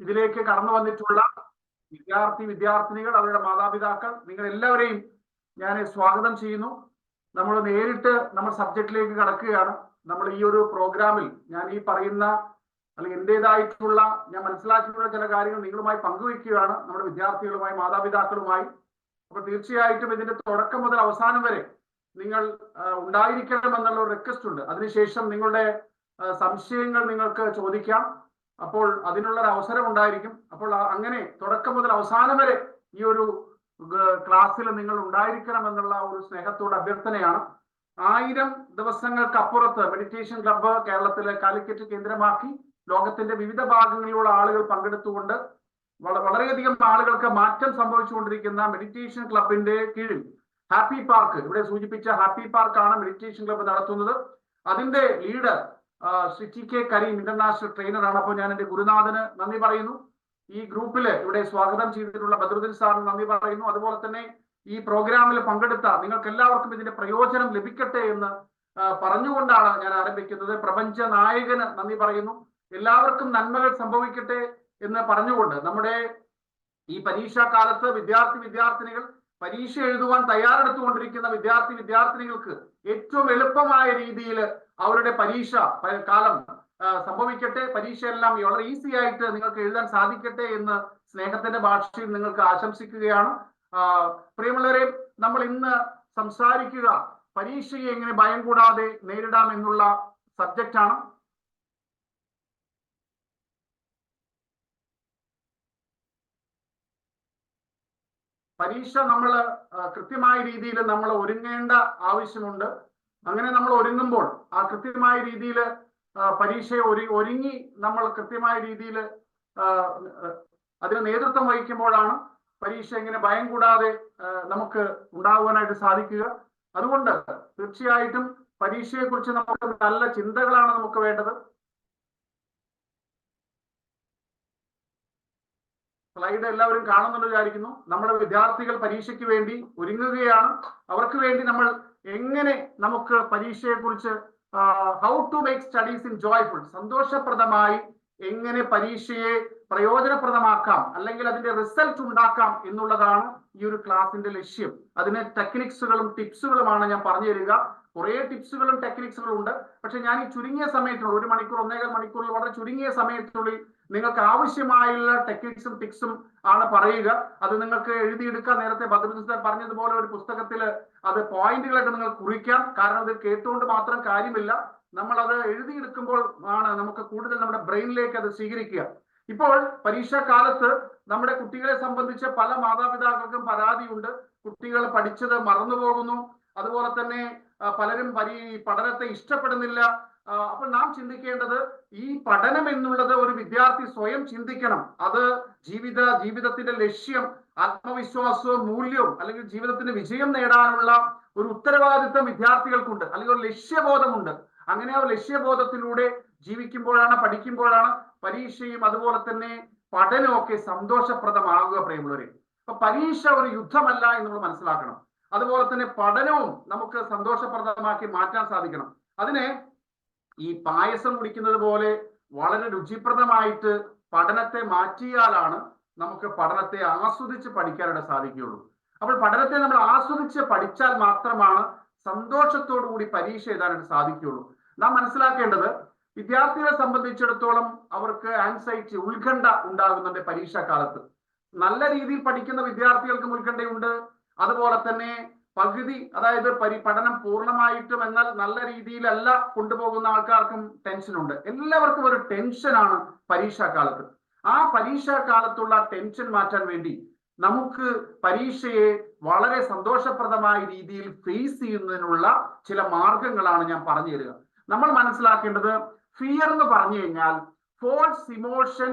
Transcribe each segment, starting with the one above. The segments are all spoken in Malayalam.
ഇതിലേക്ക് കടന്നു വന്നിട്ടുള്ള വിദ്യാർത്ഥിനികൾ, അവരുടെ മാതാപിതാക്കൾ, നിങ്ങൾ എല്ലാവരെയും ഞാൻ സ്വാഗതം ചെയ്യുന്നു. നമ്മൾ നേരിട്ട് നമ്മൾ സബ്ജക്റ്റിലേക്ക് കടക്കുകയാണ്. നമ്മൾ ഈ ഒരു പ്രോഗ്രാമിൽ ഞാൻ ഈ പറയുന്ന അല്ലെങ്കിൽ എന്റേതായിട്ടുള്ള ഞാൻ മനസ്സിലാക്കിയിട്ടുള്ള ചില കാര്യങ്ങൾ നിങ്ങളുമായി പങ്കുവയ്ക്കുകയാണ്, നമ്മുടെ വിദ്യാർത്ഥികളുമായി, മാതാപിതാക്കളുമായി. അപ്പൊ തീർച്ചയായിട്ടും ഇതിന്റെ തുടക്കം മുതൽ അവസാനം വരെ നിങ്ങൾ ഉണ്ടായിരിക്കണം എന്നുള്ള ഒരു റിക്വസ്റ്റ് ഉണ്ട്. അതിനുശേഷം നിങ്ങളുടെ സംശയങ്ങൾ നിങ്ങൾക്ക് ചോദിക്കാം. അപ്പോൾ അതിനുള്ള ഒരു അവസരം ഉണ്ടായിരിക്കും. അപ്പോൾ അങ്ങനെ തുടക്കം മുതൽ അവസാനം വരെ ഈ ഒരു ക്ലാസ്സിൽ നിങ്ങൾ ഉണ്ടായിരിക്കണം എന്നുള്ള ഒരു സ്നേഹത്തോട് അഭ്യർത്ഥനയാണ്. 1000 ദിവസങ്ങൾക്കപ്പുറത്ത് മെഡിറ്റേഷൻ ക്ലബ്ബ് കേരളത്തിലെ കാലിക്കറ്റ് കേന്ദ്രമാക്കി ലോകത്തിന്റെ വിവിധ ഭാഗങ്ങളിലുള്ള ആളുകൾ പങ്കെടുത്തുകൊണ്ട് വളരെയധികം ആളുകൾക്ക് മാറ്റം സംഭവിച്ചുകൊണ്ടിരിക്കുന്ന മെഡിറ്റേഷൻ ക്ലബിന്റെ കീഴിൽ ഹാപ്പി പാർക്ക്, ഇവിടെ സൂചിപ്പിച്ച ഹാപ്പി പാർക്കാണ് മെഡിറ്റേഷൻ ക്ലബ്ബ് നടത്തുന്നത്. അതിന്റെ leader Shri TK Karim, international ട്രെയിനറാണ്. അപ്പോൾ ഞാൻ എന്റെ ഗുരുനാഥന് നന്ദി പറയുന്നു. ഈ ഗ്രൂപ്പില് ഇവിടെ സ്വാഗതം ചെയ്തിട്ടുള്ള ബദ്രുദ്ദീൻ സാറിന് നന്ദി പറയുന്നു. അതുപോലെ തന്നെ ഈ പ്രോഗ്രാമിൽ പങ്കെടുത്ത നിങ്ങൾക്ക് എല്ലാവർക്കും ഇതിന്റെ പ്രയോജനം ലഭിക്കട്ടെ എന്ന് പറഞ്ഞുകൊണ്ടാണ് ഞാൻ ആരംഭിക്കുന്നത്. പ്രപഞ്ച നായകന് നന്ദി പറയുന്നു. എല്ലാവർക്കും നന്മകൾ സംഭവിക്കട്ടെ എന്ന് പറഞ്ഞുകൊണ്ട് നമ്മുടെ ഈ പരീക്ഷാ കാലത്ത് വിദ്യാർത്ഥിനികൾ പരീക്ഷ എഴുതുവാൻ തയ്യാറെടുത്തുകൊണ്ടിരിക്കുന്ന വിദ്യാർത്ഥിനികൾക്ക് ഏറ്റവും എളുപ്പമായ രീതിയിൽ അവരുടെ പരീക്ഷ കാലം സംഭവിക്കട്ടെ. പരീക്ഷയെല്ലാം വളരെ ഈസി ആയിട്ട് നിങ്ങൾക്ക് എഴുതാൻ സാധിക്കട്ടെ എന്ന് സ്നേഹത്തിന്റെ ഭാഷയിൽ നിങ്ങൾക്ക് ആശംസിക്കുകയാണ്. പ്രിയമുള്ളവരെ, നമ്മൾ ഇന്ന് സംസാരിക്കുക പരീക്ഷയെ എങ്ങനെ ഭയം കൂടാതെ നേരിടാം എന്നുള്ള സബ്ജക്റ്റ് ആണ്. പരീക്ഷ നമ്മൾ കൃത്യമായ രീതിയിൽ നമ്മൾ ഒരുങ്ങേണ്ട ആവശ്യമുണ്ട്. അങ്ങനെ നമ്മൾ ഒരുങ്ങുമ്പോൾ ആ കൃത്യമായ രീതിയിൽ പരീക്ഷയെ ഒരുങ്ങി നമ്മൾ കൃത്യമായ രീതിയിൽ അതിന് നേതൃത്വം വഹിക്കുമ്പോഴാണ് പരീക്ഷ എങ്ങനെ ഭയം കൂടാതെ നമുക്ക് ഉണ്ടാകുവാനായിട്ട് സാധിക്കുക. അതുകൊണ്ട് തീർച്ചയായിട്ടും പരീക്ഷയെ കുറിച്ച് നമുക്ക് നല്ല ചിന്തകളാണ് നമുക്ക് വേണ്ടത്. സ്ലൈഡ് എല്ലാവരും കാണുന്നുണ്ട് വിചാരിക്കുന്നു. നമ്മുടെ വിദ്യാർത്ഥികൾ പരീക്ഷയ്ക്ക് വേണ്ടി ഒരുങ്ങുകയാണ്. അവർക്ക് വേണ്ടി നമ്മൾ എങ്ങനെ നമുക്ക് പരീക്ഷയെ കുറിച്ച് how to make studies in joyful, സന്തോഷപ്രദമായി എങ്ങനെ പരീക്ഷയെ പ്രയോജനപ്രദമാക്കാം അല്ലെങ്കിൽ അതിന്റെ റിസൾട്ട് ഉണ്ടാക്കാം എന്നുള്ളതാണ് ഈ ഒരു ക്ലാസിന്റെ ലക്ഷ്യം. അതിന് ടെക്നിക്സുകളും ടിപ്സുകളുമാണ് ഞാൻ പറഞ്ഞു തരിക. കുറെ ടിപ്സുകളും ടെക്നിക്സുകളും ഉണ്ട്. പക്ഷെ ഞാൻ ഈ ചുരുങ്ങിയ സമയത്തുള്ള 1 മണിക്കൂർ 1.25 മണിക്കൂറിൽ വളരെ ചുരുങ്ങിയ സമയത്തിനുള്ളിൽ നിങ്ങൾക്ക് ആവശ്യമായുള്ള ടെക്നിക്സും ടിപ്സും ആണ് പറയുക. അത് നിങ്ങൾക്ക് എഴുതിയെടുക്കാം. നേരത്തെ ബദ്രുദ്ദീൻ സാർ പറഞ്ഞതുപോലെ ഒരു പുസ്തകത്തിൽ അത് പോയിന്റുകളായിട്ട് നിങ്ങൾ കുറിക്കാം. കാരണം ഇത് കേട്ടുകൊണ്ട് മാത്രം കാര്യമില്ല, നമ്മൾ അത് എഴുതിയെടുക്കുമ്പോൾ ആണ് നമുക്ക് കൂടുതൽ നമ്മുടെ ബ്രെയിനിലേക്ക് അത് സ്വീകരിക്കുക. ഇപ്പോൾ പരീക്ഷാ കാലത്ത് നമ്മുടെ കുട്ടികളെ സംബന്ധിച്ച് പല മാതാപിതാക്കൾക്കും പരാതിയുണ്ട്. കുട്ടികൾ പഠിച്ചത് മറന്നുപോകുന്നു. അതുപോലെ തന്നെ പലരും പഠനത്തെ ഇഷ്ടപ്പെടുന്നില്ല. അപ്പോൾ നാം ചിന്തിക്കേണ്ടത് ഈ പഠനം എന്നുള്ളത് ഒരു വിദ്യാർത്ഥി സ്വയം ചിന്തിക്കണം. അത് ജീവിതത്തിന്റെ ലക്ഷ്യം, ആത്മവിശ്വാസവും മൂല്യവും അല്ലെങ്കിൽ ജീവിതത്തിന്റെ വിജയം നേടാനുള്ള ഒരു ഉത്തരവാദിത്വം വിദ്യാർത്ഥികൾക്കുണ്ട്, അല്ലെങ്കിൽ ഒരു ലക്ഷ്യബോധമുണ്ട്. അങ്ങനെ ആ ലക്ഷ്യബോധത്തിലൂടെ ജീവിക്കുമ്പോഴാണ്, പഠിക്കുമ്പോഴാണ് പരീക്ഷയും അതുപോലെ തന്നെ പഠനവും ഒക്കെ സന്തോഷപ്രദമാകുക. പ്രിയമുള്ളവരെ, അപ്പൊ പരീക്ഷ ഒരു യുദ്ധമല്ല എന്നുള്ളത് മനസ്സിലാക്കണം. അതുപോലെ തന്നെ പഠനവും നമുക്ക് സന്തോഷപ്രദമാക്കി മാറ്റാൻ സാധിക്കണം. അതിനെ ഈ പായസം കുടിക്കുന്നത് പോലെ വളരെ രുചിപ്രദമായിട്ട് പഠനത്തെ മാറ്റിയാലാണ് നമുക്ക് പഠനത്തെ ആസ്വദിച്ച് പഠിക്കാനായിട്ട് സാധിക്കുകയുള്ളൂ. അപ്പോൾ പഠനത്തെ നമ്മൾ ആസ്വദിച്ച് പഠിച്ചാൽ മാത്രമാണ് സന്തോഷത്തോടു കൂടി പരീക്ഷ എഴുതാനായിട്ട് സാധിക്കുകയുള്ളൂ. നാം മനസ്സിലാക്കേണ്ടത് വിദ്യാർത്ഥികളെ സംബന്ധിച്ചിടത്തോളം അവർക്ക് ആൻസൈറ്റി, ഉത്കണ്ഠ ഉണ്ടാകുന്നുണ്ട് പരീക്ഷാ കാലത്ത്. നല്ല രീതിയിൽ പഠിക്കുന്ന വിദ്യാർത്ഥികൾക്കും ഉത്കണ്ഠയുണ്ട്. അതുപോലെ തന്നെ പകുതി, അതായത് പഠനം പൂർണ്ണമായിട്ടും എന്നാൽ നല്ല രീതിയിലല്ല കൊണ്ടുപോകുന്ന ആൾക്കാർക്കും ടെൻഷനുണ്ട്. എല്ലാവർക്കും ഒരു ടെൻഷനാണ് പരീക്ഷാ കാലത്ത്. ആ പരീക്ഷാ കാലത്തുള്ള ടെൻഷൻ മാറ്റാൻ വേണ്ടി നമുക്ക് പരീക്ഷയെ വളരെ സന്തോഷപ്രദമായ രീതിയിൽ ഫേസ് ചെയ്യുന്നതിനുള്ള ചില മാർഗങ്ങളാണ് ഞാൻ പറഞ്ഞു തരിക. നമ്മൾ മനസ്സിലാക്കേണ്ടത് ഫിയർ എന്ന് പറഞ്ഞു കഴിഞ്ഞാൽ false emotion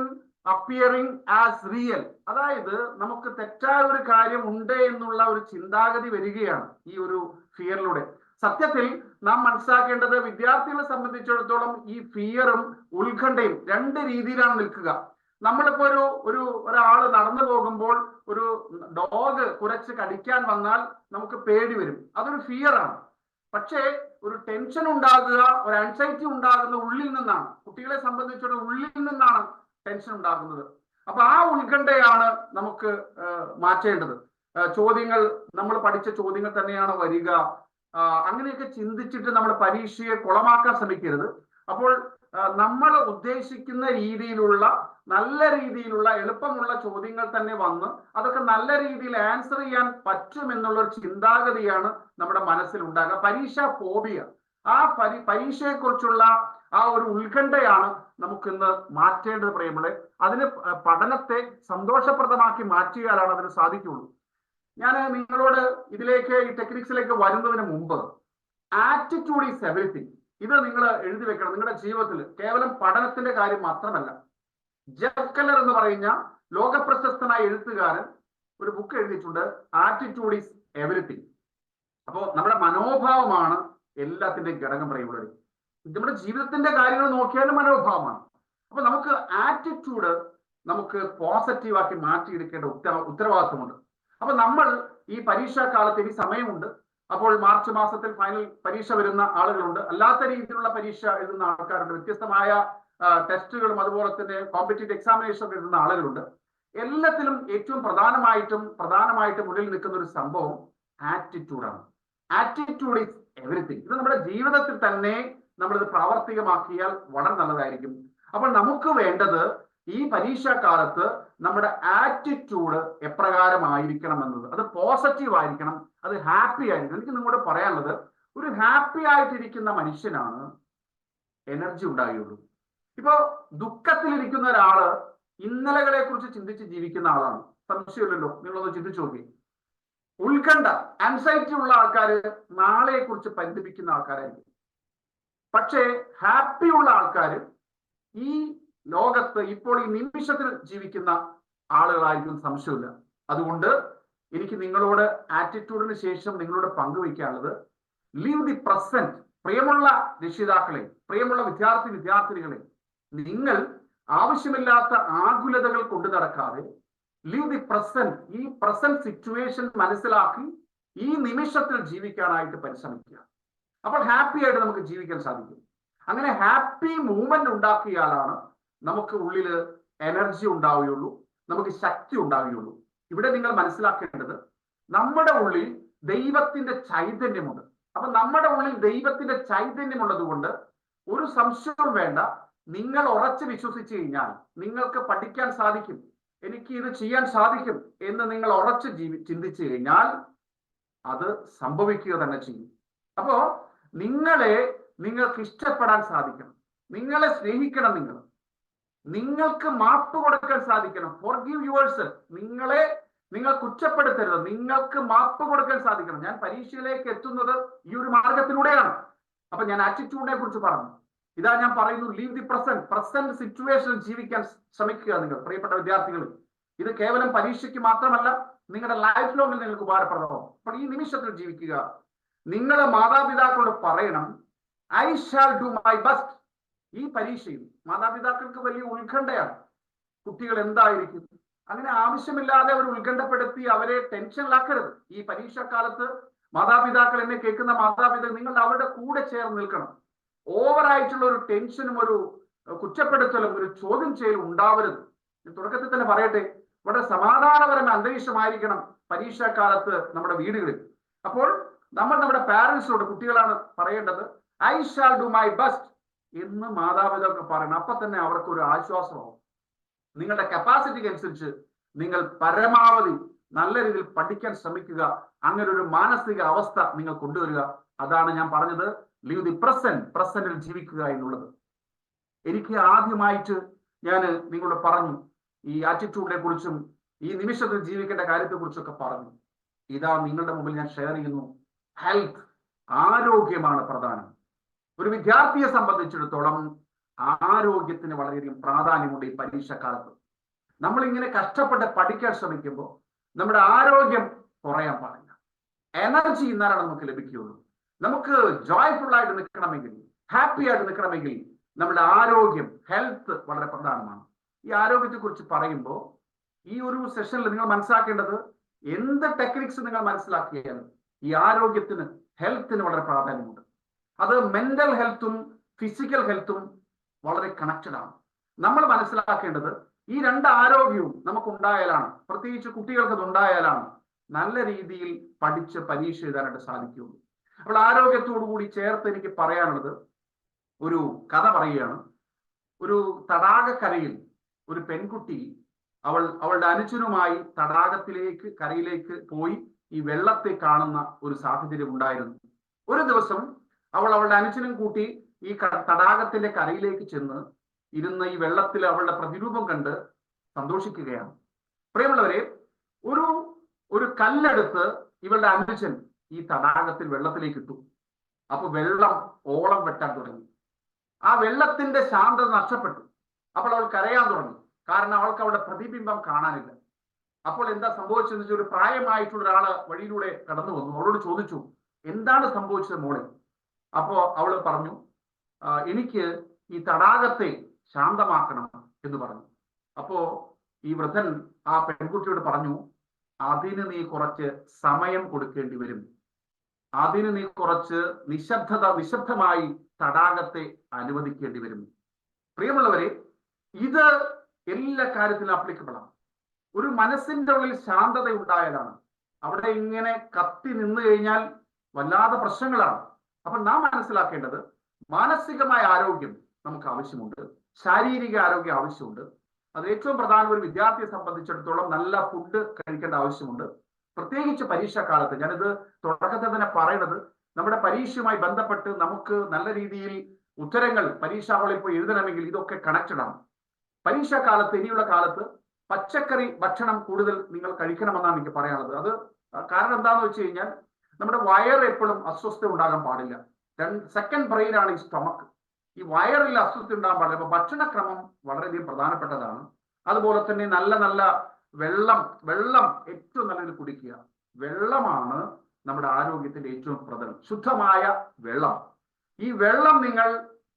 appearing as real, അതായത് നമുക്ക് തെറ്റായ ഒരു കാര്യം ഉണ്ട് എന്നുള്ള ഒരു ചിന്താഗതി വരികയാണ് ഈ ഒരു ഫിയറിലൂടെ. സത്യത്തിൽ നാം മനസ്സിലാക്കേണ്ടത് വിദ്യാർത്ഥികളെ സംബന്ധിച്ചിടത്തോളം ഈ ഫിയറും ഉത്കണ്ഠയും 2 രീതിയിലാണ് നിൽക്കുക. നമ്മളിപ്പോ ഒരാള് നടന്നു പോകുമ്പോൾ ഒരു ഡോഗ് കുരച്ച് കടിക്കാൻ വന്നാൽ നമുക്ക് പേടി വരും, അതൊരു ഫിയറാണ്. പക്ഷേ ഒരു ടെൻഷൻ ഉണ്ടാകുക, ഒരു ആൻസൈറ്റി ഉണ്ടാകുന്ന ഉള്ളിൽ നിന്നാണ്. കുട്ടികളെ സംബന്ധിച്ചിടത്തോളം ഉള്ളിൽ നിന്നാണ് ടെൻഷൻ ഉണ്ടാകുന്നത്. അപ്പൊ ആ ഉത്കണ്ഠയാണ് നമുക്ക് മാറ്റേണ്ടത്. ചോദ്യങ്ങൾ നമ്മൾ പഠിച്ച ചോദ്യങ്ങൾ തന്നെയാണ് വരിക, അങ്ങനെയൊക്കെ ചിന്തിച്ചിട്ട് നമ്മൾ പരീക്ഷയെ കുളമാക്കാൻ ശ്രമിക്കരുത്. അപ്പോൾ നമ്മൾ ഉദ്ദേശിക്കുന്ന രീതിയിലുള്ള നല്ല രീതിയിലുള്ള എളുപ്പമുള്ള ചോദ്യങ്ങൾ തന്നെ വന്ന് അതൊക്കെ നല്ല രീതിയിൽ ആൻസർ ചെയ്യാൻ പറ്റുമെന്നുള്ള ഒരു ചിന്താഗതിയാണ് നമ്മുടെ മനസ്സിൽ ഉണ്ടാകുക. പരീക്ഷാ ഫോബിയ, ആ പരീക്ഷയെക്കുറിച്ചുള്ള ആ ഒരു ഉത്കണ്ഠയാണ് നമുക്കിന്ന് മാറ്റേണ്ടത് പ്രിയമുള്ളവരെ. അതിന് പഠനത്തെ സന്തോഷപ്രദമാക്കി മാറ്റിയാലാണ് അതിന് സാധിക്കുള്ളൂ. ഞാൻ നിങ്ങളോട് ഇതിലേക്ക് ഈ ടെക്നിക്സിലേക്ക് വരുന്നതിന് മുമ്പ് ആറ്റിറ്റ്യൂഡ് ഈസ് എവരിത്തിങ്, ഇത് നിങ്ങൾ എഴുതി വെക്കണം നിങ്ങളുടെ ജീവിതത്തിൽ. കേവലം പഠനത്തിന്റെ കാര്യം മാത്രമല്ല. ജെഫ് കെല്ലർ എന്ന് പറയുന്ന ലോകപ്രശസ്തനായ എഴുത്തുകാരൻ ഒരു ബുക്ക് എഴുതിയിട്ടുണ്ട്, ആറ്റിറ്റ്യൂഡ് ഈസ് എവരിത്തിങ്. അപ്പോൾ നമ്മുടെ മനോഭാവമാണ് എല്ലാത്തിന്റെയും ഘടകം പറയുന്നത്. നമ്മുടെ ജീവിതത്തിന്റെ കാര്യങ്ങൾ നോക്കിയാലും മനോഭാവമാണ്. അപ്പൊ നമുക്ക് ആറ്റിറ്റ്യൂഡ് നമുക്ക് പോസിറ്റീവാക്കി മാറ്റിയെടുക്കേണ്ട ഉത്തരവാദിത്വമുണ്ട്. അപ്പൊ നമ്മൾ ഈ പരീക്ഷാ കാലത്ത് ഇനി സമയമുണ്ട്. അപ്പോൾ മാർച്ച് മാസത്തിൽ ഫൈനൽ പരീക്ഷ വരുന്ന ആളുകളുണ്ട്, അല്ലാത്ത രീതിയിലുള്ള പരീക്ഷ എഴുതുന്ന ആൾക്കാരുണ്ട്, വ്യത്യസ്തമായ ടെസ്റ്റുകളും അതുപോലെ തന്നെ കോമ്പറ്റീറ്റീവ് എക്സാമിനേഷൻ എഴുതുന്ന ആളുകളുണ്ട്. എല്ലാത്തിലും ഏറ്റവും പ്രധാനമായിട്ടും മുന്നിൽ നിൽക്കുന്ന ഒരു സംഭവം ആറ്റിറ്റ്യൂഡാണ്. Attitude is everything. ഇത് നമ്മുടെ ജീവിതത്തിൽ തന്നെ നമ്മളിത് പ്രാവർത്തികമാക്കിയാൽ വളരെ നല്ലതായിരിക്കും. അപ്പോൾ നമുക്ക് വേണ്ടത് ഈ പരീക്ഷാ കാലത്ത് നമ്മുടെ ആറ്റിറ്റ്യൂഡ് എപ്രകാരമായിരിക്കണം എന്നത്, അത് പോസിറ്റീവ് ആയിരിക്കണം, അത് ഹാപ്പി ആയിരിക്കണം. എനിക്ക് നിങ്ങളോട് പറയാനുള്ളത്, ഒരു ഹാപ്പി ആയിട്ടിരിക്കുന്ന മനുഷ്യനാണ് എനർജി ഉണ്ടാകുകയുള്ളൂ. ഇപ്പോ ദുഃഖത്തിലിരിക്കുന്ന ഒരാള് ഇന്നലകളെ കുറിച്ച് ചിന്തിച്ച് ജീവിക്കുന്ന ആളാണ്, സംശയമില്ലല്ലോ. നിങ്ങളൊന്ന് ചിന്തിച്ചു നോക്കി. ഉത്കണ്ഠ, ആൻസൈറ്റി ഉള്ള ആൾക്കാര് നാളെയെ കുറിച്ച് പരിതപിക്കുന്ന ആൾക്കാരായിരിക്കും. പക്ഷേ ഹാപ്പി ഉള്ള ആൾക്കാര് ഈ ലോകത്ത് ഇപ്പോൾ ഈ നിമിഷത്തിൽ ജീവിക്കുന്ന ആളുകളായിരിക്കും, സംശയമില്ല. അതുകൊണ്ട് എനിക്ക് നിങ്ങളോട് ആറ്റിറ്റ്യൂഡിന് ശേഷം നിങ്ങളോട് പങ്കുവയ്ക്കാനുള്ളത്, ലീവ് ദി പ്രസന്റ്. പ്രിയമുള്ള രക്ഷിതാക്കളെ, പ്രിയമുള്ള വിദ്യാർത്ഥിനികളെ, നിങ്ങൾ ആവശ്യമില്ലാത്ത ആകുലതകൾ കൊണ്ടു നടക്കാതെ ലീവ് ദി പ്രസന്റ്, ഈ പ്രസന്റ് സിറ്റുവേഷൻ മനസ്സിലാക്കി ഈ നിമിഷത്തിൽ ജീവിക്കാനായിട്ട് പരിശ്രമിക്കുക. അപ്പോൾ ഹാപ്പി ആയിട്ട് നമുക്ക് ജീവിക്കാൻ സാധിക്കും. അങ്ങനെ ഹാപ്പി മൂവ്മെന്റ് ഉണ്ടാക്കിയാലാണ് നമുക്ക് ഉള്ളിൽ എനർജി ഉണ്ടാവുകയുള്ളൂ, നമുക്ക് ശക്തി ഉണ്ടാവുകയുള്ളൂ. ഇവിടെ നിങ്ങൾ മനസ്സിലാക്കേണ്ടത്, നമ്മുടെ ഉള്ളിൽ ദൈവത്തിന്റെ ചൈതന്യമുണ്ട്. അപ്പൊ നമ്മുടെ ഉള്ളിൽ ദൈവത്തിന്റെ ചൈതന്യമുള്ളത് കൊണ്ട് ഒരു സംശയവും വേണ്ട. നിങ്ങൾ ഉറച്ചു വിശ്വസിച്ചു കഴിഞ്ഞാൽ നിങ്ങൾക്ക് പഠിക്കാൻ സാധിക്കും, എനിക്ക് ഇത് ചെയ്യാൻ സാധിക്കും എന്ന് നിങ്ങൾ ഉറച്ച് ചിന്തിച്ചു കഴിഞ്ഞാൽ അത് സംഭവിക്കുക തന്നെ ചെയ്യും. അപ്പോ നിങ്ങൾക്ക് ഇഷ്ടപ്പെടാൻ സാധിക്കണം, നിങ്ങളെ സ്നേഹിക്കണം, നിങ്ങൾക്ക് മാപ്പ് കൊടുക്കാൻ സാധിക്കണം. Forgive yourself. നിങ്ങൾ കുറ്റപ്പെടുത്തരുത്, നിങ്ങൾക്ക് മാപ്പ് കൊടുക്കാൻ സാധിക്കണം. ഞാൻ പരീക്ഷയിലേക്ക് എത്തുന്നത് ഈ ഒരു മാർഗത്തിലൂടെയാണ്. അപ്പൊ ഞാൻ ആറ്റിറ്റ്യൂഡിനെ കുറിച്ച് പറഞ്ഞു. ഇതാ ഞാൻ പറയുന്നു, ലീവ് ദി പ്രസന്റ് സിറ്റുവേഷനിൽ ജീവിക്കാൻ ശ്രമിക്കുക. നിങ്ങൾ പ്രിയപ്പെട്ട വിദ്യാർത്ഥികൾ, ഇത് കേവലം പരീക്ഷയ്ക്ക് മാത്രമല്ല, നിങ്ങളുടെ ലൈഫ് ലോങ്ങിൽ നിങ്ങൾക്ക് ഉപകാരപ്രദമാവും. അപ്പോൾ ഈ നിമിഷത്തിൽ ജീവിക്കുക. നിങ്ങളുടെ മാതാപിതാക്കളോട് പറയണം, I shall do my best. ഈ പരീക്ഷയിൽ മാതാപിതാക്കൾക്ക് വലിയ ഉത്കണ്ഠയാണ്, കുട്ടികൾ എന്തായിരിക്കും. അങ്ങനെ ആവശ്യമില്ലാതെ അവർ ഉത്കണ്ഠപ്പെടുത്തി അവരെ ടെൻഷനിലാക്കരുത്. ഈ പരീക്ഷാക്കാലത്ത് മാതാപിതാക്കൾ, എന്നെ കേൾക്കുന്ന മാതാപിതാക്കൾ, നിങ്ങൾ അവരുടെ കൂടെ ചേർന്ന് നിൽക്കണം. ഓവറായിട്ടുള്ള ഒരു ടെൻഷനും ഒരു കുറ്റപ്പെടുത്തലും ഒരു ചോദ്യം ചെയ്യലും ഉണ്ടാവരുത്. തുടക്കത്തിൽ തന്നെ പറയട്ടെ, വളരെ സമാധാനപരമായ അന്തരീക്ഷമായിരിക്കണം പരീക്ഷാക്കാലത്ത് നമ്മുടെ വീടുകളിൽ. അപ്പോൾ നമ്മൾ നമ്മുടെ പാരന്റ്സിനോട്, കുട്ടികളാണ് പറയേണ്ടത്, I shall do my best എന്ന് മാതാപിതാക്കൾ പറയണം. അപ്പൊ തന്നെ അവർക്ക് ഒരു ആശ്വാസമാവും. നിങ്ങളുടെ കപ്പാസിറ്റിക്ക് അനുസരിച്ച് നിങ്ങൾ പരമാവധി നല്ല രീതിയിൽ പഠിക്കാൻ ശ്രമിക്കുക. അങ്ങനെ ഒരു മാനസിക അവസ്ഥ നിങ്ങൾ കൊണ്ടുവരിക. അതാണ് ഞാൻ പറഞ്ഞത്, ലീവ് ദി പ്രസന്റിൽ ജീവിക്കുക എന്നുള്ളത്. എനിക്ക് ആദ്യമായിട്ട് ഞാൻ നിങ്ങളോട് പറഞ്ഞു, ഈ ആറ്റിറ്റ്യൂഡിനെ കുറിച്ചും ഈ നിമിഷത്തിൽ ജീവിക്കേണ്ട കാര്യത്തെ കുറിച്ചൊക്കെ പറഞ്ഞു. ഇതാ നിങ്ങളുടെ മുമ്പിൽ ഞാൻ ഷെയർ ചെയ്യുന്നു. ഹെൽത്ത്, ആരോഗ്യമാണ് പ്രധാനം. ഒരു വിദ്യാർത്ഥിയെ സംബന്ധിച്ചിടത്തോളം ആരോഗ്യത്തിന് വളരെയധികം പ്രാധാന്യമുണ്ട്. ഈ പരീക്ഷാക്കാലത്ത് നമ്മളിങ്ങനെ കഷ്ടപ്പെട്ട് പഠിക്കാൻ ശ്രമിക്കുമ്പോൾ നമ്മുടെ ആരോഗ്യം കുറയാൻ പാടില്ല. എനർജി ഇന്നാലാണ് നമുക്ക് ലഭിക്കുകയുള്ളൂ. നമുക്ക് ജോയ്ഫുൾ ആയിട്ട് നിൽക്കണമെങ്കിൽ, ഹാപ്പി ആയിട്ട് നിൽക്കണമെങ്കിൽ നമ്മുടെ ആരോഗ്യം, ഹെൽത്ത് വളരെ പ്രധാനമാണ്. ഈ ആരോഗ്യത്തെ കുറിച്ച് പറയുമ്പോൾ ഈ ഒരു സെഷനിൽ നിങ്ങൾ മനസ്സിലാക്കേണ്ടത്, എന്ത് ടെക്നിക്സ് നിങ്ങൾ മനസ്സിലാക്കിയാലും ഈ ആരോഗ്യത്തിന്, ഹെൽത്തിന് വളരെ പ്രാധാന്യമുണ്ട്. അത് മെന്റൽ ഹെൽത്തും ഫിസിക്കൽ ഹെൽത്തും വളരെ കണക്റ്റഡ് ആണ്. നമ്മൾ മനസ്സിലാക്കേണ്ടത്, ഈ രണ്ട് ആരോഗ്യവും നമുക്കുണ്ടായാലാണ്, പ്രത്യേകിച്ച് കുട്ടികൾക്ക് ഉണ്ടായാലാണ് നല്ല രീതിയിൽ പഠിച്ച് പരീക്ഷ എഴുതാനായിട്ട് സാധിക്കുകയുള്ളൂ. അപ്പോൾ ആരോഗ്യത്തോടു കൂടി ചേർത്ത് എനിക്ക് പറയാനുള്ളത് ഒരു കഥ പറയുകയാണ്. ഒരു തടാകക്കരയിൽ ഒരു പെൺകുട്ടി അവളുടെ അനുജനുമായി തടാകത്തിലേക്ക് കരയിലേക്ക് പോയി ഈ വെള്ളത്തെ കാണുന്ന ഒരു സാഹചര്യം ഉണ്ടായിരുന്നു. ഒരു ദിവസം അവളുടെ അനുജനും കൂട്ടി ഈ തടാകത്തിന്റെ കരയിലേക്ക് ചെന്ന് ഇരുന്ന് ഈ വെള്ളത്തിൽ അവളുടെ പ്രതിരൂപം കണ്ട് സന്തോഷിക്കുകയാണ്. പ്രിയമുള്ളവരെ, ഒരു കല്ലെടുത്ത് ഇവളുടെ അനുജൻ ഈ തടാകത്തിൽ വെള്ളത്തിലേക്ക് ഇട്ടു. അപ്പൊ വെള്ളം ഓളം വെട്ടാൻ തുടങ്ങി. ആ വെള്ളത്തിന്റെ ശാന്തത നഷ്ടപ്പെട്ടു. അപ്പോൾ അവൾ കരയാൻ തുടങ്ങി. കാരണം അവൾക്ക് അവളുടെ പ്രതിബിംബം കാണാനില്ല. അപ്പോൾ എന്താ സംഭവിച്ചതെന്ന് വെച്ചാൽ ഒരു പ്രായമായിട്ടുള്ള ഒരാള് വഴിയിലൂടെ കടന്നു വന്നു. അവളോട് ചോദിച്ചു, എന്താണ് സംഭവിച്ചത് മോളെ? അപ്പോ അവള് പറഞ്ഞു, എനിക്ക് ഈ തടാകത്തെ ശാന്തമാക്കണം എന്ന് പറഞ്ഞു. അപ്പോ ഈ വൃദ്ധൻ ആ പെൺകുട്ടിയോട് പറഞ്ഞു, അതിന് നീ കുറച്ച് സമയം കൊടുക്കേണ്ടി വരും. അതിന് നീ കുറച്ച് നിശബ്ദമായി തടാകത്തെ അനുവദിക്കേണ്ടി വരും. പ്രിയമുള്ളവരെ, ഇത് എല്ലാ കാര്യത്തിലും അപ്ലിക്കബിൾ ആണ്. ഒരു മനസ്സിന്റെ ഉള്ളിൽ ശാന്തത ഉണ്ടായാലാണ്. അവിടെ ഇങ്ങനെ കത്തി നിന്ന് കഴിഞ്ഞാൽ വല്ലാതെ പ്രശ്നങ്ങളാണ്. അപ്പൊ നാം മനസ്സിലാക്കേണ്ടത് മാനസികമായ ആരോഗ്യം നമുക്ക് ആവശ്യമുണ്ട്, ശാരീരിക ആരോഗ്യം ആവശ്യമുണ്ട്. അത് ഏറ്റവും പ്രധാനം ഒരു വിദ്യാർത്ഥിയെ സംബന്ധിച്ചിടത്തോളം നല്ല ഫുഡ് കഴിക്കേണ്ട ആവശ്യമുണ്ട്. പ്രത്യേകിച്ച് പരീക്ഷാക്കാലത്ത്, ഞാനിത് തുടക്കത്തിൽ തന്നെ പറയുന്നത്, നമ്മുടെ പരീക്ഷയുമായി ബന്ധപ്പെട്ട് നമുക്ക് നല്ല രീതിയിൽ ഉത്തരങ്ങൾ പരീക്ഷാ ഹാളിൽ പോയി എഴുതണമെങ്കിൽ ഇതൊക്കെ കണക്റ്റഡ് ആണ്. പരീക്ഷാക്കാലത്ത്, ഇനിയുള്ള കാലത്ത് പച്ചക്കറി ഭക്ഷണം കൂടുതൽ നിങ്ങൾ കഴിക്കണമെന്നാണ് എനിക്ക് പറയാനുള്ളത്. അത് കാരണം എന്താണെന്ന് വെച്ച് കഴിഞ്ഞാൽ നമ്മുടെ വയർ എപ്പോഴും അസ്വസ്ഥ ഉണ്ടാകാൻ പാടില്ല. സെക്കൻഡ് ബ്രെയിൻ ആണ് ഈ സ്റ്റൊമക്ക്. ഈ വയറിൽ അസ്വസ്ഥ ഉണ്ടാകാൻ പാടില്ല. അപ്പൊ ഭക്ഷണക്രമം വളരെയധികം പ്രധാനപ്പെട്ടതാണ്. അതുപോലെ തന്നെ നല്ല വെള്ളം ഏറ്റവും നല്ലത് കുടിക്കുക. വെള്ളമാണ് നമ്മുടെ ആരോഗ്യത്തിന്റെ ഏറ്റവും പ്രധാനം. ശുദ്ധമായ വെള്ളം. ഈ വെള്ളം നിങ്ങൾ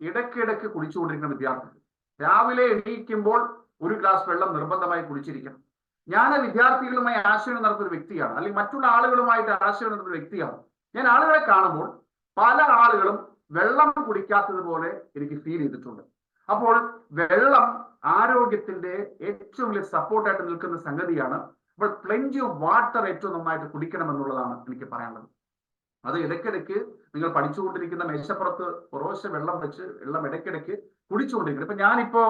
ഇടയ്ക്കിടയ്ക്ക് കുടിച്ചുകൊണ്ടിരിക്കുന്ന വിദ്യാർത്ഥികൾ രാവിലെ എണീക്കുമ്പോൾ ഒരു ഗ്ലാസ് വെള്ളം നിർബന്ധമായി കുടിച്ചിരിക്കണം. ഞാൻ വിദ്യാർത്ഥികളുമായി ആശയം നടത്തുന്ന വ്യക്തിയാണ്, അല്ലെങ്കിൽ മറ്റുള്ള ആളുകളുമായിട്ട് ആശയം നടത്തുന്ന വ്യക്തിയാണ്. ഞാൻ ആളുകളെ കാണുമ്പോൾ പല ആളുകളും വെള്ളം കുടിക്കാത്തതുപോലെ എനിക്ക് ഫീൽ ചെയ്തിട്ടുണ്ട്. അപ്പോൾ വെള്ളം ആരോഗ്യത്തിന്റെ ഏറ്റവും വലിയ സപ്പോർട്ടായിട്ട് നിൽക്കുന്ന സംഗതിയാണ്. അപ്പോൾ പ്ലെന്റി ഓഫ് വാട്ടർ ഏറ്റവും നന്നായിട്ട് കുടിക്കണം എന്നുള്ളതാണ് എനിക്ക് പറയാനുള്ളത്. അത് ഇടയ്ക്കിടയ്ക്ക് നിങ്ങൾ പഠിച്ചുകൊണ്ടിരിക്കുന്ന മേശപ്പുറത്ത് കുറേശ്ശെ വെള്ളം വെച്ച് വെള്ളം ഇടയ്ക്കിടയ്ക്ക് കുടിച്ചുകൊണ്ടിരിക്കുന്നത്. ഇപ്പൊ ഞാനിപ്പോ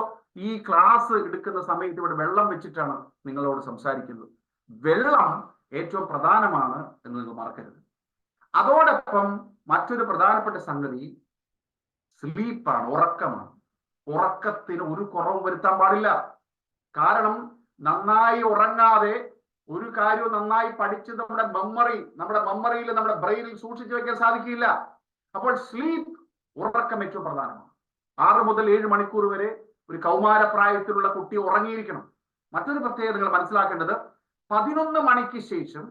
ഈ ക്ലാസ് എടുക്കുന്ന സമയത്ത് ഇവിടെ വെള്ളം വെച്ചിട്ടാണ് നിങ്ങളോട് സംസാരിക്കുന്നത്. വെള്ളം ഏറ്റവും പ്രധാനമാണ് എന്ന് നിങ്ങൾ മറക്കരുത്. അതോടൊപ്പം മറ്റൊരു പ്രധാനപ്പെട്ട സംഗതി സ്ലീപ്പാണ്, ഉറക്കമാണ്. ഉറക്കത്തിന് ഒരു കുറവും വരുത്താൻ പാടില്ല. കാരണം നന്നായി ഉറങ്ങാതെ ഒരു കാര്യവും നന്നായി പഠിച്ച് നമ്മുടെ മെമ്മറിയിൽ നമ്മുടെ ബ്രെയിനിൽ സൂക്ഷിച്ചു വെക്കാൻ സാധിക്കില്ല. അപ്പോൾ സ്ലീപ്പ്, ഉറക്കം ഏറ്റവും പ്രധാനമാണ്. 6 മുതൽ 7 മണിക്കൂർ വരെ ഒരു കൗമാരപ്രായത്തിലുള്ള കുട്ടി ഉറങ്ങിയിരിക്കണം. മറ്റൊരു പ്രത്യേകത നിങ്ങൾ മനസ്സിലാക്കേണ്ടത്, 11 മണിക്ക് ശേഷം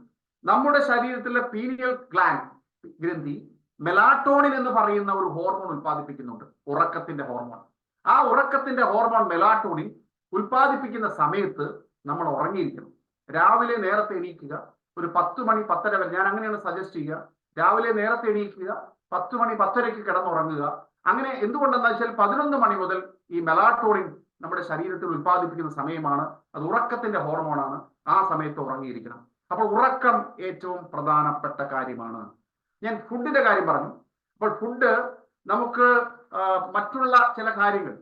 നമ്മുടെ ശരീരത്തിലെ പീനിയൽ ഗ്രന്ഥി മെലാറ്റോണിൻ എന്ന് പറയുന്ന ഒരു ഹോർമോൺ ഉൽപ്പാദിപ്പിക്കുന്നുണ്ട്, ഉറക്കത്തിന്റെ ഹോർമോൺ. ആ ഉറക്കത്തിന്റെ ഹോർമോൺ മെലാറ്റോണിൻ ഉൽപ്പാദിപ്പിക്കുന്ന സമയത്ത് നമ്മൾ ഉറങ്ങിയിരിക്കണം. രാവിലെ നേരത്തെ എണീക്കുക. ഒരു 10 മണി 10:30 വരെ, ഞാൻ അങ്ങനെയാണ് സജസ്റ്റ് ചെയ്യുക. രാവിലെ നേരത്തെ എണീക്കുക, 10 മണി 10:30 കിടന്നുറങ്ങുക. അങ്ങനെ എന്തുകൊണ്ടെന്ന് വെച്ചാൽ 11 മണി മുതൽ ഈ മെലാറ്റോണിൻ നമ്മുടെ ശരീരത്തിൽ ഉൽപ്പാദിപ്പിക്കുന്ന സമയമാണ്. അത് ഉറക്കത്തിന്റെ ഹോർമോണാണ്. ആ സമയത്ത് ഉറങ്ങിയിരിക്കണം. അപ്പോൾ ഉറക്കം ഏറ്റവും പ്രധാനപ്പെട്ട കാര്യമാണ്. ഞാൻ ഫുഡിന്റെ കാര്യം പറഞ്ഞു. അപ്പോൾ ഫുഡ് നമുക്ക് മറ്റുള്ള ചില കാര്യങ്ങൾ,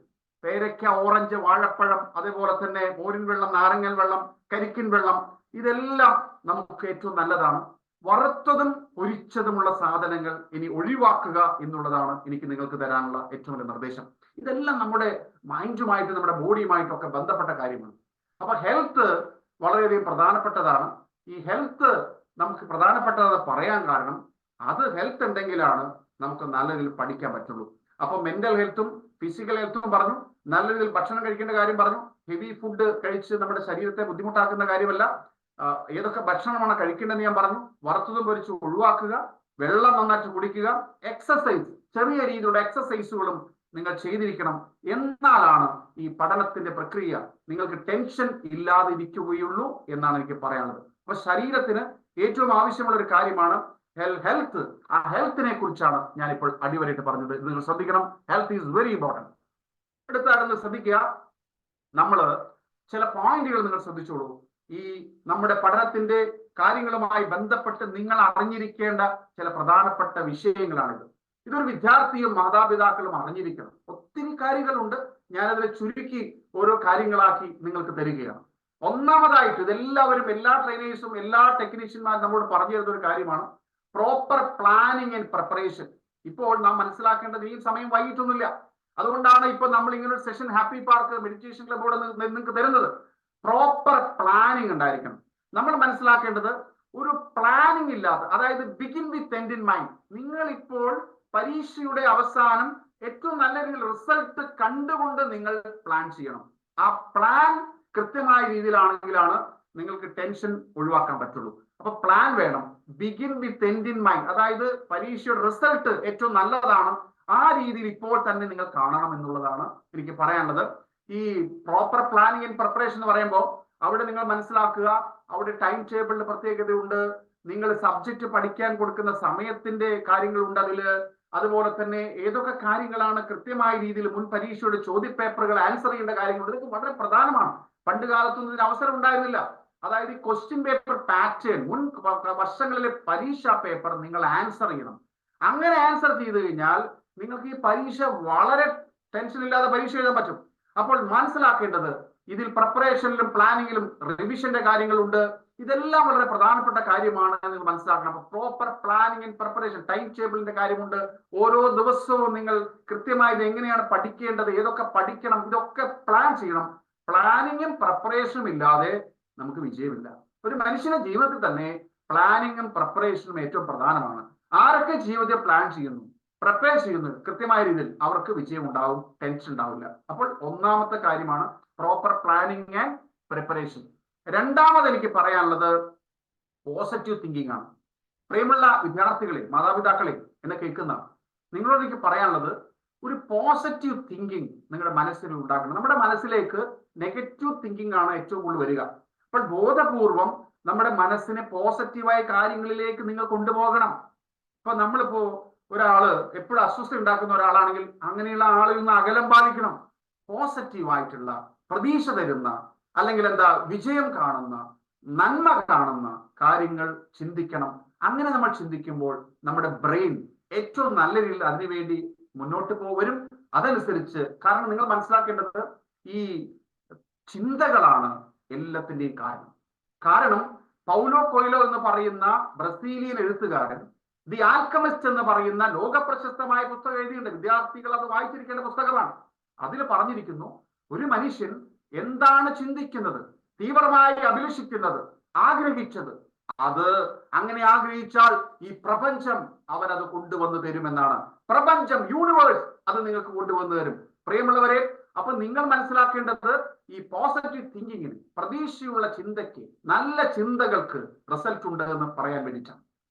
പേരയ്ക്ക, ഓറഞ്ച്, വാഴപ്പഴം, അതേപോലെ തന്നെ മോരിൻ വെള്ളം, നാരങ്ങൽ വെള്ളം, കരിക്കിൻ വെള്ളം, ഇതെല്ലാം നമുക്ക് ഏറ്റവും നല്ലതാണ്. വറുത്തതും പൊരിച്ചതുമുള്ള സാധനങ്ങൾ ഇനി ഒഴിവാക്കുക എന്നുള്ളതാണ് എനിക്ക് നിങ്ങൾക്ക് തരാനുള്ള ഏറ്റവും വലിയ നിർദ്ദേശം. ഇതെല്ലാം നമ്മുടെ മൈൻഡുമായിട്ട് നമ്മുടെ ബോഡിയുമായിട്ടൊക്കെ ബന്ധപ്പെട്ട കാര്യമാണ്. അപ്പൊ ഹെൽത്ത് വളരെയധികം പ്രധാനപ്പെട്ടതാണ്. ഈ ഹെൽത്ത് നമുക്ക് പ്രധാനപ്പെട്ടത് പറയാൻ കാരണം, അത് ഹെൽത്ത് ഉണ്ടെങ്കിലാണ് നമുക്ക് നല്ല രീതിയിൽ പഠിക്കാൻ പറ്റുള്ളൂ. അപ്പൊ മെന്റൽ ഹെൽത്തും ഫിസിക്കൽ ഹെൽത്തും പറഞ്ഞു, നല്ല രീതിയിൽ ഭക്ഷണം കഴിക്കേണ്ട കാര്യം പറഞ്ഞു. ഹെവി ഫുഡ് കഴിച്ച് നമ്മുടെ ശരീരത്തെ ബുദ്ധിമുട്ടാക്കുന്ന കാര്യമല്ല. ഏതൊക്കെ ഭക്ഷണമാണ് കഴിക്കേണ്ടതെന്ന് ഞാൻ പറഞ്ഞു. വറുത്തതും പൊരിച്ചും ഒഴിവാക്കുക, വെള്ളം നന്നായിട്ട് കുടിക്കുക, എക്സസൈസ്, ചെറിയ രീതിയിലുള്ള എക്സസൈസുകളും നിങ്ങൾ ചെയ്തിരിക്കണം. എന്നാലാണ് ഈ പഠനത്തിന്റെ പ്രക്രിയ നിങ്ങൾക്ക് ടെൻഷൻ ഇല്ലാതെ ഇരിക്കുകയുള്ളൂ എന്നാണ് എനിക്ക് പറയാനുള്ളത്. അപ്പൊ ശരീരത്തിന് ഏറ്റവും ആവശ്യമുള്ള ഒരു കാര്യമാണ് ഹെൽത്ത്. ആ ഹെൽത്തിനെ കുറിച്ചാണ് ഞാനിപ്പോൾ അടിവരായിട്ട് പറഞ്ഞത്. നിങ്ങൾ ശ്രദ്ധിക്കണം, ഹെൽത്ത് ഈസ് വെരി ഇമ്പോർട്ടൻറ്റ്. അടുത്ത ശ്രദ്ധിക്കുക, നമ്മള് ചില പോയിന്റുകൾ നിങ്ങൾ ശ്രദ്ധിച്ചോളൂ. ഈ നമ്മുടെ പഠനത്തിന്റെ കാര്യങ്ങളുമായി ബന്ധപ്പെട്ട് നിങ്ങൾ അറിഞ്ഞിരിക്കേണ്ട ചില പ്രധാനപ്പെട്ട വിഷയങ്ങളാണിത്. ഇതൊരു വിദ്യാർത്ഥിയും മാതാപിതാക്കളും അറിഞ്ഞിരിക്കണം. ഒത്തിരി കാര്യങ്ങളുണ്ട്, ഞാനതിനെ ചുരുക്കി ഓരോ കാര്യങ്ങളാക്കി നിങ്ങൾക്ക് തരികയാണ്. ഒന്നാമതായിട്ട് ഇതെല്ലാവരും, എല്ലാ ട്രെയിനേഴ്സും എല്ലാ ടെക്നീഷ്യന്മാരും നമ്മോട് പറഞ്ഞു തരുന്ന ഒരു കാര്യമാണ് പ്രോപ്പർ പ്ലാനിങ് ആൻഡ് പ്രിപ്പറേഷൻ. ഇപ്പോൾ നാം മനസ്സിലാക്കേണ്ടത് ഈ സമയം വൈകിട്ടൊന്നുമില്ല. അതുകൊണ്ടാണ് ഇപ്പൊ നമ്മൾ ഇങ്ങനെ ഒരു സെഷൻ ഹാപ്പി പാർക്ക് മെഡിറ്റേഷൻ ക്ലബോട് നിങ്ങൾക്ക് തരുന്നത്. പ്രോപ്പർ പ്ലാനിങ് ഉണ്ടായിരിക്കണം. നമ്മൾ മനസ്സിലാക്കേണ്ടത് ഒരു പ്ലാനിങ് ഇല്ലാത്ത, അതായത് begin with end in mind. നിങ്ങൾ ഇപ്പോൾ പരീക്ഷയുടെ അവസാനം ഏറ്റവും നല്ല രീതിയിൽ റിസൾട്ട് കണ്ടുകൊണ്ട് നിങ്ങൾ പ്ലാൻ ചെയ്യണം. ആ പ്ലാൻ കൃത്യമായ രീതിയിലാണെങ്കിലാണ് നിങ്ങൾക്ക് ടെൻഷൻ ഒഴിവാക്കാൻ പറ്റുള്ളൂ. അപ്പൊ പ്ലാൻ വേണം. Begin with end in mind, അതായത് പരീക്ഷയുടെ റിസൾട്ട് ഏറ്റവും നല്ലതാണ്, ആ രീതിയിൽ ഇപ്പോൾ തന്നെ നിങ്ങൾ കാണണം എന്നുള്ളതാണ് എനിക്ക് പറയാനുള്ളത്. ഈ പ്രോപ്പർ പ്ലാനിങ് ആൻഡ് പ്രിപ്പറേഷൻ എന്ന് പറയുമ്പോൾ അവിടെ നിങ്ങൾ മനസ്സിലാക്കുക, അവിടെ ടൈം ടേബിളിന് പ്രത്യേകതയുണ്ട്. നിങ്ങൾ സബ്ജക്റ്റ് പഠിക്കാൻ കൊടുക്കുന്ന സമയത്തിന്റെ കാര്യങ്ങളുണ്ട് അതില്. അതുപോലെ തന്നെ ഏതൊക്കെ കാര്യങ്ങളാണ് കൃത്യമായ രീതിയിൽ മുൻ പരീക്ഷയുടെ ചോദ്യപേപ്പറുകൾ ആൻസർ ചെയ്യേണ്ട കാര്യങ്ങളുണ്ട്. ഇതൊക്കെ വളരെ പ്രധാനമാണ്. പണ്ട് കാലത്തൊന്നും ഇതിന് അവസരം ഉണ്ടായിരുന്നില്ല. അതായത് ഈ ക്വസ്റ്റ്യൻ പേപ്പർ പാറ്റേൺ, മുൻ വർഷങ്ങളിലെ പരീക്ഷാ പേപ്പർ നിങ്ങൾ ആൻസർ ചെയ്യണം. അങ്ങനെ ആൻസർ ചെയ്ത് കഴിഞ്ഞാൽ നിങ്ങൾക്ക് ഈ പരീക്ഷ വളരെ ടെൻഷൻ ഇല്ലാതെ പരീക്ഷ എഴുതാൻ പറ്റും. അപ്പോൾ മനസ്സിലാക്കേണ്ടത് ഇതിൽ പ്രിപ്പറേഷനിലും പ്ലാനിങ്ങിലും റിവിഷന്റെ കാര്യങ്ങളുണ്ട്. ഇതെല്ലാം വളരെ പ്രധാനപ്പെട്ട കാര്യമാണ് നിങ്ങൾ മനസ്സിലാക്കണം. അപ്പൊ proper planning and preparation, time ടേബിളിന്റെ കാര്യമുണ്ട്. ഓരോ ദിവസവും നിങ്ങൾ കൃത്യമായി എങ്ങനെയാണ് പഠിക്കേണ്ടത്, ഏതൊക്കെ പഠിക്കണം, ഇതൊക്കെ പ്ലാൻ ചെയ്യണം. പ്ലാനിങ്ങും പ്രിപ്പറേഷനും ഇല്ലാതെ നമുക്ക് വിജയമില്ല. ഒരു മനുഷ്യന്റെ ജീവിതത്തിൽ തന്നെ പ്ലാനിങ്ങും പ്രിപ്പറേഷനും ഏറ്റവും പ്രധാനമാണ്. ആരൊക്കെ ജീവിതത്തിൽ പ്ലാൻ ചെയ്യുന്നു, പ്രിപ്പയർ ചെയ്യുന്നു കൃത്യമായ രീതിയിൽ, അവർക്ക് വിജയം ഉണ്ടാവും, ടെൻഷൻ ഉണ്ടാവില്ല. അപ്പോൾ ഒന്നാമത്തെ കാര്യമാണ് പ്രോപ്പർ പ്ലാനിങ് ആൻഡ് പ്രിപ്പറേഷൻ. രണ്ടാമത് എനിക്ക് പറയാനുള്ളത് പോസിറ്റീവ് തിങ്കിങ് ആണ്. പ്രിയമുള്ള വിദ്യാർത്ഥികളെ, മാതാപിതാക്കളെ, എന്നെ കേൾക്കുന്ന നിങ്ങളോട് എനിക്ക് പറയാനുള്ളത് ഒരു പോസിറ്റീവ് തിങ്കിങ് നിങ്ങളുടെ മനസ്സിൽ ഉണ്ടാക്കണം. നമ്മുടെ മനസ്സിലേക്ക് നെഗറ്റീവ് തിങ്കിങ് ആണ് ഏറ്റവും കൂടുതൽ വരിക. അപ്പോൾ ബോധപൂർവം നമ്മുടെ മനസ്സിനെ പോസിറ്റീവായ കാര്യങ്ങളിലേക്ക് നിങ്ങൾ കൊണ്ടുപോകണം. ഇപ്പൊ നമ്മളിപ്പോ ഒരാള് എപ്പോഴും അസ്വസ്ഥ ഉണ്ടാക്കുന്ന ഒരാളാണെങ്കിൽ അങ്ങനെയുള്ള ആളിൽ നിന്ന് അകലം പാലിക്കണം. പോസിറ്റീവായിട്ടുള്ള, പ്രതീക്ഷ തരുന്ന, അല്ലെങ്കിൽ വിജയം കാണുന്ന, നന്മ കാണുന്ന കാര്യങ്ങൾ ചിന്തിക്കണം. അങ്ങനെ നമ്മൾ ചിന്തിക്കുമ്പോൾ നമ്മുടെ ബ്രെയിൻ ഏറ്റവും നല്ല രീതിയിൽ അതിനുവേണ്ടി മുന്നോട്ട് പോവരും. അതനുസരിച്ച്, കാരണം നിങ്ങൾ മനസ്സിലാക്കേണ്ടത് ഈ ചിന്തകളാണ് എല്ലാത്തിന്റെയും കാരണം പൗലോ കൊയ്ലോ എന്ന് പറയുന്ന ബ്രസീലിയൻ എഴുത്തുകാരൻ ദി ആൽക്കമിസ്റ്റ് എന്ന് പറയുന്ന ലോകപ്രശസ്തമായ പുസ്തകം എഴുതിയിട്ടുണ്ട്. വിദ്യാർത്ഥികൾ അത് വായിച്ചിരിക്കേണ്ട പുസ്തകമാണ്. അതിൽ പറഞ്ഞിരിക്കുന്നു, ഒരു മനുഷ്യൻ എന്താണ് ചിന്തിക്കുന്നത്, തീവ്രമായി അഭിലഷിക്കുന്നത്, ആഗ്രഹിച്ചത്, അത് അങ്ങനെ ആഗ്രഹിച്ചാൽ ഈ പ്രപഞ്ചം അവനത് കൊണ്ടുവന്ന് തരുമെന്നാണ്. പ്രപഞ്ചം, യൂണിവേഴ്സ് അത് നിങ്ങൾക്ക് കൊണ്ടുവന്ന് തരും. പ്രിയമുള്ളവരെ, അപ്പൊ നിങ്ങൾ മനസ്സിലാക്കേണ്ടത് ഈ പോസിറ്റീവ് തിങ്കിങ്ങിന്, പ്രതീക്ഷയുള്ള ചിന്തയ്ക്ക്, നല്ല ചിന്തകൾക്ക് റിസൾട്ട് ഉണ്ട് എന്ന് പറയാൻ വേണ്ടിയിട്ടാണ്.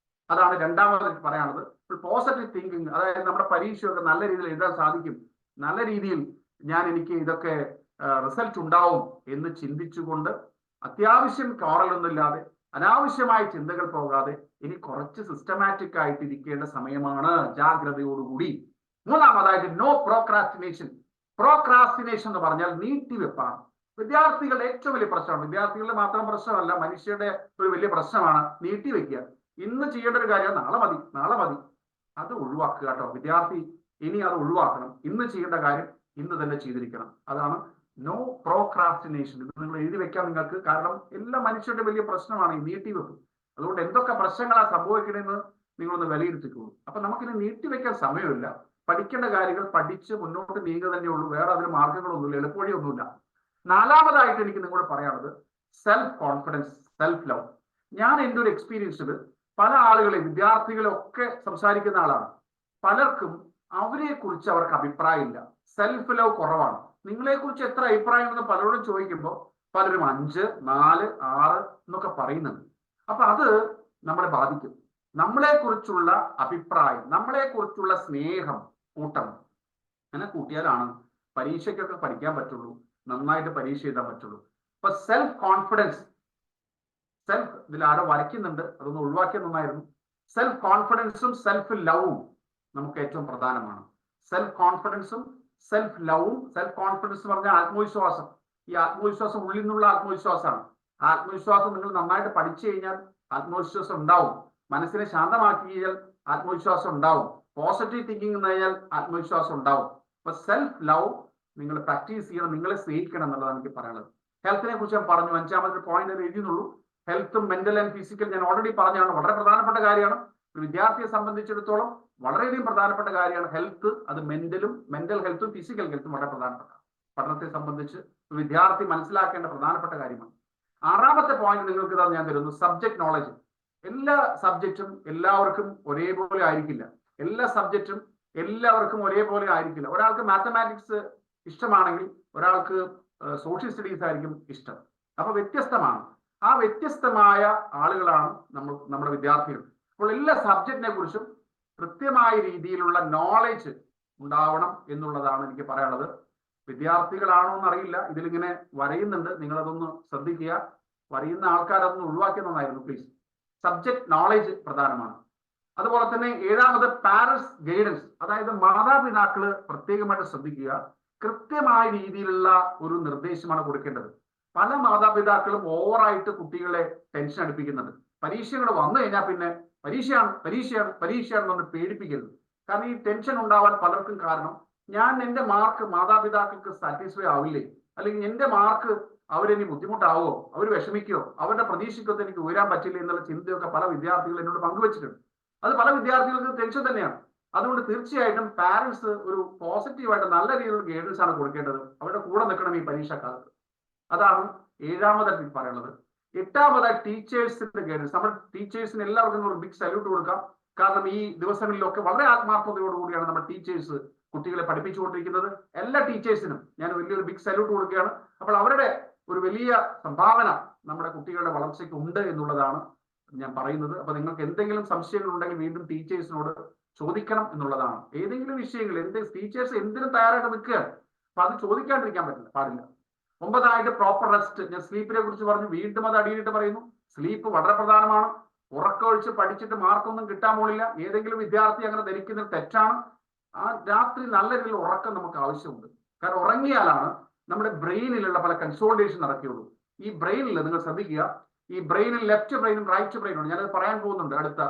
അതാണ് രണ്ടാമത് പറയാനുള്ളത്. പോസിറ്റീവ് തിങ്കിങ്, അതായത് നമ്മുടെ പരീക്ഷയൊക്കെ നല്ല രീതിയിൽ എഴുതാൻ സാധിക്കും, നല്ല രീതിയിൽ എനിക്ക് ഇതൊക്കെ റിസൾട്ട് ഉണ്ടാവും എന്ന് ചിന്തിച്ചുകൊണ്ട് അത്യാവശ്യം കോറലൊന്നുമില്ലാതെ അനാവശ്യമായ ചിന്തകൾ പോകാതെ ഇനി കുറച്ച് സിസ്റ്റമാറ്റിക് ആയിട്ട് ഇരിക്കേണ്ട സമയമാണ്, ജാഗ്രതയോടുകൂടി. മൂന്നാമതായിട്ട് നോ പ്രോക്രാസ്റ്റിനേഷൻ. പ്രോക്രാസ്റ്റിനേഷൻ എന്ന് പറഞ്ഞാൽ നീട്ടിവെപ്പാണ്. വിദ്യാർത്ഥികളുടെ ഏറ്റവും വലിയ പ്രശ്നമാണ്. വിദ്യാർത്ഥികളുടെ മാത്രം പ്രശ്നമല്ല, മനുഷ്യരുടെ ഒരു വലിയ പ്രശ്നമാണ് നീട്ടിവെക്കുക. ഇന്ന് ചെയ്യേണ്ട ഒരു കാര്യം നാളെ മതി, നാളെ മതി, അത് ഒഴിവാക്കുക കേട്ടോ വിദ്യാർത്ഥി. ഇനി അത് ഒഴിവാക്കണം. ഇന്ന് ചെയ്യേണ്ട കാര്യം ഇന്ന് തന്നെ ചെയ്തിരിക്കണം. അതാണ് നോ പ്രോക്രാസ്റ്റിനേഷൻ. ഇത് നിങ്ങൾ എഴുതി വെക്കാം നിങ്ങൾക്ക്. കാരണം എല്ലാ മനുഷ്യരുടെ വലിയ പ്രശ്നമാണ് ഈ നീട്ടിവെപ്പ്. അതുകൊണ്ട് എന്തൊക്കെ പ്രശ്നങ്ങളാണ് സംഭവിക്കണമെന്ന് നിങ്ങളൊന്ന് വിലയിരുത്തിക്കോളൂ. അപ്പൊ നമുക്കിനി നീട്ടിവെക്കാൻ സമയമില്ല. പഠിക്കേണ്ട കാര്യങ്ങൾ പഠിച്ച് മുന്നോട്ട് നീങ്ങുക തന്നെ ഉള്ളൂ. വേറെ അതിന് മാർഗങ്ങളൊന്നുമില്ല, എളുപ്പവഴിയൊന്നുമില്ല. നാലാമതായിട്ട് എനിക്ക് നിങ്ങളോട് പറയാനുള്ളത് സെൽഫ് കോൺഫിഡൻസ്, സെൽഫ് ലവ്. ഞാൻ എൻ്റെ ഒരു എക്സ്പീരിയൻസിൽ പല ആളുകളെ, വിദ്യാർത്ഥികളെ ഒക്കെ സംസാരിക്കുന്ന ആളാണ്. പലർക്കും അവരെ കുറിച്ച് അവർക്ക് അഭിപ്രായമില്ല, സെൽഫ് ലവ് കുറവാണ്. നിങ്ങളെ കുറിച്ച് എത്ര അഭിപ്രായം ഉണ്ടെന്ന് പലരോടും ചോദിക്കുമ്പോൾ പലരും 5, 4, 6 എന്നൊക്കെ പറയുന്നുണ്ട്. അപ്പൊ അത് നമ്മളെ ബാധിക്കും. നമ്മളെ കുറിച്ചുള്ള അഭിപ്രായം, നമ്മളെ കുറിച്ചുള്ള സ്നേഹം കൂട്ടണം. അങ്ങനെ കൂട്ടിയാലാണ് പരീക്ഷയ്ക്കൊക്കെ പഠിക്കാൻ പറ്റുള്ളൂ, നന്നായിട്ട് പരീക്ഷ എഴുതാൻ പറ്റുള്ളൂ. അപ്പൊ സെൽഫ് കോൺഫിഡൻസ്, സെൽഫ് ഇതിൽ ആരോ വരയ്ക്കുന്നുണ്ട്, അതൊന്ന് ഒഴിവാക്കിയ നന്നായിരുന്നു. സെൽഫ് കോൺഫിഡൻസും സെൽഫ് ലവും നമുക്ക് ഏറ്റവും പ്രധാനമാണ്. സെൽഫ് കോൺഫിഡൻസും സെൽഫ് ലവും. സെൽഫ് കോൺഫിഡൻസ് പറഞ്ഞാൽ ആത്മവിശ്വാസം. ഈ ആത്മവിശ്വാസം ഉള്ളിൽ നിന്നുള്ള ആത്മവിശ്വാസമാണ്. ആ ആത്മവിശ്വാസം നിങ്ങൾ നന്നായിട്ട് പഠിച്ചു കഴിഞ്ഞാൽ ആത്മവിശ്വാസം ഉണ്ടാവും. മനസ്സിനെ ശാന്തമാക്കി കഴിഞ്ഞാൽ ആത്മവിശ്വാസം ഉണ്ടാവും. പോസിറ്റീവ് തിങ്കിങ് എന്ന് കഴിഞ്ഞാൽ ആത്മവിശ്വാസം ഉണ്ടാവും. അപ്പൊ സെൽഫ് ലവ് നിങ്ങൾ പ്രാക്ടീസ് ചെയ്യണം, നിങ്ങളെ സ്നേഹിക്കണം എന്നുള്ളതാണ് എനിക്ക് പറയാനുള്ളത്. ഹെൽത്തിനെ കുറിച്ച് ഞാൻ പറഞ്ഞു, 5ാമത്തെ പോയിന്റ് എഴുതിയുള്ളൂ. ഹെൽത്തും മെന്റൽ ആൻഡ് ഫിസിക്കൽ ഞാൻ ഓൾറെഡി പറഞ്ഞാണ്, വളരെ പ്രധാനപ്പെട്ട കാര്യമാണ്. ഒരു വിദ്യാർത്ഥിയെ സംബന്ധിച്ചിടത്തോളം വളരെയധികം പ്രധാനപ്പെട്ട കാര്യമാണ് ഹെൽത്ത്. അത് മെന്റൽ ഹെൽത്തും ഫിസിക്കൽ ഹെൽത്തും വളരെ പ്രധാനപ്പെട്ട പഠനത്തെ സംബന്ധിച്ച് വിദ്യാർത്ഥി മനസ്സിലാക്കേണ്ട പ്രധാനപ്പെട്ട കാര്യമാണ്. 6ാമത്തെ പോയിന്റ് നിങ്ങൾക്ക് ഞാൻ തരുന്നു, സബ്ജക്ട് നോളജ്. എല്ലാ സബ്ജക്റ്റും എല്ലാവർക്കും ഒരേപോലെ ആയിരിക്കില്ല. എല്ലാ സബ്ജക്റ്റും എല്ലാവർക്കും ഒരേപോലെ ആയിരിക്കില്ല. ഒരാൾക്ക് മാത്തമാറ്റിക്സ് ഇഷ്ടമാണെങ്കിൽ ഒരാൾക്ക് സോഷ്യൽ സ്റ്റഡീസ് ആയിരിക്കും ഇഷ്ടം. അപ്പൊ വ്യത്യസ്തമാണ്. ആ വ്യത്യസ്തമായ ആളുകളാണ് നമ്മുടെ വിദ്യാർത്ഥികൾ. അപ്പോൾ എല്ലാ സബ്ജക്റ്റിനെ കുറിച്ചും കൃത്യമായ രീതിയിലുള്ള നോളജ് ഉണ്ടാവണം എന്നുള്ളതാണ് എനിക്ക് പറയാനുള്ളത്. വിദ്യാർത്ഥികളാണോ എന്നറിയില്ല, ഇതിലിങ്ങനെ വരയുന്നുണ്ട്, നിങ്ങളതൊന്ന് ശ്രദ്ധിക്കുക. വരയുന്ന ആൾക്കാരതൊന്ന് ഒഴിവാക്കുന്നതായിരുന്നു പ്ലീസ്. സബ്ജക്ട് നോളജ് പ്രധാനമാണ്. അതുപോലെ തന്നെ 7ാമത് പാരന്റ്സ് ഗൈഡൻസ്, അതായത് മാതാപിതാക്കള് പ്രത്യേകമായിട്ട് ശ്രദ്ധിക്കുക. കൃത്യമായ രീതിയിലുള്ള ഒരു നിർദ്ദേശമാണ് കൊടുക്കേണ്ടത്. പല മാതാപിതാക്കളും ഓവറായിട്ട് കുട്ടികളെ ടെൻഷൻ അടുപ്പിക്കുന്നുണ്ട്. പരീക്ഷകൾ വന്നു കഴിഞ്ഞാൽ പിന്നെ പരീക്ഷയാണെന്ന് പറഞ്ഞ് പേടിപ്പിക്കരുത്. കാരണം ഈ ടെൻഷൻ ഉണ്ടാവാൻ പലർക്കും കാരണം, ഞാൻ എൻ്റെ മാർക്ക് മാതാപിതാക്കൾക്ക് സാറ്റിസ്ഫൈ ആവില്ലേ, അല്ലെങ്കിൽ എൻ്റെ മാർക്ക് അവരെനി ബുദ്ധിമുട്ടാവോ, അവർ വിഷമിക്കോ, അവരുടെ പ്രതീക്ഷയ്ക്കൊക്കെ എനിക്ക് ഉയരാൻ പറ്റില്ല എന്നുള്ള ചിന്തയൊക്കെ പല വിദ്യാർത്ഥികൾ എന്നോട് പങ്കുവച്ചിട്ടുണ്ട്. അത് പല വിദ്യാർത്ഥികൾക്ക് ടെൻഷൻ തന്നെയാണ്. അതുകൊണ്ട് തീർച്ചയായിട്ടും പാരന്റ്സ് ഒരു പോസിറ്റീവായിട്ട് നല്ല രീതിയിലുള്ള ഗൈഡൻസ് ആണ് കൊടുക്കേണ്ടത്. അവരുടെ കൂടെ നിൽക്കണം ഈ പരീക്ഷാക്കാലത്ത്. അതാണ് 7ാമതായിട്ട് പറയുന്നത്. 8ാമതായി ടീച്ചേഴ്സിന്റെ ഗൈഡൻസ്. നമ്മൾ ടീച്ചേഴ്സിന് എല്ലാവർക്കും ഒരു ബിഗ് സല്യൂട്ട് കൊടുക്കാം. കാരണം ഈ ദിവസങ്ങളിലൊക്കെ വളരെ ആത്മാർത്ഥതയോടുകൂടിയാണ് നമ്മുടെ ടീച്ചേഴ്സ് കുട്ടികളെ പഠിപ്പിച്ചുകൊണ്ടിരിക്കുന്നത്. എല്ലാ ടീച്ചേഴ്സിനും ഞാൻ വലിയൊരു ബിഗ് സല്യൂട്ട് കൊടുക്കുകയാണ്. അപ്പോൾ അവരുടെ ഒരു വലിയ സംഭാവന നമ്മുടെ കുട്ടികളുടെ വളർച്ചയ്ക്ക് ഉണ്ട് എന്നുള്ളതാണ് ഞാൻ പറയുന്നത്. അപ്പൊ നിങ്ങൾക്ക് എന്തെങ്കിലും സംശയങ്ങൾ ഉണ്ടെങ്കിൽ വീണ്ടും ടീച്ചേഴ്സിനോട് ചോദിക്കണം എന്നുള്ളതാണ്. ഏതെങ്കിലും വിഷയങ്ങൾ ടീച്ചേഴ്സ് എന്തിനും തയ്യാറായിട്ട് നിൽക്കുകയാണ്. അപ്പൊ അത് ചോദിക്കാണ്ടിരിക്കാൻ പാടില്ല. 9ായിട്ട് പ്രോപ്പർ റെസ്റ്റ്. ഞാൻ സ്ലീപ്പിനെ കുറിച്ച് പറഞ്ഞു, വീണ്ടും അത് അടിയിട്ട് പറയുന്നു. സ്ലീപ്പ് വളരെ പ്രധാനമാണ്. ഉറക്കമൊഴിച്ച് പഠിച്ചിട്ട് മാർക്കൊന്നും കിട്ടാൻ പോലില്ല. ഏതെങ്കിലും വിദ്യാർത്ഥി അങ്ങനെ ധരിക്കുന്നത് തെറ്റാണ്. ആ രാത്രി നല്ല രീതിയിൽ ഉറക്കം നമുക്ക് ആവശ്യമുണ്ട്. കാരണം ഉറങ്ങിയാലാണ് നമ്മുടെ ബ്രെയിനിലുള്ള പല കൺസോൾട്ടേഷൻ നടക്കുകയുള്ളൂ. ഈ ബ്രെയിനിൽ നിങ്ങൾ ശ്രദ്ധിക്കുക, ഈ ബ്രെയിനിൽ ലെഫ്റ്റ് ബ്രെയിനും റൈറ്റ് ബ്രെയിനും ഞാനത് പറയാൻ പോകുന്നുണ്ട് അടുത്ത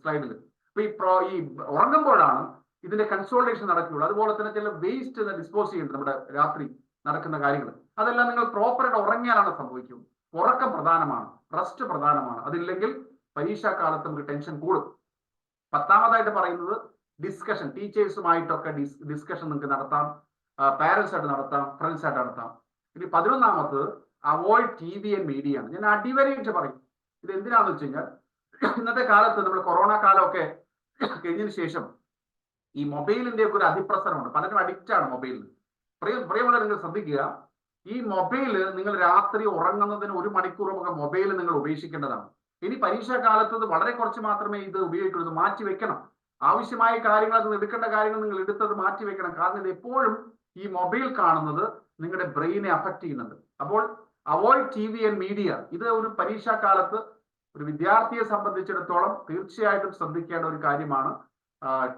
സ്ലൈഡിൽ. അപ്പൊ ഈ ഉറങ്ങുമ്പോഴാണ് ഇതിന്റെ കൺസോൾട്ടേഷൻ നടക്കുകയുള്ളൂ. അതുപോലെ തന്നെ ചില വേസ്റ്റ് ഡിസ്പോസ് ചെയ്യുന്നുണ്ട് നമ്മുടെ രാത്രി നടക്കുന്ന കാര്യങ്ങൾ. അതെല്ലാം നിങ്ങൾ പ്രോപ്പറായിട്ട് ഉറങ്ങിയാലാണ് സംഭവിക്കും. ഉറക്കം പ്രധാനമാണ്, റെസ്റ്റ് പ്രധാനമാണ്. അതില്ലെങ്കിൽ പരീക്ഷാക്കാലത്ത് നമുക്ക് ടെൻഷൻ കൂടും. 10ാമതായിട്ട് പറയുന്നത് ഡിസ്കഷൻ. ടീച്ചേഴ്സുമായിട്ടൊക്കെ ഡിസ്കഷൻ നിങ്ങൾക്ക് നടത്താം, പാരന്റ്സ് ആയിട്ട് നടത്താം, ഫ്രണ്ട്സ് ആയിട്ട് നടത്താം. ഇനി 11ാമത് അവോയ്ഡ് TV ആൻഡ് മീഡിയ ആണ്. ഞാൻ അടിവരയിട്ട് പറയും. ഇത് എന്തിനാണെന്ന് വെച്ച് കഴിഞ്ഞാൽ ഇന്നത്തെ കാലത്ത് നമ്മൾ കൊറോണ കാലമൊക്കെ കഴിഞ്ഞതിന് ശേഷം ഈ മൊബൈലിന്റെ ഒക്കെ ഒരു അതിപ്രസരമുണ്ട്. പലരും അഡിക്റ്റ് ആണ് മൊബൈലിൽ. പ്രിയമുള്ള നിങ്ങൾ ശ്രദ്ധിക്കുക, ഈ മൊബൈല് നിങ്ങൾ രാത്രി ഉറങ്ങുന്നതിന് 1 മണിക്കൂറൊക്കെ മൊബൈൽ നിങ്ങൾ ഉപേക്ഷിക്കേണ്ടതാണ്. ഇനി പരീക്ഷാ കാലത്ത് വളരെ കുറച്ച് മാത്രമേ ഇത് ഉപയോഗിക്കുള്ളൂ. മാറ്റി വെക്കണം. ആവശ്യമായ കാര്യങ്ങൾ, അത് എടുക്കേണ്ട കാര്യങ്ങൾ നിങ്ങൾ എടുത്തത് മാറ്റി വെക്കണം. കാരണം ഇത് എപ്പോഴും ഈ മൊബൈൽ കാണുന്നത് നിങ്ങളുടെ ബ്രെയിനെ അഫക്ട് ചെയ്യുന്നുണ്ട്. അപ്പോൾ അവോയ്ഡ് TV ആൻഡ് മീഡിയ. ഇത് ഒരു പരീക്ഷാ കാലത്ത് ഒരു വിദ്യാർത്ഥിയെ സംബന്ധിച്ചിടത്തോളം തീർച്ചയായിട്ടും ശ്രദ്ധിക്കേണ്ട ഒരു കാര്യമാണ്.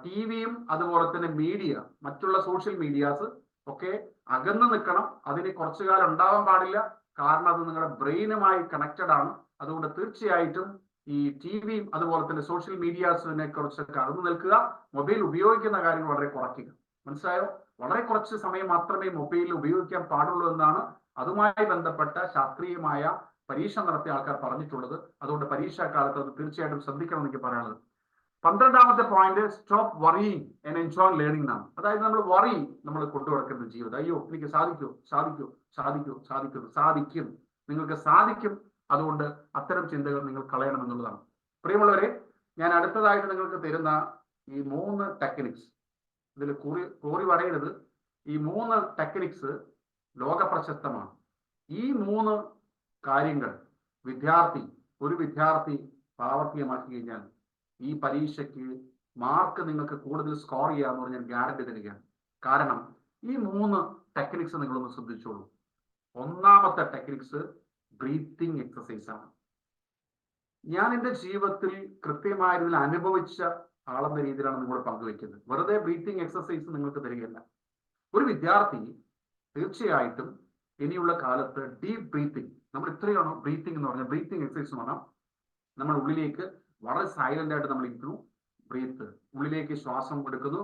TVയും അതുപോലെ തന്നെ മീഡിയ, മറ്റുള്ള സോഷ്യൽ മീഡിയാസ് ഒക്കെ അകന്നു നിൽക്കണം. അതിന് കുറച്ചു കാലം ഉണ്ടാവാൻ പാടില്ല. കാരണം അത് നിങ്ങളുടെ ബ്രെയിനുമായി കണക്റ്റഡ് ആണ്. അതുകൊണ്ട് തീർച്ചയായിട്ടും ഈ TVയും അതുപോലെ തന്നെ സോഷ്യൽ മീഡിയാസിനെ കുറിച്ചൊക്കെ അകന്നു നിൽക്കുക. മൊബൈൽ ഉപയോഗിക്കുന്ന കാര്യങ്ങൾ വളരെ കുറയ്ക്കുക. മനസ്സിലായോ? വളരെ കുറച്ച് സമയം മാത്രമേ മൊബൈൽ ഉപയോഗിക്കാൻ പാടുള്ളൂ എന്നാണ് അതുമായി ബന്ധപ്പെട്ട ശാസ്ത്രീയമായ പരീക്ഷ നടത്തിയ ആൾക്കാർ പറഞ്ഞിട്ടുള്ളത്. അതുകൊണ്ട് പരീക്ഷാക്കാലത്ത് അത് തീർച്ചയായിട്ടും ശ്രദ്ധിക്കണം എനിക്ക് പറയാനുള്ളത്. 12ാമത്തെ point, stop worrying and enjoy learning എന്നാണ്. അതായത് നമ്മൾ വറി നമ്മൾ കൊണ്ടുനടക്കുന്ന ജീവിതം. അയ്യോ എനിക്ക് സാധിക്കും, നിങ്ങൾക്ക് സാധിക്കും. അതുകൊണ്ട് അത്തരം ചിന്തകൾ നിങ്ങൾ കളയണം എന്നുള്ളതാണ്. പ്രിയമുള്ളവരെ, ഞാൻ അടുത്തതായിട്ട് നിങ്ങൾക്ക് തരുന്ന ഈ 3 ടെക്നിക്സ്, ഇതിൽ കോറി പറയരുത്, ഈ 3 ടെക്നിക്സ് ലോക പ്രശസ്തമാണ്. ഈ 3 കാര്യങ്ങൾ ഒരു വിദ്യാർത്ഥി പ്രാവർത്തികമാക്കി കഴിഞ്ഞാൽ ഈ പരീക്ഷയ്ക്ക് മാർക്ക് നിങ്ങൾക്ക് കൂടുതൽ സ്കോർ ചെയ്യാമെന്ന് പറഞ്ഞാൽ ഗ്യാരണ്ടി തരികയാണ്. കാരണം ഈ 3 ടെക്നിക്സ് നിങ്ങളൊന്ന് ശ്രദ്ധിച്ചോളൂ. 1ാമത്തെ ടെക്നിക്സ് ബ്രീത്തിങ് എക്സസൈസ് ആണ്. ഞാൻ എൻ്റെ ജീവിതത്തിൽ കൃത്യമായ ഇതിൽ അനുഭവിച്ച ആളെന്ന രീതിയിലാണ് നിങ്ങൾ പങ്കുവെക്കുന്നത്. വെറുതെ ബ്രീത്തിങ് എക്സസൈസ് നിങ്ങൾക്ക് തരികയല്ല. ഒരു വിദ്യാർത്ഥി തീർച്ചയായിട്ടും ഇനിയുള്ള കാലത്ത് ഡീപ് ബ്രീത്തിങ്, നമ്മൾ ഇത്രയാണോ ബ്രീത്തിങ് എന്ന് പറഞ്ഞാൽ, ബ്രീത്തിങ് എക്സസൈസ് എന്ന് പറഞ്ഞാൽ നമ്മൾ ഉള്ളിലേക്ക് വളരെ സൈലന്റ് ആയിട്ട് നമ്മൾ ഇരിക്കുന്നു, ബ്രീത്ത്, ഉള്ളിലേക്ക് ശ്വാസം എടുക്കുന്നു,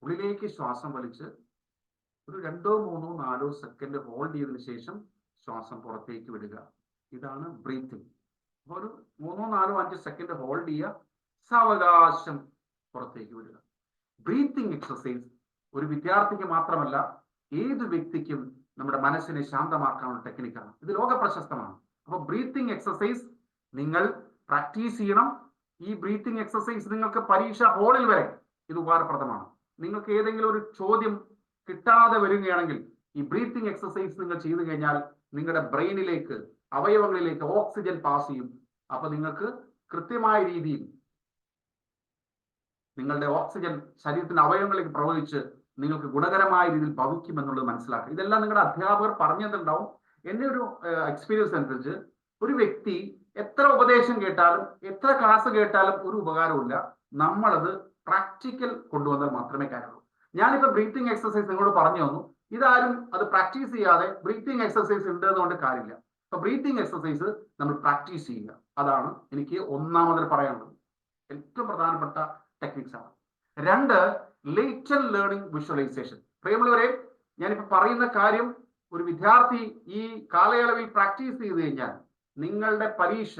ഉള്ളിലേക്ക് ശ്വാസം വലിച്ച് ഒരു 2, 3, 4 സെക്കൻഡ് ഹോൾഡ് ചെയ്തതിനു ശേഷം ശ്വാസം പുറത്തേക്ക് വിടുക. ഇതാണ് ബ്രീത്തിങ്. അപ്പൊ ഒരു 3, 4, 5 സെക്കൻഡ് ഹോൾഡ് ചെയ്യുക, സാവകാശം പുറത്തേക്ക് വിടുക. ബ്രീത്തിങ് എക്സസൈസ് ഒരു വിദ്യാർത്ഥിക്ക് മാത്രമല്ല ഏത് വ്യക്തിക്കും നമ്മുടെ മനസ്സിനെ ശാന്തമാക്കാനുള്ള ടെക്നിക്കാണ്. ഇത് ലോക പ്രശസ്തമാണ്. അപ്പൊ ബ്രീത്തിങ് എക്സസൈസ് നിങ്ങൾ പ്രാക്ടീസ് ചെയ്യണം. ഈ ബ്രീത്തിങ് എക്സസൈസ് നിങ്ങൾക്ക് പരീക്ഷ ഹാളിൽ വരെ ഇത് ഉപകാരപ്രദമാണ്. നിങ്ങൾക്ക് ഏതെങ്കിലും ഒരു ചോദ്യം കിട്ടാതെ വരികയാണെങ്കിൽ ഈ ബ്രീത്തിങ് എക്സസൈസ് നിങ്ങൾ ചെയ്തു കഴിഞ്ഞാൽ നിങ്ങളുടെ ബ്രെയിനിലേക്ക്, അവയവങ്ങളിലേക്ക് ഓക്സിജൻ പാസ് ചെയ്യും. അപ്പൊ നിങ്ങൾക്ക് കൃത്യമായ രീതിയിൽ നിങ്ങളുടെ ഓക്സിജൻ ശരീരത്തിന്റെ അവയവങ്ങളിലേക്ക് പ്രവഹിച്ച് നിങ്ങൾക്ക് ഗുണകരമായ രീതിയിൽ ഭവിക്കും എന്നുള്ളത് മനസ്സിലാക്കുക. ഇതെല്ലാം നിങ്ങളുടെ അധ്യാപകർ പറഞ്ഞിട്ടുണ്ടാവും. എന്റെ ഒരു എക്സ്പീരിയൻസ് അനുസരിച്ച് ഒരു വ്യക്തി എത്ര ഉപദേശം കേട്ടാലും എത്ര ക്ലാസ് കേട്ടാലും ഒരു ഉപകാരമില്ല. നമ്മളത് പ്രാക്ടിക്കൽ കൊണ്ടുവന്നാൽ മാത്രമേ കാര്യമുള്ളൂ. ഞാനിപ്പോ ബ്രീത്തിങ് എക്സസൈസ് നിങ്ങളോട് പറഞ്ഞു തന്നു. ഇതാരും അത് പ്രാക്ടീസ് ചെയ്യാതെ ബ്രീത്തിങ് എക്സസൈസ് ഉണ്ട് എന്നുകൊണ്ട് കാര്യമില്ല. അപ്പൊ ബ്രീത്തിങ് എക്സസൈസ് നമ്മൾ പ്രാക്ടീസ് ചെയ്യുക. അതാണ് എനിക്ക് ഒന്നാമത് പറയാനുള്ളത്. ഏറ്റവും പ്രധാനപ്പെട്ട ടെക്നിക്സ് ആണ്. 2, ലേറ്റന്റ് ലേണിംഗ് വിഷ്വലൈസേഷൻ. പ്രിയമുള്ളവരെ, ഞാനിപ്പോ പറയുന്ന കാര്യം ഒരു വിദ്യാർത്ഥി ഈ കാലയളവിൽ പ്രാക്ടീസ് ചെയ്ത് കഴിഞ്ഞാൽ നിങ്ങളുടെ പരീക്ഷ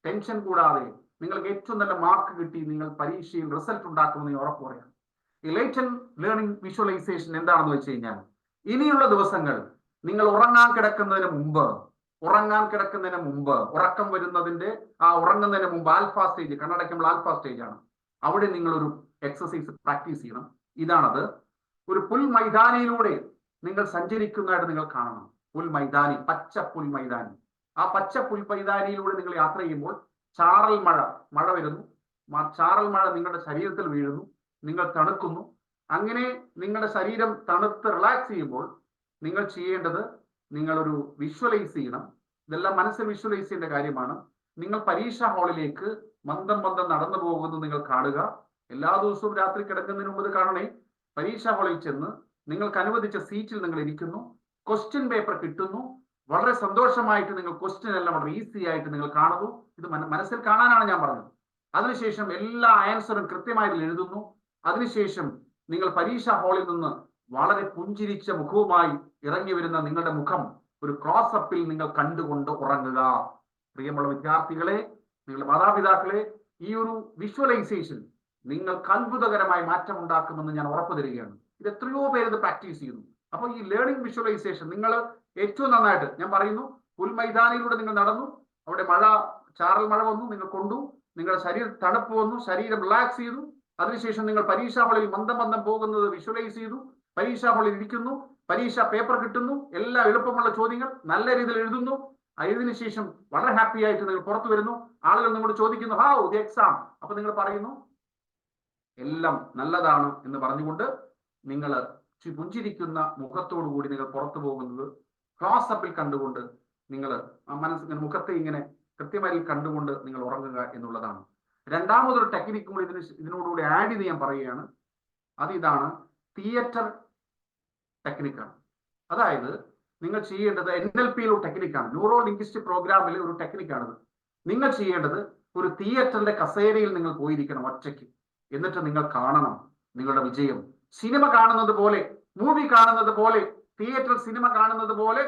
ടെൻഷൻ കൂടാതെ നിങ്ങൾക്ക് ഏറ്റവും നല്ല മാർക്ക് കിട്ടി നിങ്ങൾ പരീക്ഷയിൽ റിസൾട്ട് ഉണ്ടാക്കുമെന്ന് ഞാൻ ഉറപ്പ് പറയാം. ഈ ലേറ്റന്റ് ലേണിംഗ് വിഷ്വലൈസേഷൻ എന്താണെന്ന് വെച്ച് കഴിഞ്ഞാൽ ഇനിയുള്ള ദിവസങ്ങൾ നിങ്ങൾ ഉറങ്ങാൻ കിടക്കുന്നതിന് മുമ്പ് ഉറക്കം വരുന്നതിന്റെ ഉറങ്ങുന്നതിന് മുമ്പ് ആൽഫ സ്റ്റേജ്, കണ്ണടയ്ക്കുമ്പോൾ ആൽഫ സ്റ്റേജ് ആണ്. അവിടെ നിങ്ങളൊരു എക്സസൈസ് പ്രാക്ടീസ് ചെയ്യണം. ഇതാണത്. ഒരു പുൽമൈതാനിയിലൂടെ നിങ്ങൾ സഞ്ചരിക്കുന്നതായിട്ട് നിങ്ങൾ കാണണം. പുൽമൈതാനി, പച്ച പുൽമൈതാനി. ആ പച്ച പുൽമൈതാനിയിലൂടെ നിങ്ങൾ യാത്ര ചെയ്യുമ്പോൾ ചാറൽ മഴ വരുന്നു. ചാറൽ മഴ നിങ്ങളുടെ ശരീരത്തിൽ വീഴുന്നു, നിങ്ങൾ തണുക്കുന്നു. അങ്ങനെ നിങ്ങളുടെ ശരീരം തണുത്ത് റിലാക്സ് ചെയ്യുമ്പോൾ നിങ്ങൾ ചെയ്യേണ്ടത് നിങ്ങളൊരു വിഷ്വലൈസ് ചെയ്യണം. ഇതെല്ലാം മനസ്സിൽ വിഷ്വലൈസ് ചെയ്യേണ്ട കാര്യമാണ്. നിങ്ങൾ പരീക്ഷാ ഹാളിലേക്ക് മന്ദം നടന്നു പോകുന്നത് നിങ്ങൾ കാണുക. എല്ലാ ദിവസവും രാത്രി കിടക്കുന്നതിന് മുമ്പ് കാണണേ. പരീക്ഷാ ഹാളിൽ ചെന്ന് നിങ്ങൾക്ക് അനുവദിച്ച സീറ്റിൽ നിങ്ങൾ ഇരിക്കുന്നു. ക്വസ്റ്റ്യൻ പേപ്പർ കിട്ടുന്നു. വളരെ സന്തോഷമായിട്ട് നിങ്ങൾ ക്വസ്റ്റ്യൻ എല്ലാം വളരെ ഈസി ആയിട്ട് നിങ്ങൾ കാണുന്നു. ഇത് മനസ്സിൽ കാണാനാണ് ഞാൻ പറഞ്ഞത്. അതിനുശേഷം എല്ലാ ആൻസറും കൃത്യമായിട്ട് എഴുതുന്നു. അതിനുശേഷം നിങ്ങൾ പരീക്ഷാ ഹാളിൽ നിന്ന് വളരെ പുഞ്ചിരിച്ച മുഖവുമായി ഇറങ്ങി വരുന്ന നിങ്ങളുടെ മുഖം ഒരു ക്ലോസ് അപ്പിൽ നിങ്ങൾ കണ്ടുകൊണ്ട് ഉറങ്ങുക. പ്രിയമുള്ള വിദ്യാർത്ഥികളെ, നിങ്ങളുടെ മാതാപിതാക്കളെ, ഈ ഒരു വിഷ്വലൈസേഷൻ നിങ്ങൾക്ക് അത്ഭുതകരമായ മാറ്റം ഉണ്ടാക്കുമെന്ന് ഞാൻ ഉറപ്പു തരികയാണ്. ഇത് എത്രയോ പേര് ഇത് പ്രാക്ടീസ് ചെയ്യുന്നു. അപ്പൊ ഈ ലേണിംഗ് വിഷ്വലൈസേഷൻ നിങ്ങൾ ഏറ്റവും നന്നായിട്ട്, ഞാൻ പറയുന്നു, പുൽമൈതാനിയിലൂടെ നിങ്ങൾ നടന്നു, അവിടെ ചാറൽ മഴ വന്നു, നിങ്ങൾ കൊണ്ടു, നിങ്ങളുടെ ശരീരം തണുപ്പ് വന്നു, ശരീരം റിലാക്സ് ചെയ്തു. അതിനുശേഷം നിങ്ങൾ പരീക്ഷാ ഹാളിൽ മന്ദം പോകുന്നത് വിഷ്വലൈസ് ചെയ്തു. പരീക്ഷാ ഹാളിൽ ഇരിക്കുന്നു, പരീക്ഷാ പേപ്പർ കിട്ടുന്നു, എല്ലാ എളുപ്പമുള്ള ചോദ്യങ്ങൾ നല്ല രീതിയിൽ എഴുതുന്നു. എഴുതിനു ശേഷം വളരെ ഹാപ്പി ആയിട്ട് നിങ്ങൾ പുറത്തു വരുന്നു. ആളുകൾ നിങ്ങളോട് ചോദിക്കുന്നു, ഹൗ ദി എക്സാം. അപ്പൊ നിങ്ങൾ പറയുന്നു എല്ലാം നല്ലതാണ് എന്ന് പറഞ്ഞുകൊണ്ട് നിങ്ങൾ പുഞ്ചിരിക്കുന്ന മുഖത്തോടു കൂടി നിങ്ങൾ പുറത്തു പോകുന്നത് ക്ലോസ് അപ്പിൽ കണ്ടുകൊണ്ട് നിങ്ങൾ മനസ്സിൽ മുഖത്തെ ഇങ്ങനെ കൃത്യമായി കണ്ടുകൊണ്ട് നിങ്ങൾ ഉറങ്ങുക എന്നുള്ളതാണ്. രണ്ടാമതൊരു ടെക്നിക്കും കൂടി ഇതിനോടുകൂടി ആഡ് ചെയ്ത് ഞാൻ പറയുകയാണ്. ഇതാണ് തിയേറ്റർ ടെക്നിക്കാണ്. അതായത് നിങ്ങൾ ചെയ്യേണ്ടത് NLP ഒരു ടെക്നിക്കാണ്, ന്യൂറോ ലിംഗ്വിസ്റ്റിക് പ്രോഗ്രാമിലെ ഒരു ടെക്നിക്കാണിത്. നിങ്ങൾ ചെയ്യേണ്ടത് ഒരു തിയേറ്ററിന്റെ കസേരയിൽ നിങ്ങൾ പോയിരിക്കണം ഒറ്റയ്ക്ക്. എന്നിട്ട് നിങ്ങൾ കാണണം നിങ്ങളുടെ വിജയം. സിനിമ കാണുന്നത് പോലെ, മൂവി കാണുന്നത് പോലെ, തിയേറ്റർ സിനിമ കാണുന്നത് പോലെ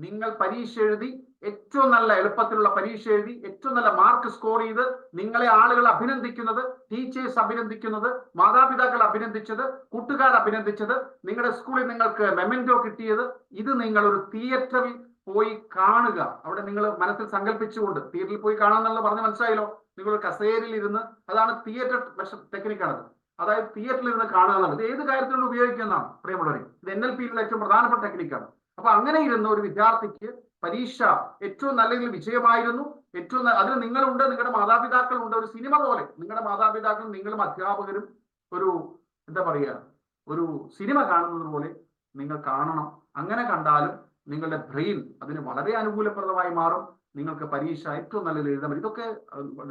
നിങ്ങൾ പരീക്ഷ എഴുതി, ഏറ്റവും നല്ല എളുപ്പത്തിലുള്ള പരീക്ഷ എഴുതി, ഏറ്റവും നല്ല മാർക്ക് സ്കോർ ചെയ്ത് നിങ്ങളെ ആളുകൾ അഭിനന്ദിക്കുന്നത്, ടീച്ചേഴ്സ് അഭിനന്ദിക്കുന്നത്, മാതാപിതാക്കൾ അഭിനന്ദിച്ചത്, കൂട്ടുകാർ അഭിനന്ദിച്ചത്, നിങ്ങളുടെ സ്കൂളിൽ നിങ്ങൾക്ക് മെമന്റോ കിട്ടിയത്, ഇത് നിങ്ങൾ ഒരു തിയേറ്ററിൽ പോയി കാണുക. അവിടെ നിങ്ങൾ മനസ്സിൽ സങ്കല്പിച്ചുകൊണ്ട് തിയേറ്ററിൽ പോയി കാണാന്നുള്ള പറഞ്ഞ് മനസ്സിലായല്ലോ. നിങ്ങൾ കസേരയിൽ ഇരുന്ന്, അതാണ് തിയേറ്റർ ടെക്നിക്കാണത്. അതായത് തിയേറ്ററിൽ ഇരുന്ന് കാണുക എന്നുള്ളത് ഏത് കാര്യത്തിലും ഉപയോഗിക്കുന്നതാണ് പ്രിയമുള്ളവരെ. ഇത് NLPയിലുള്ള ഏറ്റവും പ്രധാനപ്പെട്ട ടെക്നിക്കാണ്. അപ്പൊ അങ്ങനെ ഇരുന്ന ഒരു വിദ്യാർത്ഥിക്ക് പരീക്ഷ ഏറ്റവും നല്ല രീതിയിൽ വിജയമായിരുന്നു. അതിന് നിങ്ങളുണ്ട്, നിങ്ങളുടെ മാതാപിതാക്കളുണ്ട്. ഒരു സിനിമ പോലെ നിങ്ങളുടെ മാതാപിതാക്കളും നിങ്ങളും അധ്യാപകരും ഒരു ഒരു സിനിമ കാണുന്നത് പോലെ നിങ്ങൾ കാണണം. അങ്ങനെ കണ്ടാലും നിങ്ങളുടെ ബ്രെയിൻ അതിന് വളരെ അനുകൂലപ്രദമായി മാറും. നിങ്ങൾക്ക് പരീക്ഷ ഏറ്റവും നല്ലത് എഴുതാൻ പറ്റും. ഇതൊക്കെ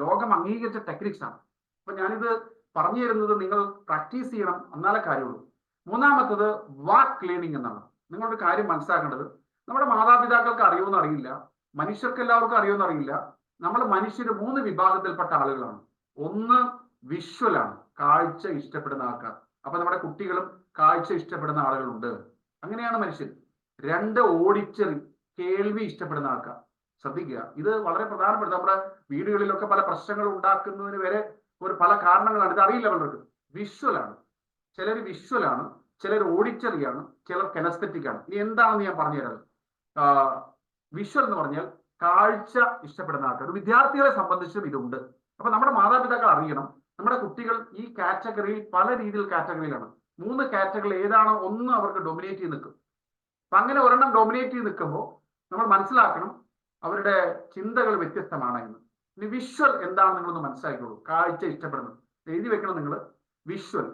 ലോകം അംഗീകരിച്ച ടെക്നിക്സ് ആണ്. അപ്പൊ ഞാനിത് പറഞ്ഞു തരുന്നത് നിങ്ങൾ പ്രാക്ടീസ് ചെയ്യണം, എന്നാലേ കാര്യമുള്ളൂ. മൂന്നാമത്തത് വാക്ക് ലേണിംഗ് എന്നാണ്. നിങ്ങളൊരു കാര്യം മനസ്സിലാക്കേണ്ടത്, നമ്മുടെ മാതാപിതാക്കൾക്ക് അറിയുമെന്ന് അറിയില്ല, മനുഷ്യർക്ക് എല്ലാവർക്കും അറിയുമെന്ന് അറിയില്ല. നമ്മൾ മനുഷ്യർ 3 വിഭാഗത്തിൽപ്പെട്ട ആളുകളാണ്. ഒന്ന് വിഷ്വലാണ്, കാഴ്ച ഇഷ്ടപ്പെടുന്ന ആൾക്കാർ. അപ്പൊ നമ്മുടെ കുട്ടികളും കാഴ്ച ഇഷ്ടപ്പെടുന്ന ആളുകളുണ്ട്, അങ്ങനെയാണ് മനുഷ്യർ. 2 ഓഡിറ്ററി, കേൾവി ഇഷ്ടപ്പെടുന്ന ആൾക്കാർ. ശ്രദ്ധിക്കുക, ഇത് വളരെ പ്രധാനപ്പെട്ട, നമ്മുടെ വീടുകളിലൊക്കെ പല പ്രശ്നങ്ങൾ ഉണ്ടാക്കുന്നതിന് വരെ പല കാരണങ്ങളാണ്. ഇത് അറിയില്ല പലർക്ക്. വിഷ്വലാണ്, ചിലർ വിഷ്വലാണ്, ചിലർ ഓഡിറ്ററിയാണ്, ചിലർ കെനസ്തെറ്റിക് ആണ്. ഇനി എന്താണെന്ന് ഞാൻ പറഞ്ഞുതരാം. വിഷ്വൽ എന്ന് പറഞ്ഞാൽ കാഴ്ച ഇഷ്ടപ്പെടുന്ന ആൾക്കാർ. വിദ്യാർത്ഥികളെ സംബന്ധിച്ചും ഇതുണ്ട്. അപ്പൊ നമ്മുടെ മാതാപിതാക്കൾ അറിയണം, നമ്മുടെ കുട്ടികൾ ഈ കാറ്റഗറിയിൽ പല രീതിയിൽ കാറ്റഗറിയിലാണ്. 3 കാറ്റഗറി ഏതാണോ ഒന്ന് അവർക്ക് ഡൊമിനേറ്റ് ചെയ്ത് നിൽക്കും. അപ്പൊ അങ്ങനെ ഒരെണ്ണം ഡൊമിനേറ്റ് ചെയ്ത് നിൽക്കുമ്പോൾ നമ്മൾ മനസ്സിലാക്കണം അവരുടെ ചിന്തകൾ വ്യത്യസ്തമാണ് എന്ന്. ഇനി വിഷ്വൽ എന്താണെന്ന് നിങ്ങളൊന്ന് മനസ്സിലാക്കിക്കോളൂ. കാഴ്ച ഇഷ്ടപ്പെടുന്നത് എഴുതി വെക്കണം നിങ്ങൾ. വിഷ്വൽ,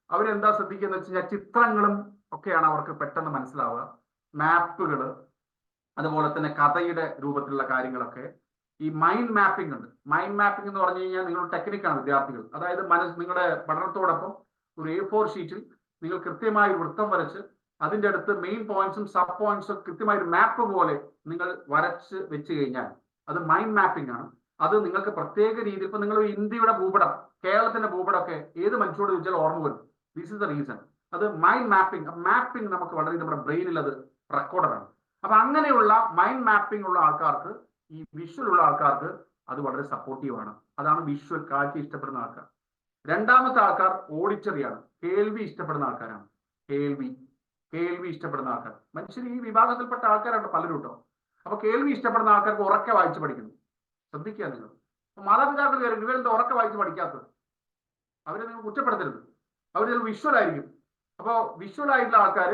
അവരെന്താ ശ്രദ്ധിക്കുന്നത് വെച്ച് കഴിഞ്ഞാൽ ചിത്രങ്ങളും ഒക്കെയാണ് അവർക്ക് പെട്ടെന്ന് മനസ്സിലാവുക. മാപ്പുകൾ, അതുപോലെ തന്നെ കഥയുടെ രൂപത്തിലുള്ള കാര്യങ്ങളൊക്കെ. ഈ മൈൻഡ് മാപ്പിംഗ് ഉണ്ട്. മൈൻഡ് മാപ്പിംഗ് എന്ന് പറഞ്ഞു കഴിഞ്ഞാൽ നിങ്ങളുടെ ടെക്നിക്കാണ് വിദ്യാർത്ഥികൾ. അതായത് നിങ്ങളുടെ പഠനത്തോടൊപ്പം ഒരു A4 ഷീറ്റിൽ നിങ്ങൾ കൃത്യമായി വൃത്തം വരച്ച് അതിൻ്റെ അടുത്ത് മെയിൻ പോയിന്റ്സും സബ് പോയിന്റ്സും കൃത്യമായി ഒരു മാപ്പ് പോലെ നിങ്ങൾ വരച്ച് വെച്ച് കഴിഞ്ഞാൽ അത് മൈൻഡ് മാപ്പിംഗ് ആണ്. അത് നിങ്ങൾക്ക് പ്രത്യേക രീതിയിൽ, ഇപ്പൊ നിങ്ങൾ ഇന്ത്യയുടെ ഭൂപടം, കേരളത്തിന്റെ ഭൂപടമൊക്കെ ഏത് മനുഷ്യരോട് ചോദിച്ചാൽ ഓർമ്മ വരും. This is the reason. അത് മൈൻഡ് മാപ്പിംഗ്. മാപ്പിംഗ് നമുക്ക് വളരെ നമ്മുടെ ബ്രെയിനിൽ അത് റെക്കോർഡാണ്. അപ്പൊ അങ്ങനെയുള്ള മൈൻഡ് മാപ്പിംഗ് ഉള്ള ആൾക്കാർക്ക്, ഈ വിഷ്വൽ ഉള്ള ആൾക്കാർക്ക് അത് വളരെ സപ്പോർട്ടീവ് ആണ്. അതാണ് വിഷ്വൽ, കാഴ്ച ഇഷ്ടപ്പെടുന്ന ആൾക്കാർ. രണ്ടാമത്തെ ആൾക്കാർ ഓഡിറ്ററിയാണ്, കേൾവി ഇഷ്ടപ്പെടുന്ന ആൾക്കാരാണ്. കേൾവി ഇഷ്ടപ്പെടുന്ന ആൾക്കാർ, മനുഷ്യർ ഈ വിഭാഗത്തിൽപ്പെട്ട ആൾക്കാരാണ് പലരും കേട്ടോ. അപ്പൊ കേൾവി ഇഷ്ടപ്പെടുന്ന ആൾക്കാർക്ക് ഉറക്കെ വായിച്ച് പഠിക്കുന്നു. ശ്രദ്ധിക്കുക നിങ്ങൾ. മാതാപിതാക്കൾ കയറി ഇവരെന്താ ഉറക്കെ വായിച്ച് പഠിക്കാത്തത്, അവരെ നിങ്ങൾ കുറ്റപ്പെടുത്തരുത്. അവർ വിഷ്വൽ ആയിരിക്കും. അപ്പോൾ വിഷ്വൽ ആയിട്ടുള്ള ആൾക്കാർ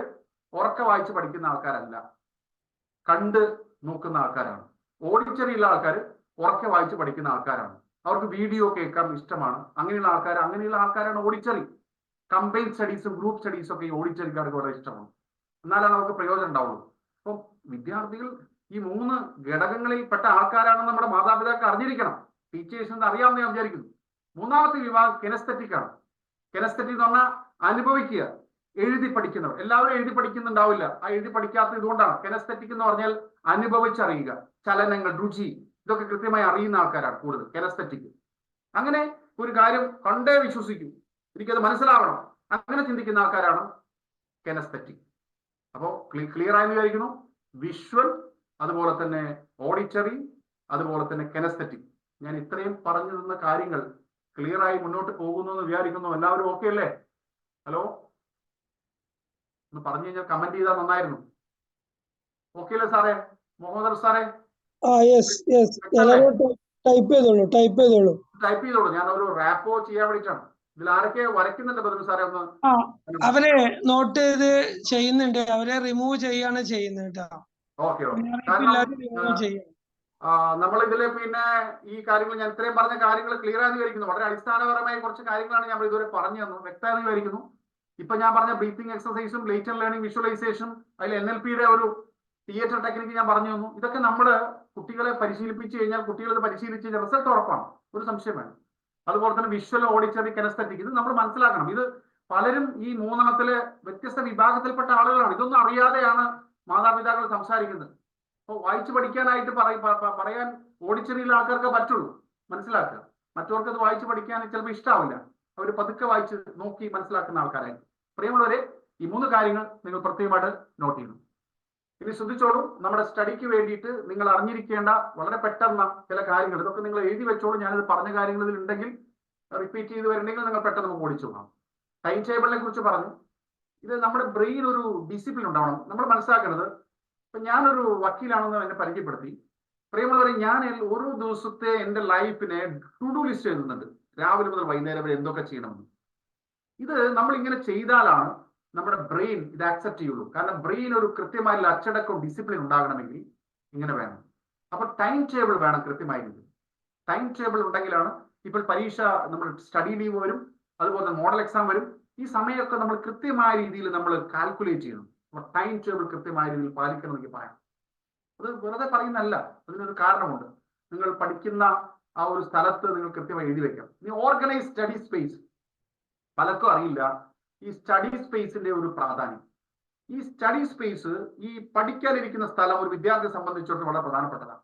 ഉറക്കെ വായിച്ച് പഠിക്കുന്ന ആൾക്കാരല്ല, കണ്ട് നോക്കുന്ന ആൾക്കാരാണ്. ഓഡിറ്ററിയുള്ള ആൾക്കാർ ഉറക്കെ വായിച്ച് പഠിക്കുന്ന ആൾക്കാരാണ്. അവർക്ക് വീഡിയോ കേൾക്കാൻ ഇഷ്ടമാണ്. അങ്ങനെയുള്ള ആൾക്കാരാണ് ഓഡിറ്ററി. കമ്പൈൻ സ്റ്റഡീസും ഗ്രൂപ്പ് സ്റ്റഡീസും ഒക്കെ ഈ ഓഡിറ്ററിക്കാർക്ക് വളരെ ഇഷ്ടമാണ്. എന്നാലാണ് അവർക്ക് പ്രയോജനം ഉണ്ടാവുള്ളൂ. അപ്പം വിദ്യാർത്ഥികൾ ഈ 3 ഘടകങ്ങളിൽ പെട്ട ആൾക്കാരാണെന്ന് നമ്മുടെ മാതാപിതാക്കൾ അറിഞ്ഞിരിക്കണം. ടീച്ചേഴ്സിന് അറിയാമെന്ന് ഞാൻ വിചാരിക്കുന്നു. മൂന്നാമത്തെ വിഭാഗം കെനസ്തെറ്റിക് ആണ്. കെനസ്തെറ്റിക് എന്ന് പറഞ്ഞാൽ അനുഭവിക്കുക, എഴുതി പഠിക്കുന്നവർ. എല്ലാവരും എഴുതി പഠിക്കുന്നുണ്ടാവില്ല. ആ എഴുതി പഠിക്കാത്തത് ഇതുകൊണ്ടാണ്. കെനസ്തെറ്റിക് എന്ന് പറഞ്ഞാൽ അനുഭവിച്ചറിയുക, ചലനങ്ങൾ, രുചി, ഇതൊക്കെ കൃത്യമായി അറിയുന്ന ആൾക്കാരാണ് കൂടുതൽ കെനസ്തെറ്റിക്. അങ്ങനെ ഒരു കാര്യം കണ്ടേ വിശ്വസിക്കും, എനിക്കത് മനസ്സിലാവണം, അങ്ങനെ ചിന്തിക്കുന്ന ആൾക്കാരാണ് കെനസ്തെറ്റിക്. അപ്പോൾ ക്ലിയർ ആയെന്ന് വിചാരിക്കുന്നു. വിഷ്വൽ, അതുപോലെ തന്നെ ഓഡിറ്ററി, അതുപോലെ തന്നെ കെനസ്തെറ്റിക്. ഞാൻ ഇത്രയും പറഞ്ഞു തന്ന കാര്യങ്ങൾ ക്ലിയർ ആയി മുന്നോട്ട് പോകുന്നു എന്ന് വിചാരിക്കുന്നു. എല്ലാവരും ഓക്കെ അല്ലേ? ഹലോ, ഒന്ന് പറഞ്ഞു കഴിഞ്ഞാൽ കമന്റ് ചെയ്താൽ നന്നായിരുന്നു. ഓക്കെ അല്ലേ സാറേ? മുഹമ്മദ് സാറേ? ടൈപ്പ് ചെയ്തോളൂ. ഞാൻ ഒരു റാപ്പോ ചെയ്യാൻ വേണ്ടിയിട്ടാണ്. ഇതിൽ ആരൊക്കെ വരയ്ക്കുന്നുണ്ട് ബദൽ സാറേ? ഒന്ന് അവരെ നോട്ട് ചെയ്ത് ചെയ്യുന്നുണ്ട്, അവരെ റിമൂവ് ചെയ്യാണ് ചെയ്യുന്നത്. ഓക്കെ. നമ്മൾ ഇതില് പിന്നെ ഈ കാര്യങ്ങൾ ഞാൻ ഇത്രയും പറഞ്ഞ കാര്യങ്ങൾ ക്ലിയർ ആയി വിചാരിക്കുന്നു. വളരെ അടിസ്ഥാനപരമായ കുറച്ച് കാര്യങ്ങളാണ് ഞാൻ ഇതുവരെ പറഞ്ഞു തന്നു. വ്യക്തമായി വിചാരിക്കുന്നു. ഇപ്പൊ ഞാൻ പറഞ്ഞ ബ്രീത്തിങ് എക്സസൈസും ലേറ്റർ ലേണിംഗ്, വിഷ്വലൈസേഷനും, അതിൽ NLPയുടെ ഒരു തിയേറ്റർ ടെക്നിക്ക് ഞാൻ പറഞ്ഞു തന്നു. ഇതൊക്കെ നമ്മൾ കുട്ടികളെ പരിശീലിപ്പിച്ചു കഴിഞ്ഞാൽ, കുട്ടികൾ ഇത് പരിശീലിച്ച് കഴിഞ്ഞാൽ റിസൾട്ട് ഉറപ്പാണ്, ഒരു സംശയം വേണം. അതുപോലെ തന്നെ വിഷ്വൽ, ഓഡിറ്ററി, കെനസ്തെറ്റിക്, ഇത് നമ്മൾ മനസ്സിലാക്കണം. ഇത് പലരും ഈ 3 വ്യത്യസ്ത വിഭാഗത്തിൽപ്പെട്ട ആളുകളാണ്. ഇതൊന്നും അറിയാതെയാണ് മാതാപിതാക്കൾ സംസാരിക്കുന്നത്. അപ്പോൾ വായിച്ചു പഠിക്കാനായിട്ട് പറയാൻ ഓഡിറ്ററിയിലെ ആൾക്കാർക്ക് പറ്റുള്ളൂ. മനസ്സിലാക്കുക. മറ്റവർക്ക് അത് വായിച്ചു പഠിക്കാൻ ചിലപ്പോൾ ഇഷ്ടാവില്ല. അവർ പതുക്കെ വായിച്ച് നോക്കി മനസ്സിലാക്കുന്ന ആൾക്കാരായി. പ്രിയമുള്ളവരെ, ഈ 3 കാര്യങ്ങൾ നിങ്ങൾ പ്രത്യേകമായിട്ട് നോട്ട് ചെയ്യണം. ഇനി ശ്രദ്ധിച്ചോളൂ, നമ്മുടെ സ്റ്റഡിക്ക് വേണ്ടിയിട്ട് നിങ്ങൾ അറിഞ്ഞിരിക്കേണ്ട വളരെ പെട്ടെന്ന് ചില കാര്യങ്ങൾ, ഇതൊക്കെ നിങ്ങൾ എഴുതി വെച്ചോളൂ. ഞാനിത് പറഞ്ഞ കാര്യങ്ങൾ ഇതിൽ ഉണ്ടെങ്കിൽ റിപ്പീറ്റ് ചെയ്ത് വരുന്നെങ്കിൽ നിങ്ങൾ പെട്ടെന്ന് നമുക്ക് ഓടിച്ചു പോകാം. ടൈം ടേബിളിനെ കുറിച്ച് പറഞ്ഞു. ഇത് നമ്മുടെ ബ്രെയിൻ ഒരു ഡിസിപ്ലിൻ ഉണ്ടാവണം. നമ്മൾ മനസ്സിലാക്കേണ്ടത്, ഇപ്പൊ ഞാനൊരു വക്കീലാണെന്ന് എന്നെ പരിചയപ്പെടുത്തി. പ്രിയമുള്ളവരെ, ഞാൻ ഓരോ ദിവസത്തെ എൻ്റെ ലൈഫിനെ ടു ഡു ലിസ്റ്റ് എഴുതുന്നുണ്ട്. രാവിലെ മുതൽ വൈകുന്നേരം വരെ എന്തൊക്കെ ചെയ്യണമെന്ന്. ഇത് നമ്മൾ ഇങ്ങനെ ചെയ്താലാണ് നമ്മുടെ ബ്രെയിൻ ഇത് ആക്സെപ്റ്റ് ചെയ്യുള്ളൂ. കാരണം ബ്രെയിൻ ഒരു കൃത്യമായിട്ടുള്ള അച്ചടക്കവും ഡിസിപ്ലിൻ ഉണ്ടാകണമെങ്കിൽ ഇങ്ങനെ വേണം. അപ്പൊ ടൈം ടേബിൾ വേണം കൃത്യമായി. ടൈം ടേബിൾ ഉണ്ടെങ്കിലാണ്, ഇപ്പോൾ പരീക്ഷ, നമ്മൾ സ്റ്റഡി ലീവ് വരും, അതുപോലെ മോഡൽ എക്സാം വരും. ഈ സമയമൊക്കെ നമ്മൾ കൃത്യമായ രീതിയിൽ നമ്മൾ കാൽക്കുലേറ്റ് ചെയ്യണം. അപ്പൊ ടൈം ടേബിൾ കൃത്യമായ രീതിയിൽ പാലിക്കണം എന്ന് പറയാം. അത് വെറുതെ പറയുന്നല്ല, അതിനൊരു കാരണമുണ്ട്. നിങ്ങൾ പഠിക്കുന്ന ആ ഒരു സ്ഥലത്ത് നിങ്ങൾ കൃത്യമായി എഴുതി വെക്കാം. ഇനി ഓർഗനൈസ് സ്റ്റഡി സ്പേസ്. പലർക്കും അറിയില്ല, ഈ സ്റ്റഡി സ്പേസിന്റെ ഒരു പ്രാധാന്യം. ഈ സ്റ്റഡി സ്പേസ്, ഈ പഠിക്കാനിരിക്കുന്ന സ്ഥലം ഒരു വിദ്യാർത്ഥിയെ സംബന്ധിച്ചിടത്തോളം വളരെ പ്രധാനപ്പെട്ടതാണ്.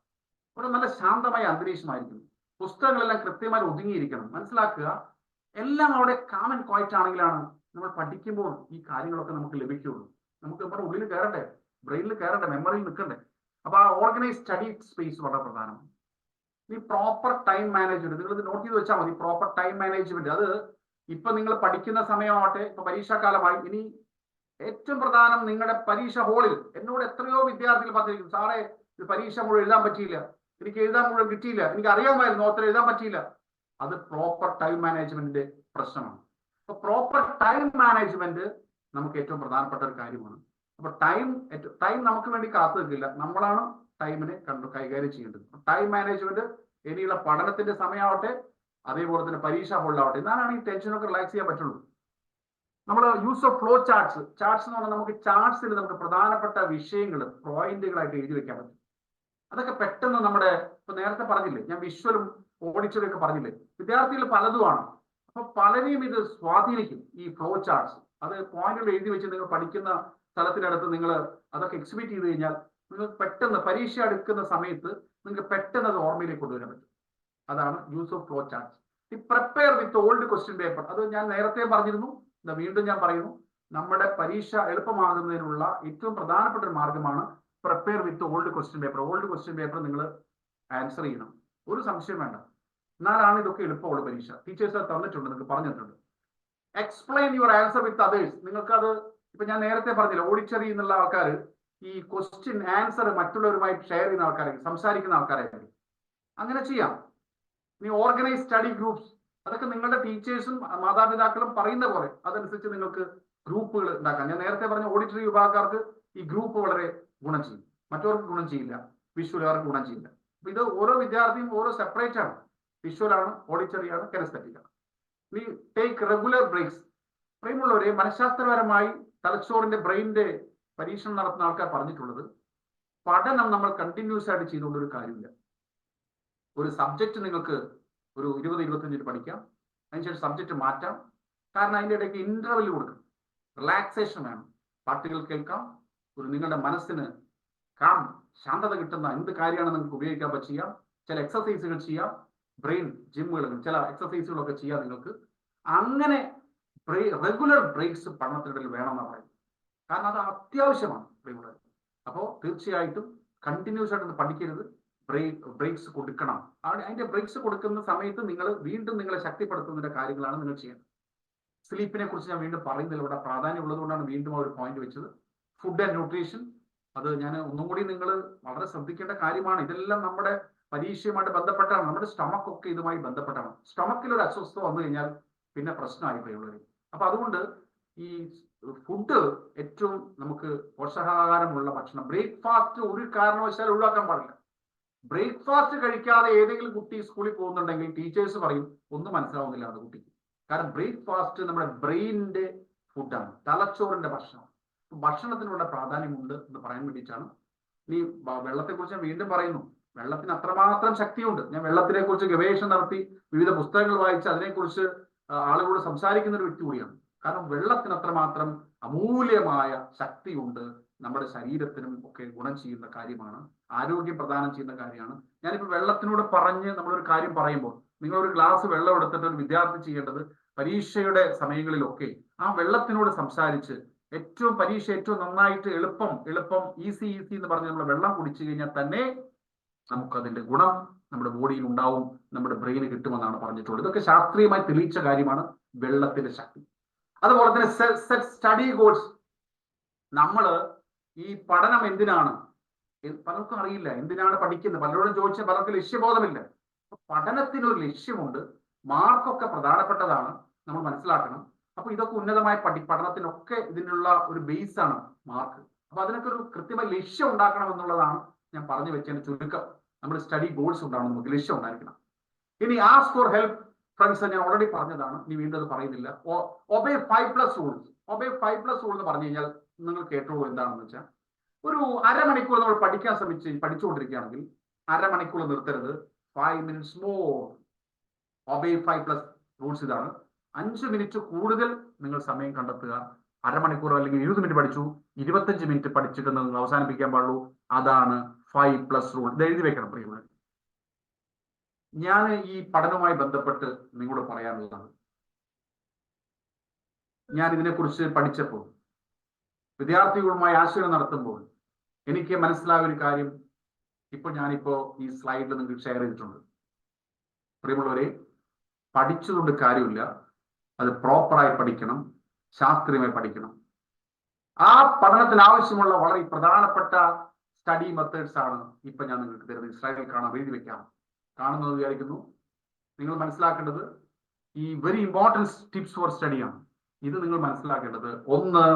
ഒരു നല്ല ശാന്തമായ അന്തരീക്ഷമായിരിക്കും. പുസ്തകങ്ങളെല്ലാം കൃത്യമായി ഒതുങ്ങിയിരിക്കണം. മനസ്സിലാക്കുക, എല്ലാം അവിടെ കാം ആൻഡ് ക്വയറ്റ് ആണെങ്കിലാണ് നമ്മൾ പഠിക്കുമ്പോൾ ഈ കാര്യങ്ങളൊക്കെ നമുക്ക് ലഭിക്കുകയുള്ളൂ. നമുക്ക് നമ്മുടെ ഉള്ളിൽ കയറട്ടെ, ബ്രെയിനിൽ കയറട്ടെ, മെമ്മറിയിൽ നിൽക്കണ്ടേ. അപ്പൊ ആ ഓർഗനൈസ് സ്റ്റഡി സ്പേസ് വളരെ പ്രധാനമാണ്. ഈ പ്രോപ്പർ ടൈം മാനേജ്മെന്റ് നിങ്ങൾ ഇത് നോട്ട് ചെയ്ത് വെച്ചാൽ മതി. പ്രോപ്പർ ടൈം മാനേജ്മെന്റ്, അത് ഇപ്പൊ നിങ്ങൾ പഠിക്കുന്ന സമയമാവട്ടെ, ഇപ്പൊ പരീക്ഷാകാലമായി, ഇനി ഏറ്റവും പ്രധാനം നിങ്ങളുടെ പരീക്ഷ ഹോളിൽ എന്നോട് എത്രയോ വിദ്യാർത്ഥികൾ പറഞ്ഞിരിക്കും, സാറേ ഇത് പരീക്ഷ മുഴുവൻ എഴുതാൻ പറ്റിയില്ല, എനിക്ക് എഴുതാൻ മുഴുവൻ കിട്ടിയില്ല, എനിക്ക് അറിയാമായിരുന്നു അത്ര എഴുതാൻ പറ്റിയില്ല. അത് പ്രോപ്പർ ടൈം മാനേജ്മെന്റിന്റെ പ്രശ്നമാണ്. അപ്പൊ പ്രോപ്പർ ടൈം മാനേജ്മെന്റ് നമുക്ക് ഏറ്റവും പ്രധാനപ്പെട്ട ഒരു കാര്യമാണ്. അപ്പൊ ടൈം നമുക്ക് വേണ്ടി കാത്തു നിൽക്കില്ല, നമ്മളാണ് ടൈമിനെ കൈകാര്യം ചെയ്യേണ്ടത്. ടൈം മാനേജ്മെന്റ് ഇനിയുള്ള പഠനത്തിന്റെ സമയമാവട്ടെ, അതേപോലെ തന്നെ പരീക്ഷ ഹോളിലാവട്ടെ, എന്നാലാണ് ഈ ടെൻഷനൊക്കെ റിലാക്സ് ചെയ്യാൻ പറ്റുള്ളൂ. നമ്മൾ യൂസ് ഓഫ് ഫ്ലോ ചാർട്ട്സ് എന്ന് പറഞ്ഞാൽ നമുക്ക് ചാർട്ട്സിൽ നമുക്ക് പ്രധാനപ്പെട്ട വിഷയങ്ങൾ പോയിന്റുകളായിട്ട് എഴുതി വെക്കാൻ പറ്റും. അതൊക്കെ പെട്ടെന്ന് നമ്മുടെ, ഇപ്പൊ നേരത്തെ പറഞ്ഞില്ലേ ഞാൻ വിഷ്വലും ഓഡിറ്ററും ഒക്കെ പറഞ്ഞില്ലേ, വിദ്യാർത്ഥികൾ പലതുമാണ്. അപ്പൊ പലരെയും ഇത് സ്വാധീനിക്കും ഈ ഫ്ലോ ചാർട്ട്സ്. അത് പോയിന്റുകൾ എഴുതി വെച്ച് നിങ്ങൾ പഠിക്കുന്ന സ്ഥലത്തിനടുത്ത് നിങ്ങൾ അതൊക്കെ എക്സിബിറ്റ് ചെയ്ത് കഴിഞ്ഞാൽ നിങ്ങൾക്ക് പെട്ടെന്ന് പരീക്ഷ എടുക്കുന്ന സമയത്ത് നിങ്ങൾക്ക് പെട്ടെന്ന് അത് ഓർമ്മയിലേക്ക് കൊണ്ടുവരാൻ പറ്റും. അതാണ് യൂസ് ഓഫ് ഫ്ലോ ചാർട്ട്സ്. ഈ പ്രിപ്പയർ വിത്ത് ഓൾഡ് ക്വസ്റ്റ്യൻ പേപ്പർ, അത് ഞാൻ നേരത്തെ പറഞ്ഞിരുന്നു, വീണ്ടും ഞാൻ പറയുന്നു, നമ്മുടെ പരീക്ഷ എളുപ്പമാകുന്നതിനുള്ള ഏറ്റവും പ്രധാനപ്പെട്ട ഒരു മാർഗമാണ് പ്രിപ്പയർ വിത്ത് old question paper. Old question paper നിങ്ങൾ ആൻസർ ചെയ്യണം, ഒരു സംശയം വേണ്ട. എന്നാലാണ് ഇതൊക്കെ എളുപ്പമുള്ള പരീക്ഷ. ടീച്ചേഴ്സ് അത് തന്നിട്ടുണ്ട്, നിങ്ങൾക്ക് പറഞ്ഞിട്ടുണ്ട്. Explain your answer with others. നിങ്ങൾക്കത് ഇപ്പൊ ഞാൻ നേരത്തെ പറഞ്ഞില്ല, ഓഡിറ്ററി എന്നുള്ള ആൾക്കാർ ഈ ക്വസ്റ്റ്യൻ ആൻസർ മറ്റുള്ളവരുമായി ഷെയർ ചെയ്യുന്ന ആൾക്കാരായിരിക്കും, സംസാരിക്കുന്ന ആൾക്കാരായിരിക്കും. അങ്ങനെ ചെയ്യാം. ഇനി ഓർഗനൈസ് സ്റ്റഡി ഗ്രൂപ്പ്സ്, അതൊക്കെ നിങ്ങളുടെ ടീച്ചേഴ്സും മാതാപിതാക്കളും പറയുന്ന പോലെ അതനുസരിച്ച് നിങ്ങൾക്ക് ഗ്രൂപ്പുകൾ ഉണ്ടാക്കാം. ഞാൻ നേരത്തെ പറഞ്ഞ ഓഡിറ്ററി വിഭാഗക്കാർക്ക് ഈ ഗ്രൂപ്പ് വളരെ ഗുണം ചെയ്യും, മറ്റവർക്ക് ഗുണം ചെയ്യില്ല, വിഷ്വലുകാർക്ക് ഗുണം ചെയ്യില്ല. അപ്പൊ ഇത് ഓരോ വിദ്യാർത്ഥിയും ഓരോ സെപ്പറേറ്റ് ആണ്. വിഷ്വലാണ്, ഓഡിറ്ററി ആണ്, കെനസ്തെറ്റിക് ആണ്. ഇനി ടേക്ക് റെഗുലർ ബ്രേക്സ്. പ്രിയമുള്ളവരെ, മനഃശാസ്ത്രപരമായി തലച്ചോറിന്റെ ബ്രെയിനിന്റെ പരീക്ഷണം നടത്തുന്ന ആൾക്കാർ പറഞ്ഞിട്ടുള്ളത്, പഠനം നമ്മൾ കണ്ടിന്യൂസ് ആയിട്ട് ചെയ്തുകൊണ്ട് ഒരു കാര്യമില്ല. ഒരു സബ്ജക്റ്റ് നിങ്ങൾക്ക് ഒരു 20-25 മിനിറ്റ് പഠിക്കാം, അതിനുശേഷം സബ്ജക്റ്റ് മാറ്റാം. കാരണം അതിൻ്റെ ഇടയ്ക്ക് ഇന്റർവെൽ കൊടുക്കണം, റിലാക്സേഷൻ വേണം, പാട്ടുകൾ കേൾക്കാം, ഒരു നിങ്ങളുടെ മനസ്സിന് ശാന്തത കിട്ടുന്ന എന്ത് കാര്യമാണ് നിങ്ങൾക്ക് ഉപയോഗിക്കാൻ ചെയ്യാം. ചില എക്സസൈസുകൾ ചെയ്യാം, ബ്രെയിൻ ജിമ്മുകൾ, ചില എക്സസൈസുകളൊക്കെ ചെയ്യാം നിങ്ങൾക്ക്. അങ്ങനെ റെഗുലർ ബ്രേക്സ് പഠനത്തിനിടയിൽ വേണമെന്നാണ് പറയുന്നത്. കാരണം അത് അത്യാവശ്യമാണ് പ്രിയമുള്ളവർ. അപ്പോൾ തീർച്ചയായിട്ടും കണ്ടിന്യൂസ് ആയിട്ട് പഠിക്കരുത്, ബ്രേക്സ് കൊടുക്കണം. അതിന്റെ ബ്രേക്സ് കൊടുക്കുന്ന സമയത്ത് നിങ്ങൾ വീണ്ടും നിങ്ങളെ ശക്തിപ്പെടുത്തുന്ന കാര്യങ്ങളാണ് നിങ്ങൾ ചെയ്യേണ്ടത്. സ്ലീപ്പിനെ കുറിച്ച് ഞാൻ വീണ്ടും പറയുന്നില്ല, ഇവിടെ പ്രാധാന്യം ഉള്ളതുകൊണ്ടാണ് വീണ്ടും ആ ഒരു പോയിന്റ് വെച്ചത്. ഫുഡ് ആൻഡ് ന്യൂട്രീഷൻ, അത് ഞാൻ ഒന്നും കൂടി നിങ്ങൾ വളരെ ശ്രദ്ധിക്കേണ്ട കാര്യമാണ്. ഇതെല്ലാം നമ്മുടെ പരീക്ഷയുമായിട്ട് ബന്ധപ്പെട്ടാണ്, നമ്മുടെ സ്റ്റമക്ക് ഒക്കെ ഇതുമായി ബന്ധപ്പെട്ടാണ്. സ്റ്റമക്കിൽ ഒരു അസ്വസ്ഥത വന്നു കഴിഞ്ഞാൽ പിന്നെ പ്രശ്നമായി പോയുള്ളവർ. അപ്പൊ അതുകൊണ്ട് ഈ ഫുഡ് ഏറ്റവും നമുക്ക് പോഷകാഹാരമുള്ള ഭക്ഷണം. ബ്രേക്ക്ഫാസ്റ്റ് ഒരു കാരണവശാലും ഒഴിവാക്കാൻ പാടില്ല. ബ്രേക്ക്ഫാസ്റ്റ് കഴിക്കാതെ ഏതെങ്കിലും കുട്ടി സ്കൂളിൽ പോകുന്നുണ്ടെങ്കിൽ ടീച്ചേഴ്സ് പറയും ഒന്നും മനസ്സിലാവുന്നില്ല അത് കുട്ടിക്ക്. കാരണം ബ്രേക്ക്ഫാസ്റ്റ് നമ്മുടെ ബ്രെയിനിന്റെ ഫുഡാണ്, തലച്ചോറിന്റെ ഭക്ഷണം. ഭക്ഷണത്തിനുള്ള പ്രാധാന്യമുണ്ട് എന്ന് പറയാൻ വേണ്ടിയിട്ടാണ്. ഇനി വെള്ളത്തെക്കുറിച്ച് ഞാൻ വീണ്ടും പറയുന്നു, വെള്ളത്തിന് അത്രമാത്രം ശക്തിയുണ്ട്. ഞാൻ വെള്ളത്തിനെ കുറിച്ച് ഗവേഷണം നടത്തി വിവിധ പുസ്തകങ്ങൾ വായിച്ച് അതിനെക്കുറിച്ച് ആളുകളോട് സംസാരിക്കുന്ന ഒരു വ്യക്തി കൂടിയാണ്. കാരണം വെള്ളത്തിന് അത്രമാത്രം അമൂല്യമായ ശക്തിയുണ്ട്, നമ്മുടെ ശരീരത്തിനും ഒക്കെ ഗുണം ചെയ്യുന്ന കാര്യമാണ്, ആരോഗ്യം പ്രദാനം ചെയ്യുന്ന കാര്യമാണ്. ഞാനിപ്പോൾ വെള്ളത്തിനോട് പറഞ്ഞ് നമ്മളൊരു കാര്യം പറയുമ്പോൾ, നിങ്ങളൊരു ഗ്ലാസ് വെള്ളം എടുത്തിട്ട് ഒരു വിദ്യാർത്ഥി ചെയ്യേണ്ടത് പരീക്ഷയുടെ സമയങ്ങളിലൊക്കെ ആ വെള്ളത്തിനോട് സംസാരിച്ച് പരീക്ഷ ഏറ്റവും നന്നായിട്ട് എളുപ്പം ഈസി എന്ന് പറഞ്ഞ് നമ്മൾ വെള്ളം കുടിച്ചു കഴിഞ്ഞാൽ തന്നെ നമുക്കതിന്റെ ഗുണം നമ്മുടെ ബോഡിയിൽ ഉണ്ടാവും, നമ്മുടെ ബ്രെയിന് കിട്ടുമെന്നാണ് പറഞ്ഞിട്ടുള്ളത്. ഇതൊക്കെ ശാസ്ത്രീയമായി തെളിയിച്ച കാര്യമാണ് വെള്ളത്തിന്റെ ശക്തി. അതുപോലെ തന്നെ സെറ്റ് സ്റ്റഡി ഗോൾസ്. നമ്മള് ഈ പഠനം എന്തിനാണ്, പലർക്കും അറിയില്ല എന്തിനാണ് പഠിക്കുന്നത്. പലരോടും ചോദിച്ചാൽ പലർക്കും ലക്ഷ്യബോധമില്ല. പഠനത്തിനൊരു ലക്ഷ്യമുണ്ട്, മാർക്കൊക്കെ പ്രധാനപ്പെട്ടതാണ്, നമ്മൾ മനസ്സിലാക്കണം. അപ്പൊ ഇതൊക്കെ ഉന്നതമായ പഠനത്തിനൊക്കെ ഇതിനുള്ള ഒരു ബേസ് ആണ് മാർക്ക്. അപ്പൊ അതിനൊക്കെ ഒരു കൃത്യമായ ലക്ഷ്യം ഉണ്ടാക്കണം എന്നുള്ളതാണ് ഞാൻ പറഞ്ഞു വെച്ചതിന് ചുരുക്കം. നമ്മൾ സ്റ്റഡി ഗോൾസ് ഉണ്ടാവണം, നമുക്ക് ലക്ഷ്യം ഉണ്ടായിരിക്കണം. ഇനി ആസ്ക് ഫോർ ഹെൽപ്പ് ഫ്രണ്ട്സ്, ഞാൻ ഓൾറെഡി പറഞ്ഞതാണ്, ഇനി വീണ്ടും അത് പറയുന്നില്ല. Obey 5+ rules. ഒബേ 5+ റൂൾ എന്ന് പറഞ്ഞു കഴിഞ്ഞാൽ നിങ്ങൾ കേട്ടോളൂ എന്താണെന്ന് വെച്ചാൽ, ഒരു അരമണിക്കൂർ നമ്മൾ പഠിക്കാൻ പഠിച്ചുകൊണ്ടിരിക്കുകയാണെങ്കിൽ അരമണിക്കൂർ നിർത്തരുത്. 5 minutes മോർ. ഒബേ 5+ റൂൾസ് ഇതാണ്. 5 മിനിറ്റ് കൂടുതൽ നിങ്ങൾ സമയം കണ്ടെത്തുക. അരമണിക്കൂർ അല്ലെങ്കിൽ 20 മിനിറ്റ് പഠിച്ചു, 25 മിനിറ്റ് പഠിച്ചിട്ട് നിങ്ങൾ അവസാനിപ്പിക്കാൻ പാടുള്ളൂ. അതാണ് 5+ റൂൾ. ഇത് എഴുതി വെക്കണം പ്രിയമുള്ളവർ. ഞാൻ ഈ പഠനവുമായി ബന്ധപ്പെട്ട് നിങ്ങളോട് പറയാനുള്ളത്, ഞാൻ ഇതിനെക്കുറിച്ച് പഠിച്ചപ്പോൾ, വിദ്യാർത്ഥികളുമായി ആശയം നടത്തുമ്പോൾ എനിക്ക് മനസ്സിലായ ഒരു കാര്യം ഞാനിപ്പോ ഈ സ്ലൈഡിൽ നിങ്ങൾക്ക് ഷെയർ ചെയ്തിട്ടുണ്ട്. പ്രിയമുള്ളവരെ, പഠിച്ചതുകൊണ്ട് കാര്യമില്ല, അത് പ്രോപ്പറായി പഠിക്കണം, ശാസ്ത്രീയമായി പഠിക്കണം. ആ പഠനത്തിന് ആവശ്യമുള്ള വളരെ പ്രധാനപ്പെട്ട സ്റ്റഡി മെത്തേഡ്സ് ആണ് ഞാൻ നിങ്ങൾക്ക് തരുന്നത്. സ്ലൈഡിൽ കാണാം, എഴുതി വെക്കാം. കാണുന്നത് വിചാരിക്കുന്നു. നിങ്ങൾ മനസ്സിലാക്കേണ്ടത് ഈ വെരി ഇമ്പോർട്ടൻറ്റ് ടിപ്സ് ഫോർ സ്റ്റഡിയാണ്. ഇത് നിങ്ങൾ മനസ്സിലാക്കേണ്ടത്, ഒന്ന്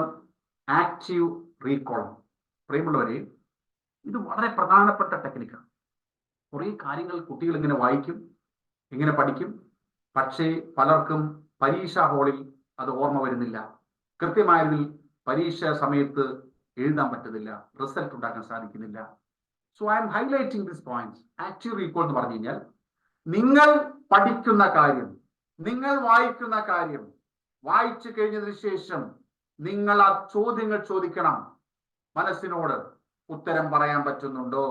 ആക്റ്റീവ് റീകോൾ. പ്രിയമുള്ളവരെ, ഇത് വളരെ പ്രധാനപ്പെട്ട ടെക്നിക്കാണ്. കുറേ കാര്യങ്ങൾ കുട്ടികൾ ഇങ്ങനെ വായിക്കും, ഇങ്ങനെ പഠിക്കും, പക്ഷേ പലർക്കും പരീക്ഷാ ഹാളിൽ അത് ഓർമ്മ വരുന്നില്ല. കൃത്യമായതിൽ പരീക്ഷ സമയത്ത് എഴുതാൻ പറ്റുന്നില്ല, റിസൾട്ട് ഉണ്ടാക്കാൻ സാധിക്കുന്നില്ല. So I M highlighting this points. Active recall എന്ന് പറഞ്ഞു കഴിഞ്ഞാൽ, നിങ്ങൾ പഠിക്കുന്ന കാര്യം, നിങ്ങൾ വായിക്കുന്ന കാര്യം വായിച്ചു കഴിഞ്ഞതിന് ശേഷം നിങ്ങൾ ആ ചോദ്യങ്ങൾ ചോദിക്കണം. മനസ്സിനോട് ഉത്തരം പറയാൻ പറ്റുന്നുണ്ടോ,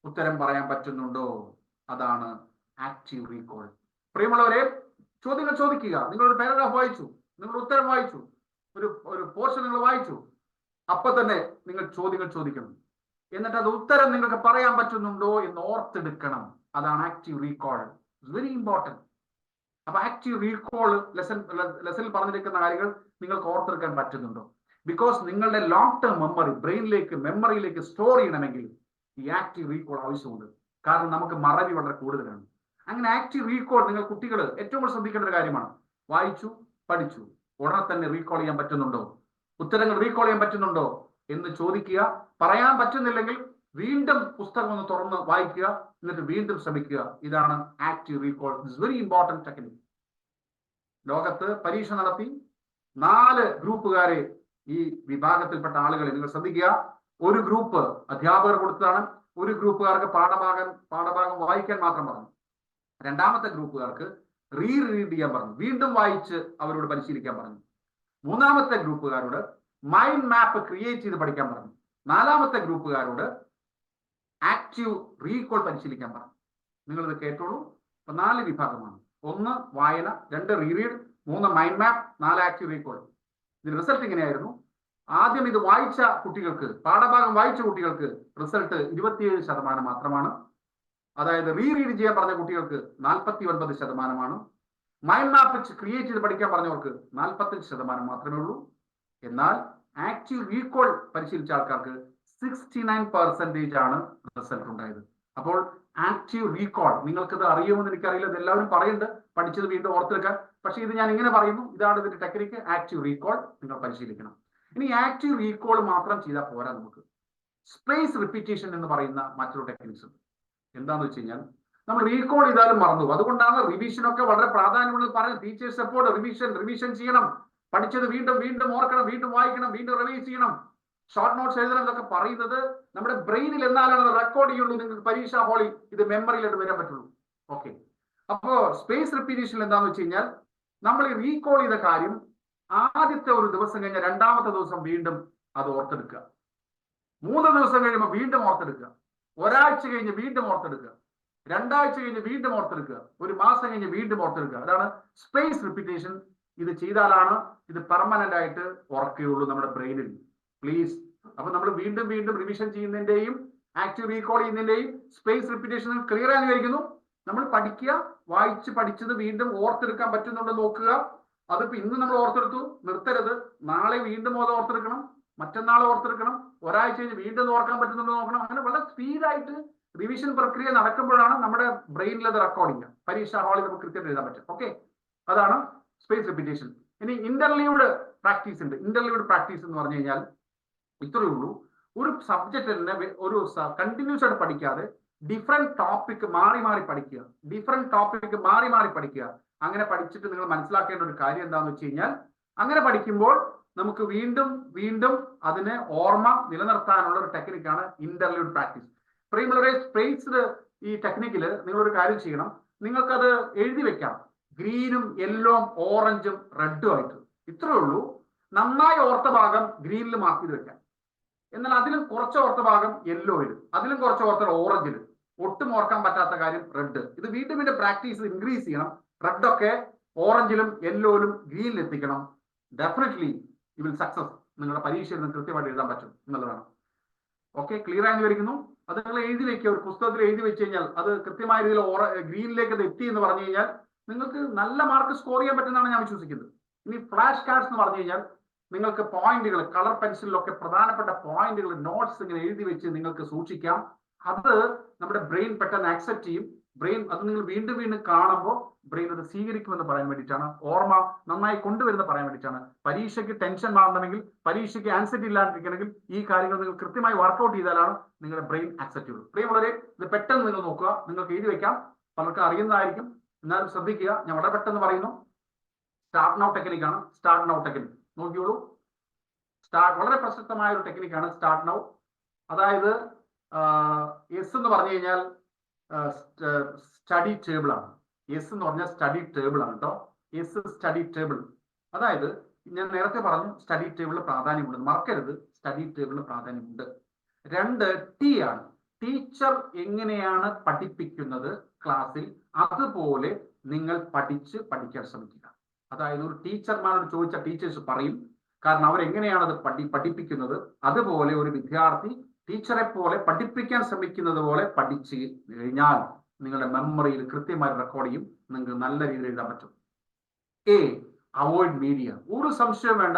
ഉത്തരം പറയാൻ പറ്റുന്നുണ്ടോ? അതാണ് ആക്റ്റീവ് റീകോൾ. പ്രിയമുള്ളവരെ, ചോദ്യങ്ങൾ ചോദിക്കുക. നിങ്ങളൊരു പാരഗ്രാഫ് വായിച്ചു, നിങ്ങൾ ഉത്തരം വായിച്ചു, ഒരു പോർഷൻ നിങ്ങൾ വായിച്ചു, അപ്പൊ തന്നെ നിങ്ങൾ ചോദ്യങ്ങൾ ചോദിക്കണം. എന്നിട്ട് അത് ഉത്തരം നിങ്ങൾക്ക് പറയാൻ പറ്റുന്നുണ്ടോ എന്ന് ഓർത്തെടുക്കണം. അതാണ് ആക്റ്റീവ് റീകോൾ. Very important. അപ്പൊ ആക്റ്റീവ് റീകോൾ ലെസണിൽ പറഞ്ഞിരിക്കുന്ന കാര്യങ്ങൾ നിങ്ങൾക്ക് ഓർത്തെടുക്കാൻ പറ്റുന്നുണ്ടോ? ബിക്കോസ് നിങ്ങളുടെ ലോങ് ടേം മെമ്മറിയിലേക്ക് സ്റ്റോർ ചെയ്യണമെങ്കിൽ ഈ ആക്റ്റീവ് റീകോൾ ആവശ്യമുണ്ട്. കാരണം നമുക്ക് മറവി വളരെ കൂടുതലാണ്. അങ്ങനെ ആക്റ്റീവ് റീകോൾ നിങ്ങൾ കുട്ടികൾ ഏറ്റവും കൂടുതൽ ശ്രദ്ധിക്കേണ്ട ഒരു കാര്യമാണ്. വായിച്ചു, പഠിച്ചു, ഉടനെ തന്നെ റീകോൾ ചെയ്യാൻ പറ്റുന്നുണ്ടോ, ഉത്തരങ്ങൾ റീകോൾ ചെയ്യാൻ പറ്റുന്നുണ്ടോ എന്ന് ചോദിക്കുക. പറയാൻ പറ്റുന്നില്ലെങ്കിൽ വീണ്ടും പുസ്തകം ഒന്ന് തുറന്ന് വായിക്കുക, എന്നിട്ട് വീണ്ടും ശ്രമിക്കുക. ഇതാണ് active recall. It's very important technique. ലോകത്ത് പരീക്ഷ നടത്തി 4 ഗ്രൂപ്പുകാരെ, ഈ വിഭാഗത്തിൽപ്പെട്ട ആളുകളെ നിങ്ങൾ ശ്രദ്ധിക്കുക. ഒരു ഗ്രൂപ്പ് അധ്യാപകർ കൊടുത്തതാണ്. ഒരു ഗ്രൂപ്പുകാർക്ക് പാഠഭാഗം വായിക്കാൻ മാത്രം പറഞ്ഞു. രണ്ടാമത്തെ ഗ്രൂപ്പുകാർക്ക് റീഡ് ചെയ്യാൻ പറഞ്ഞു, വീണ്ടും വായിച്ച് അവരോട് പരിശീലിക്കാൻ പറഞ്ഞു. മൂന്നാമത്തെ ഗ്രൂപ്പുകാരോട് മൈൻഡ് മാപ്പ് ക്രിയേറ്റ് ചെയ്ത് പഠിക്കാൻ പറഞ്ഞു. നാലാമത്തെ ഗ്രൂപ്പുകാരോട് ആക്റ്റീവ് റീകോൾ പരിശീലിക്കാൻ പറഞ്ഞു. നിങ്ങളിത് കേട്ടോളൂ. അപ്പൊ 4 വിഭാഗമാണ്. 1 വായന, 2 read, 3 mind map, 4 active recall. ഇതിന്റെ റിസൾട്ട് ഇങ്ങനെയായിരുന്നു. ആദ്യം ഇത് വായിച്ച കുട്ടികൾക്ക്, പാഠഭാഗം വായിച്ച കുട്ടികൾക്ക് റിസൾട്ട് 27% മാത്രമാണ്. അതായത് റീഡ് ചെയ്യാൻ പറഞ്ഞ കുട്ടികൾക്ക് 49%. മൈൻഡ് മാപ്പ് ക്രിയേറ്റ് ചെയ്ത് പഠിക്കാൻ പറഞ്ഞവർക്ക് 45% മാത്രമേ ഉള്ളൂ. എന്നാൽ ആക്റ്റീവ് റീകോൾ പരിശീലിച്ച ആൾക്കാർക്ക് 69% ആണ് റിസൾട്ട് ഉണ്ടായത്. അപ്പോൾ ആക്റ്റീവ് റീകോൾ, നിങ്ങൾക്കിത് അറിയുമെന്ന് എനിക്കറിയില്ല, ഇത് എല്ലാവരും പറയുന്നുണ്ട്, പഠിച്ചത് വീണ്ടും ഓർത്തെടുക്കാൻ. പക്ഷേ ഇത് ഞാൻ ഇങ്ങനെ പറയുന്നു, ഇതാണ് ഇതിന്റെ ടെക്നിക്ക്. ആക്റ്റീവ് റീകോൾ നിങ്ങൾ പരിശീലിക്കണം. ഇനി ആക്റ്റീവ് റീകോൾ മാത്രം ചെയ്താൽ പോരാ, നമുക്ക് സ്പേസ് റിപ്പീറ്റേഷൻ എന്ന് പറയുന്ന മറ്റൊരു ടെക്നിക്സ് ഉണ്ട്. എന്താന്ന് വെച്ച് കഴിഞ്ഞാൽ, നമ്മൾ റീകോൾ ചെയ്താലും മറന്നു. അതുകൊണ്ടാണ് റിവിഷനൊക്കെ വളരെ പ്രാധാന്യമുള്ളത് പറയുന്നത്. ടീച്ചേഴ്സ് എപ്പോഴും റിവിഷൻ ചെയ്യണം, പഠിച്ചത് വീണ്ടും ഓർക്കണം, വീണ്ടും വായിക്കണം, വീണ്ടും റിവൈസ് ചെയ്യണം, ഷോർട്ട് നോട്ട്സ് എഴുതണം എന്നൊക്കെ പറയുന്നത് നമ്മുടെ ബ്രെയിനിൽ എന്നാലാണ് റെക്കോർഡ് ചെയ്യുള്ളൂ. നിങ്ങൾക്ക് പരീക്ഷാ ഹാളിൽ ഇത് മെമ്മറിയിലോട്ട് വരാൻ പറ്റുള്ളൂ. ഓക്കെ, അപ്പോ സ്പേസ് റിപ്പീറ്റേഷൻ എന്താന്ന് വെച്ച് കഴിഞ്ഞാൽ, നമ്മൾ ഈ റീകോൾ ചെയ്ത കാര്യം ആദ്യത്തെ ഒരു ദിവസം കഴിഞ്ഞാൽ രണ്ടാമത്തെ ദിവസം വീണ്ടും അത് ഓർത്തെടുക്കുക, 3 ദിവസം കഴിയുമ്പോൾ വീണ്ടും ഓർത്തെടുക്കുക, ഒരാഴ്ച കഴിഞ്ഞ് വീണ്ടും ഓർത്തെടുക്കുക, 2 ആഴ്ച കഴിഞ്ഞ് വീണ്ടും ഓർത്തെടുക്കുക, 1 മാസം കഴിഞ്ഞ് വീണ്ടും ഓർത്തെടുക്കുക. അതാണ് സ്പേസ് റിപ്പീറ്റേഷൻ. ഇത് ചെയ്താലാണ് ഇത് പെർമനന്റ് ആയിട്ട് ഉറക്കുകയുള്ളൂ നമ്മുടെ ബ്രെയിനിൽ. പ്ലീസ്. അപ്പൊ നമ്മൾ വീണ്ടും റിവിഷൻ ചെയ്യുന്നതിന്റെയും ആക്റ്റീവ് റീകോൾ ചെയ്യുന്നതിന്റെയും സ്പേസ് റിപ്പീറ്റേഷൻ ക്ലിയർ ആയി വയ്ക്കുന്നു. നമ്മൾ പഠിക്കുക, വായിച്ച് പഠിച്ചത് വീണ്ടും ഓർത്തെടുക്കാൻ പറ്റുന്നുണ്ടോ നോക്കുക. അതിപ്പോ ഇന്ന് നമ്മൾ ഓർത്തെടുത്തു, നിർത്തരുത്. നാളെ വീണ്ടും അത് ഓർത്തെടുക്കണം, മറ്റന്നാൾ ഓർത്തെടുക്കണം, ഒരാഴ്ച കഴിഞ്ഞ് വീണ്ടും ഓർക്കാൻ പറ്റുന്നുണ്ടോ നോക്കണം. അങ്ങനെ വളരെ സ്പീഡായിട്ട് റിവിഷൻ പ്രക്രിയ നടക്കുമ്പോഴാണ് നമ്മുടെ ബ്രെയിനിൽ അത് റെക്കോർഡ് ചെയ്യുക. പരീക്ഷാ ഹാളിൽ നമുക്ക് കൃത്യമായിട്ട് എഴുതാൻ പറ്റും. ഓക്കെ, അതാണ് സ്പേസ് റിപ്പീറ്റേഷൻ. ഇനി ഇന്റർലീവ്ഡ് പ്രാക്ടീസ് ഉണ്ട്. ഇന്റർലീവ്ഡ് പ്രാക്ടീസ് എന്ന് പറഞ്ഞു കഴിഞ്ഞാൽ ഇത്രയേ ഉള്ളൂ. ഒരു സബ്ജക്റ്റ് തന്നെ ഒരു കണ്ടിന്യൂസ് ആയിട്ട് പഠിക്കാതെ ഡിഫറെന്റ് ടോപ്പിക് മാറി പഠിക്കുക. അങ്ങനെ പഠിച്ചിട്ട് നിങ്ങൾ മനസ്സിലാക്കേണ്ട ഒരു കാര്യം എന്താണെന്ന് വെച്ച് കഴിഞ്ഞാൽ, അങ്ങനെ പഠിക്കുമ്പോൾ നമുക്ക് വീണ്ടും അതിനെ ഓർമ്മ നിലനിർത്താനുള്ള ഒരു ടെക്നിക്കാണ് ഇന്റർലീവ്ഡ് പ്രാക്ടീസ്. പ്രിയമുള്ളവരെ, സ്പേസ്ഡ് ഈ ടെക്നിക്കില് നിങ്ങളൊരു കാര്യം ചെയ്യണം. നിങ്ങൾക്കത് എഴുതി വെക്കാം, ഗ്രീനും യെല്ലോയും ഓറഞ്ചും റെഡും ആയിട്ട്. ഇത്രേ ഉള്ളൂ. നന്നായി ഓർത്ത ഭാഗം ഗ്രീനിൽ മാർക്ക് ചെയ്ത് വെക്കാം. എന്നാൽ അതിലും കുറച്ച് ഓർത്ത ഭാഗം യെല്ലോയിൽ, അതിലും കുറച്ച് ഓർത്ത ഓറഞ്ചിൽ, ഒട്ടും ഓർക്കാൻ പറ്റാത്ത കാര്യം റെഡ്. ഇത് വീണ്ടും വീണ്ടും പ്രാക്ടീസ് ഇൻക്രീസ് ചെയ്യണം. റെഡ് ഒക്കെ ഓറഞ്ചിലും യെല്ലോയിലും ഗ്രീനിൽ എത്തിക്കണം. Definitely you will success. നിങ്ങളുടെ പരീക്ഷയിൽ നിന്ന് കൃത്യമായിട്ട് എഴുതാൻ പറ്റും എന്നുള്ളതാണ്. ഓക്കെ, ക്ലിയർ ആയി വിവരിക്കുന്നു. അത് നിങ്ങൾ എഴുതി വെക്കുക, ഒരു പുസ്തകത്തിൽ എഴുതി വെച്ച് കഴിഞ്ഞാൽ അത് കൃത്യമായ രീതിയിൽ ഗ്രീനിലേക്ക് അത് എത്തി എന്ന് പറഞ്ഞു കഴിഞ്ഞാൽ നിങ്ങൾക്ക് നല്ല മാർക്ക് സ്കോർ ചെയ്യാൻ പറ്റുന്നതാണ് ഞാൻ വിശ്വസിക്കുന്നത്. ഇനി ഫ്ലാഷ് കാർഡ്സ് എന്ന് പറഞ്ഞു കഴിഞ്ഞാൽ നിങ്ങൾക്ക് പോയിന്റുകൾ, കളർ പെൻസിലൊക്കെ പ്രധാനപ്പെട്ട പോയിന്റുകൾ, നോട്ട്സ് ഇങ്ങനെ എഴുതി വെച്ച് നിങ്ങൾക്ക് സൂക്ഷിക്കാം. അത് നമ്മുടെ ബ്രെയിൻ പെട്ടെന്ന് ആക്സെപ്റ്റ് ചെയ്യും. ബ്രെയിൻ അത് നിങ്ങൾ വീണ്ടും വീണ്ടും കാണുമ്പോൾ ബ്രെയിൻ അത് സ്വീകരിക്കുമെന്ന് പറയാൻ വേണ്ടിയിട്ടാണ്, ഓർമ്മ നന്നായി കൊണ്ടുവരുന്ന പറയാൻ വേണ്ടിയിട്ടാണ്. പരീക്ഷയ്ക്ക് ടെൻഷൻ മാറണമെങ്കിൽ, പരീക്ഷയ്ക്ക് ആൻസൈറ്റി ഇല്ലാണ്ടിരിക്കണമെങ്കിൽ ഈ കാര്യങ്ങൾ നിങ്ങൾ കൃത്യമായി വർക്ക്ഔട്ട് ചെയ്താലാണ് നിങ്ങളുടെ ബ്രെയിൻ ആക്സെപ്റ്റ് ചെയ്യുള്ളൂ. പ്രിയമുള്ളവരെ, ഇത് പെട്ടെന്ന് നിങ്ങൾ നോക്കുക, നിങ്ങൾക്ക് എഴുതി വെക്കാം, പലർക്കും അറിയുന്നതായിരിക്കും, എന്നാലും ശ്രദ്ധിക്കുക. ഞാൻ വളരെ പെട്ടെന്ന് പറയുന്നു. സ്റ്റാർട്ട് നൗ ടെക്നിക്കാണ്. സ്റ്റാർട്ട് നൗ ടെക്നിക് നോക്കിയോളൂ. വളരെ പ്രശസ്തമായ ഒരു ടെക്നിക്കാണ് സ്റ്റാർട്ട് നൗ. അതായത് എസ് എന്ന് പറഞ്ഞു കഴിഞ്ഞാൽ സ്റ്റഡി ടേബിൾ ആണ്. എസ് എന്ന് പറഞ്ഞാൽ സ്റ്റഡി ടേബിൾ ആണ് കേട്ടോ. S study table. അതായത് ഞാൻ നേരത്തെ പറഞ്ഞു സ്റ്റഡി ടേബിളിന് പ്രാധാന്യമുണ്ട്, മറക്കരുത്. സ്റ്റഡി ടേബിളിന് പ്രാധാന്യമുണ്ട്. 2 ടി ആണ്. ടീച്ചർ എങ്ങനെയാണ് പഠിപ്പിക്കുന്നത് ക്ലാസ്സിൽ, അതുപോലെ നിങ്ങൾ പഠിക്കാൻ ശ്രമിക്കുക. അതായത് ഒരു ടീച്ചർമാരോട് ചോദിച്ച ടീച്ചേഴ്സ് പറയും, കാരണം അവരെങ്ങനെയാണ് അത് പഠിപ്പിക്കുന്നത്, അതുപോലെ ഒരു വിദ്യാർത്ഥി ടീച്ചറെ പോലെ പഠിപ്പിക്കാൻ ശ്രമിക്കുന്നത് പോലെ പഠിച്ചു കഴിഞ്ഞാൽ നിങ്ങളുടെ മെമ്മറിയിൽ കൃത്യമായി റെക്കോർഡ് ചെയ്യും, നിങ്ങൾക്ക് നല്ല രീതിയിൽ എഴുതാൻ പറ്റും. Avoid media. ഒരു സംശയം വേണ്ട,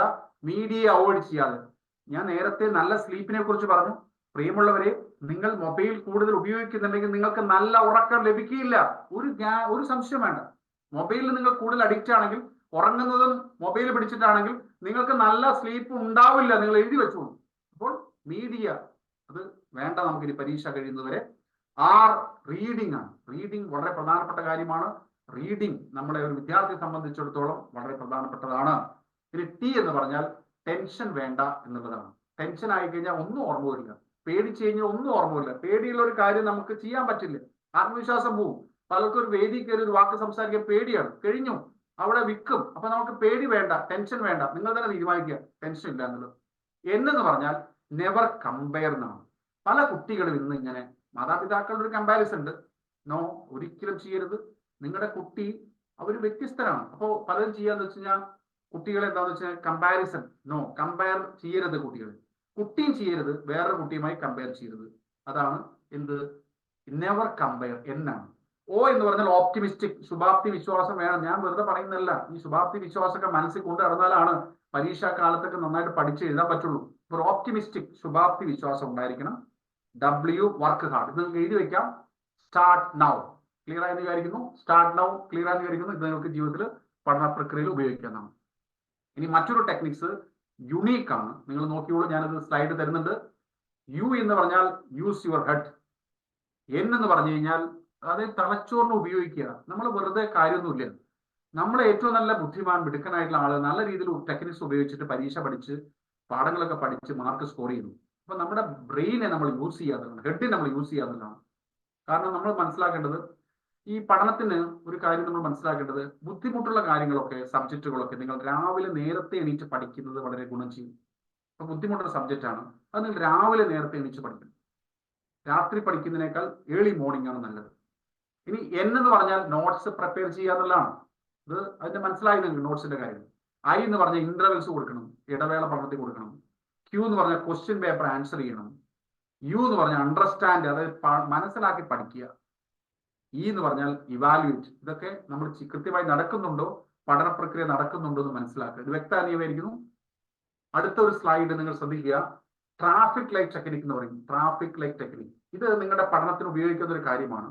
മീഡിയയെ അവോയ്ഡ് ചെയ്യാതെ. ഞാൻ നേരത്തെ നല്ല സ്ലീപ്പിനെ കുറിച്ച് പറഞ്ഞു. പ്രിയമുള്ളവരെ, നിങ്ങൾ മൊബൈൽ കൂടുതൽ ഉപയോഗിക്കുന്നുണ്ടെങ്കിൽ നിങ്ങൾക്ക് നല്ല ഉറക്കം ലഭിക്കില്ല. ഒരു സംശയം വേണ്ട. മൊബൈലിൽ നിങ്ങൾ കൂടുതൽ അഡിക്റ്റ് ആണെങ്കിൽ, ഉറങ്ങുന്നതും മൊബൈൽ പിടിച്ചിട്ടാണെങ്കിൽ നിങ്ങൾക്ക് നല്ല സ്ലീപ്പ് ഉണ്ടാവില്ല. നിങ്ങൾ എഴുതി വെച്ചോളൂ. അപ്പോൾ മീഡിയ അത് വേണ്ട നമുക്കിനി പരീക്ഷ കഴിയുന്നവരെ. റീഡിംഗ് ആണ്. റീഡിംഗ് വളരെ പ്രധാനപ്പെട്ട കാര്യമാണ്. റീഡിംഗ് നമ്മളെ ഒരു വിദ്യാർത്ഥിയെ സംബന്ധിച്ചിടത്തോളം വളരെ പ്രധാനപ്പെട്ടതാണ്. ഇനി ടി എന്ന് പറഞ്ഞാൽ ടെൻഷൻ വേണ്ട എന്നുള്ളതാണ്. ടെൻഷൻ ആയി കഴിഞ്ഞാൽ ഒന്നും ഓർമ്മ വരില്ല, പേടിച്ചു കഴിഞ്ഞാൽ ഒന്നും ഓർമ്മ വരില്ല. പേടിയുള്ള ഒരു കാര്യം നമുക്ക് ചെയ്യാൻ പറ്റില്ല, ആത്മവിശ്വാസം പോവും. പലർക്കും ഒരു വേദി കയറി ഒരു വാക്ക് സംസാരിക്കാൻ പേടിയാണ്, കഴിഞ്ഞു, അവിടെ വിൽക്കും. അപ്പൊ നമുക്ക് പേടി വേണ്ട, ടെൻഷൻ വേണ്ട. നിങ്ങൾ തന്നെ തീരുമാനിക്കുക ടെൻഷൻ ഇല്ല എന്നുള്ളത്. എന്നെന്ന് പറഞ്ഞാൽ നെവർ കമ്പയർ എന്നാണ്. പല കുട്ടികളും ഇന്ന് ഇങ്ങനെ, മാതാപിതാക്കളുടെ ഒരു കമ്പാരിസൺ ഉണ്ട്. നോ, ഒരിക്കലും ചെയ്യരുത്. നിങ്ങളുടെ കുട്ടി അവർ വ്യത്യസ്തരാണ്. അപ്പോൾ പലരും ചെയ്യാന്ന് വെച്ച് കഴിഞ്ഞാൽ കുട്ടികളെ എന്താണെന്ന് വെച്ചാൽ കമ്പാരിസൺ. നോ, കമ്പയർ ചെയ്യരുത്. കുട്ടിയും ചെയ്യരുത്, വേറൊരു കുട്ടിയുമായി കമ്പയർ ചെയ്യരുത്. അതാണ് എന്ത്, നെവർ കമ്പയർ എന്നാണ്. ഓ എന്ന് പറഞ്ഞാൽ ഓപ്റ്റിമിസ്റ്റിക്, ശുഭാപ്തി വിശ്വാസം വേണം. ഞാൻ വെറുതെ പറയുന്നല്ല, ഈ ശുഭാപ്തി വിശ്വാസമൊക്കെ മനസ്സിൽ കൊണ്ട് നടന്നാലാണ് പരീക്ഷാ കാലത്തൊക്കെ നന്നായിട്ട് പഠിച്ച് എഴുതാൻ പറ്റുള്ളൂ. ഒരു ഓപ്റ്റിമിസ്റ്റിക്, ശുഭാപ്തി വിശ്വാസം ഉണ്ടായിരിക്കണം. Work hard. ഇത് നിങ്ങൾക്ക് എഴുതി വെക്കാം. Start now. ക്ലിയർ ആയെന്ന് വിചാരിക്കുന്നു. സ്റ്റാർട്ട് നൗ ക്ലിയർ ആയെന്ന് വിചാരിക്കുന്നു. ഇത് നിങ്ങൾക്ക് ജീവിതത്തിൽ പഠന പ്രക്രിയയിൽ ഉപയോഗിക്കാവുന്നതാണ്. ഇനി മറ്റൊരു ടെക്നിക്സ് യുണീക്ക് ആണ്. നിങ്ങൾ നോക്കിയോളൂ, ഞാനത് സ്ലൈഡ് തരുന്നുണ്ട്. യു എന്ന് പറഞ്ഞാൽ യൂസ് യുവർ ഹെഡ്. എൻ എന്ന് പറഞ്ഞു കഴിഞ്ഞാൽ അതായത് തലച്ചോറിന് ഉപയോഗിക്കുക. നമ്മൾ വെറുതെ കാര്യമൊന്നുമില്ല. നമ്മളെ ഏറ്റവും നല്ല ബുദ്ധിമാൻ, മിടുക്കനായിട്ടുള്ള ആള് നല്ല രീതിയിൽ ടെക്നിക്സ് ഉപയോഗിച്ചിട്ട് പരീക്ഷ പഠിച്ച് പാഠങ്ങളൊക്കെ പഠിച്ച് മാർക്ക് സ്കോർ ചെയ്യുന്നു. അപ്പൊ നമ്മുടെ ബ്രെയിനെ നമ്മൾ യൂസ് ചെയ്യാന്നുള്ളതാണ്, ഹെഡിനെ നമ്മൾ യൂസ് ചെയ്യാന്നുള്ളതാണ്. കാരണം നമ്മൾ മനസ്സിലാക്കേണ്ടത്, ഈ പഠനത്തിന് ഒരു കാര്യം നമ്മൾ മനസ്സിലാക്കേണ്ടത്, ബുദ്ധിമുട്ടുള്ള കാര്യങ്ങളൊക്കെ, സബ്ജക്റ്റുകളൊക്കെ നിങ്ങൾ രാവിലെ നേരത്തെ എണീറ്റ് പഠിക്കുന്നത് വളരെ ഗുണം ചെയ്യും. അപ്പൊ ബുദ്ധിമുട്ടുള്ള സബ്ജക്റ്റാണ്, അത് നിങ്ങൾ രാവിലെ നേരത്തെ എണീച്ച് പഠിക്കണം. രാത്രി പഠിക്കുന്നതിനേക്കാൾ ഏർലി മോർണിംഗ് ആണ് നല്ലത്. ഇനി എന്ന് പറഞ്ഞാൽ നോട്ട്സ് പ്രിപ്പയർ ചെയ്യുക എന്നുള്ളതാണ്. ഇത് അതിന്റെ മനസ്സിലായി നിങ്ങൾക്ക് നോട്ട്സിന്റെ കാര്യം. ഐ എന്ന് പറഞ്ഞാൽ ഇന്റർവെൽസ് കൊടുക്കണം, ഇടവേള പഠനത്തിൽ കൊടുക്കണം. ക്യൂ എന്ന് പറഞ്ഞാൽ ക്വസ്റ്റ്യൻ പേപ്പർ ആൻസർ ചെയ്യണം. യു എന്ന് പറഞ്ഞാൽ അണ്ടർസ്റ്റാൻഡ്, അതായത് മനസ്സിലാക്കി പഠിക്കുക. ഇ എന്ന് പറഞ്ഞാൽ ഇവാലുവേറ്റ്. ഇതൊക്കെ നമ്മൾ കൃത്യമായി നടക്കുന്നുണ്ടോ, പഠന പ്രക്രിയ നടക്കുന്നുണ്ടോ എന്ന് മനസ്സിലാക്കുക. ഇത് വ്യക്തമായിരിക്കുന്നു. അടുത്ത ഒരു സ്ലൈഡ് നിങ്ങൾ ശ്രദ്ധിക്കുക. ട്രാഫിക് ലൈറ്റ് ടെക്നിക് എന്ന് പറയും. ട്രാഫിക് ലൈറ്റ് ടെക്നിക് ഇത് നിങ്ങളുടെ പഠനത്തിന് ഉപയോഗിക്കുന്ന ഒരു കാര്യമാണ്.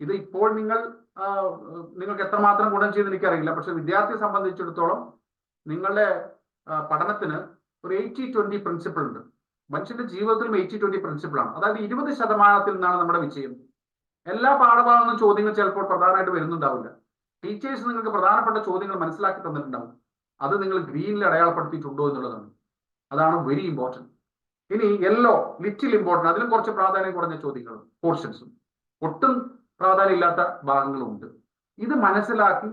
ഇത് ഇപ്പോൾ നിങ്ങൾക്ക് എത്രമാത്രം ഗുണം ചെയ്ത് എനിക്കറിയില്ല. പക്ഷെ വിദ്യാർത്ഥിയെ സംബന്ധിച്ചിടത്തോളം നിങ്ങളുടെ പഠനത്തിന് ഒരു 80-20 പ്രിൻസിപ്പിൾ ഉണ്ട്. മനുഷ്യന്റെ ജീവിതത്തിലും 80-20 പ്രിൻസിപ്പിൾ ആണ്. അതായത് 20% നിന്നാണ് നമ്മുടെ വിജയം. എല്ലാ പാഠഭാഗങ്ങളും ചോദ്യങ്ങൾ ചിലപ്പോൾ പ്രധാനമായിട്ട് വരുന്നുണ്ടാവില്ല. ടീച്ചേഴ്സ് നിങ്ങൾക്ക് പ്രധാനപ്പെട്ട ചോദ്യങ്ങൾ മനസ്സിലാക്കി തന്നിട്ടുണ്ടാവും. അത് നിങ്ങൾ ഗ്രീനിൽ അടയാളപ്പെടുത്തിയിട്ടുണ്ടോ എന്നുള്ളതാണ്. അതാണ് വെരി ഇമ്പോർട്ടൻറ്റ്. ഇനി യെല്ലോ ലിറ്റിൽ ഇമ്പോർട്ടൻറ്റ്, അതിലും കുറച്ച് പ്രാധാന്യം കുറഞ്ഞ ചോദ്യങ്ങളും പോർഷൻസും, ഒട്ടും പ്രാധാന്യം ഇല്ലാത്ത ഭാഗങ്ങളും ഉണ്ട്. ഇത് മനസ്സിലാക്കി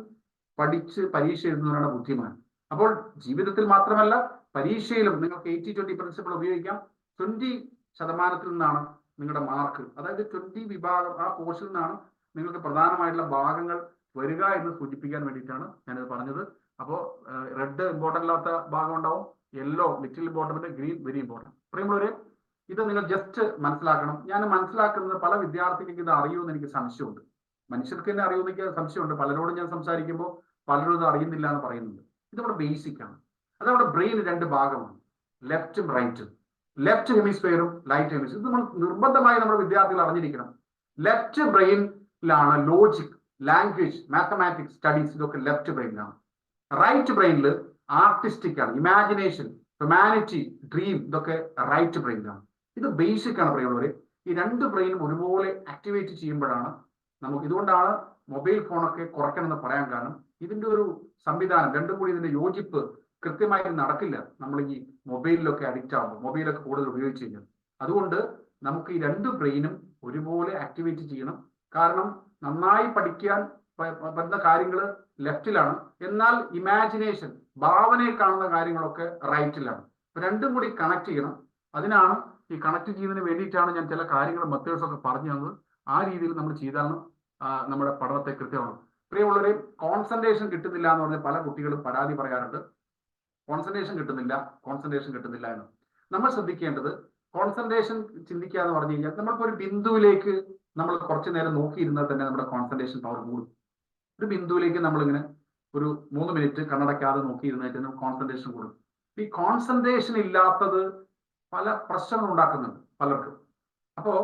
പഠിച്ച് പരീക്ഷ എഴുതുന്നവരാണ് ബുദ്ധിമാൻ. അപ്പോൾ ജീവിതത്തിൽ മാത്രമല്ല പരീക്ഷയിലും നിങ്ങൾക്ക് 80-20 പ്രിൻസിപ്പിൾ ഉപയോഗിക്കാം. 20% നിന്നാണ് നിങ്ങളുടെ മാർക്ക്, അതായത് 20 വിഭാഗം ആ പോർഷനിൽ നിന്നാണ് നിങ്ങൾക്ക് പ്രധാനമായിട്ടുള്ള ഭാഗങ്ങൾ വരിക എന്ന് സൂചിപ്പിക്കാൻ വേണ്ടിയിട്ടാണ് ഞാനിത് പറഞ്ഞത്. അപ്പോൾ റെഡ് ഇമ്പോർട്ടൻ്റ് അല്ലാത്ത ഭാഗം ഉണ്ടാവും, yellow little important, green very important. പ്രിയമുള്ളവരെ, ഇത് നിങ്ങൾ ജസ്റ്റ് മനസ്സിലാക്കണം. ഞാൻ മനസ്സിലാക്കുന്നത് പല വിദ്യാർത്ഥികൾക്ക് ഇത് അറിയുമെന്ന് എനിക്ക് സംശയമുണ്ട്. മനുഷ്യർക്ക് തന്നെ അറിയുമെന്ന് എനിക്ക് സംശയമുണ്ട്. പലരോടും ഞാൻ സംസാരിക്കുമ്പോൾ പലരും ഇത് അറിയുന്നില്ല എന്ന് പറയുന്നുണ്ട്. ഇത് നമ്മുടെ ബേസിക് ആണ്. അത് നമ്മുടെ ബ്രെയിൻ 2 ഭാഗമാണ്, ലെഫ്റ്റും റൈറ്റും. ലെഫ്റ്റ് ഹെമിസ്ഫിയറും റൈറ്റ് ഹെമിസ്ഫിയർ. ഇത് നമ്മൾ നിർബന്ധമായി നമ്മുടെ വിദ്യാർത്ഥികൾ അറിഞ്ഞിരിക്കണം. ലെഫ്റ്റ് ബ്രെയിനിലാണ് ലോജിക്, ലാംഗ്വേജ്, മാത്തമാറ്റിക്സ്, സ്റ്റഡീസ്, ഇതൊക്കെ ലെഫ്റ്റ് ബ്രെയിനിലാണ്. റൈറ്റ് ബ്രെയിനിൽ ആർട്ടിസ്റ്റിക് ആണ്, ഇമാജിനേഷൻ, ഹ്യൂമാനിറ്റി, ഡ്രീം, ഇതൊക്കെ റൈറ്റ് ബ്രെയിനിലാണ്. ഇത് ബേസിക് ആണ് പ്രിയമുള്ളവരെ. ഈ 2 ബ്രെയിനും ഒരുപോലെ ആക്ടിവേറ്റ് ചെയ്യുമ്പോഴാണ് നമുക്ക്, ഇതുകൊണ്ടാണ് മൊബൈൽ ഫോണൊക്കെ കുറയ്ക്കണമെന്ന് പറയാൻ കാരണം. ഇതിന്റെ ഒരു സംവിധാനം, 2 കൂടി ഇതിന്റെ യോജിപ്പ് കൃത്യമായി നടക്കില്ല നമ്മൾ ഈ മൊബൈലിലൊക്കെ അഡിക്റ്റ് ആകുമ്പോൾ, മൊബൈലൊക്കെ കൂടുതൽ ഉപയോഗിച്ച് കഴിഞ്ഞാൽ. അതുകൊണ്ട് നമുക്ക് ഈ 2 ബ്രെയിനും ഒരുപോലെ ആക്ടിവേറ്റ് ചെയ്യണം. കാരണം നന്നായി പഠിക്കാൻ പറ്റുന്ന കാര്യങ്ങൾ ലെഫ്റ്റിലാണ്, എന്നാൽ ഇമാജിനേഷൻ, ഭാവനയിൽ കാണുന്ന കാര്യങ്ങളൊക്കെ റൈറ്റിലാണ്. അപ്പൊ 2 കൂടി കണക്ട് ചെയ്യണം. അതിനാണ് ഈ കണക്ട് ചെയ്യുന്നതിന് വേണ്ടിയിട്ടാണ് ഞാൻ ചില കാര്യങ്ങൾ മെത്തേഡ്സ് ഒക്കെ പറഞ്ഞു തന്നത്. ആ രീതിയിൽ നമ്മൾ ചെയ്താണ് നമ്മുടെ പഠനത്തെ കൃത്യമാണ്. പ്രിയമുള്ളവരെ, കോൺസെൻട്രേഷൻ കിട്ടുന്നില്ല എന്ന് പറഞ്ഞാൽ പല കുട്ടികളും പരാതി പറയാറുണ്ട്. കോൺസെൻട്രേഷൻ കിട്ടുന്നില്ല എന്ന്. നമ്മൾ ശ്രദ്ധിക്കേണ്ടത്, കോൺസെൻട്രേഷൻ ചിന്തിക്കുക എന്ന് പറഞ്ഞു കഴിഞ്ഞാൽ നമ്മളിപ്പോൾ ഒരു ബിന്ദുവിലേക്ക് നമ്മൾ കുറച്ചു നേരം നോക്കിയിരുന്നാൽ തന്നെ നമ്മുടെ കോൺസെൻട്രേഷൻ പവർ കൂടും. ഒരു ബിന്ദുവിലേക്ക് നമ്മളിങ്ങനെ ഒരു 3 മിനിറ്റ് കണ്ണടയ്ക്കാതെ നോക്കിയിരുന്നിട്ട് നമുക്ക് കോൺസെൻട്രേഷൻ കൂടും. ഈ കോൺസെൻട്രേഷൻ ഇല്ലാത്തത് പല പ്രശ്നങ്ങൾ ഉണ്ടാക്കുന്നുണ്ട് പലർക്കും. അപ്പോൾ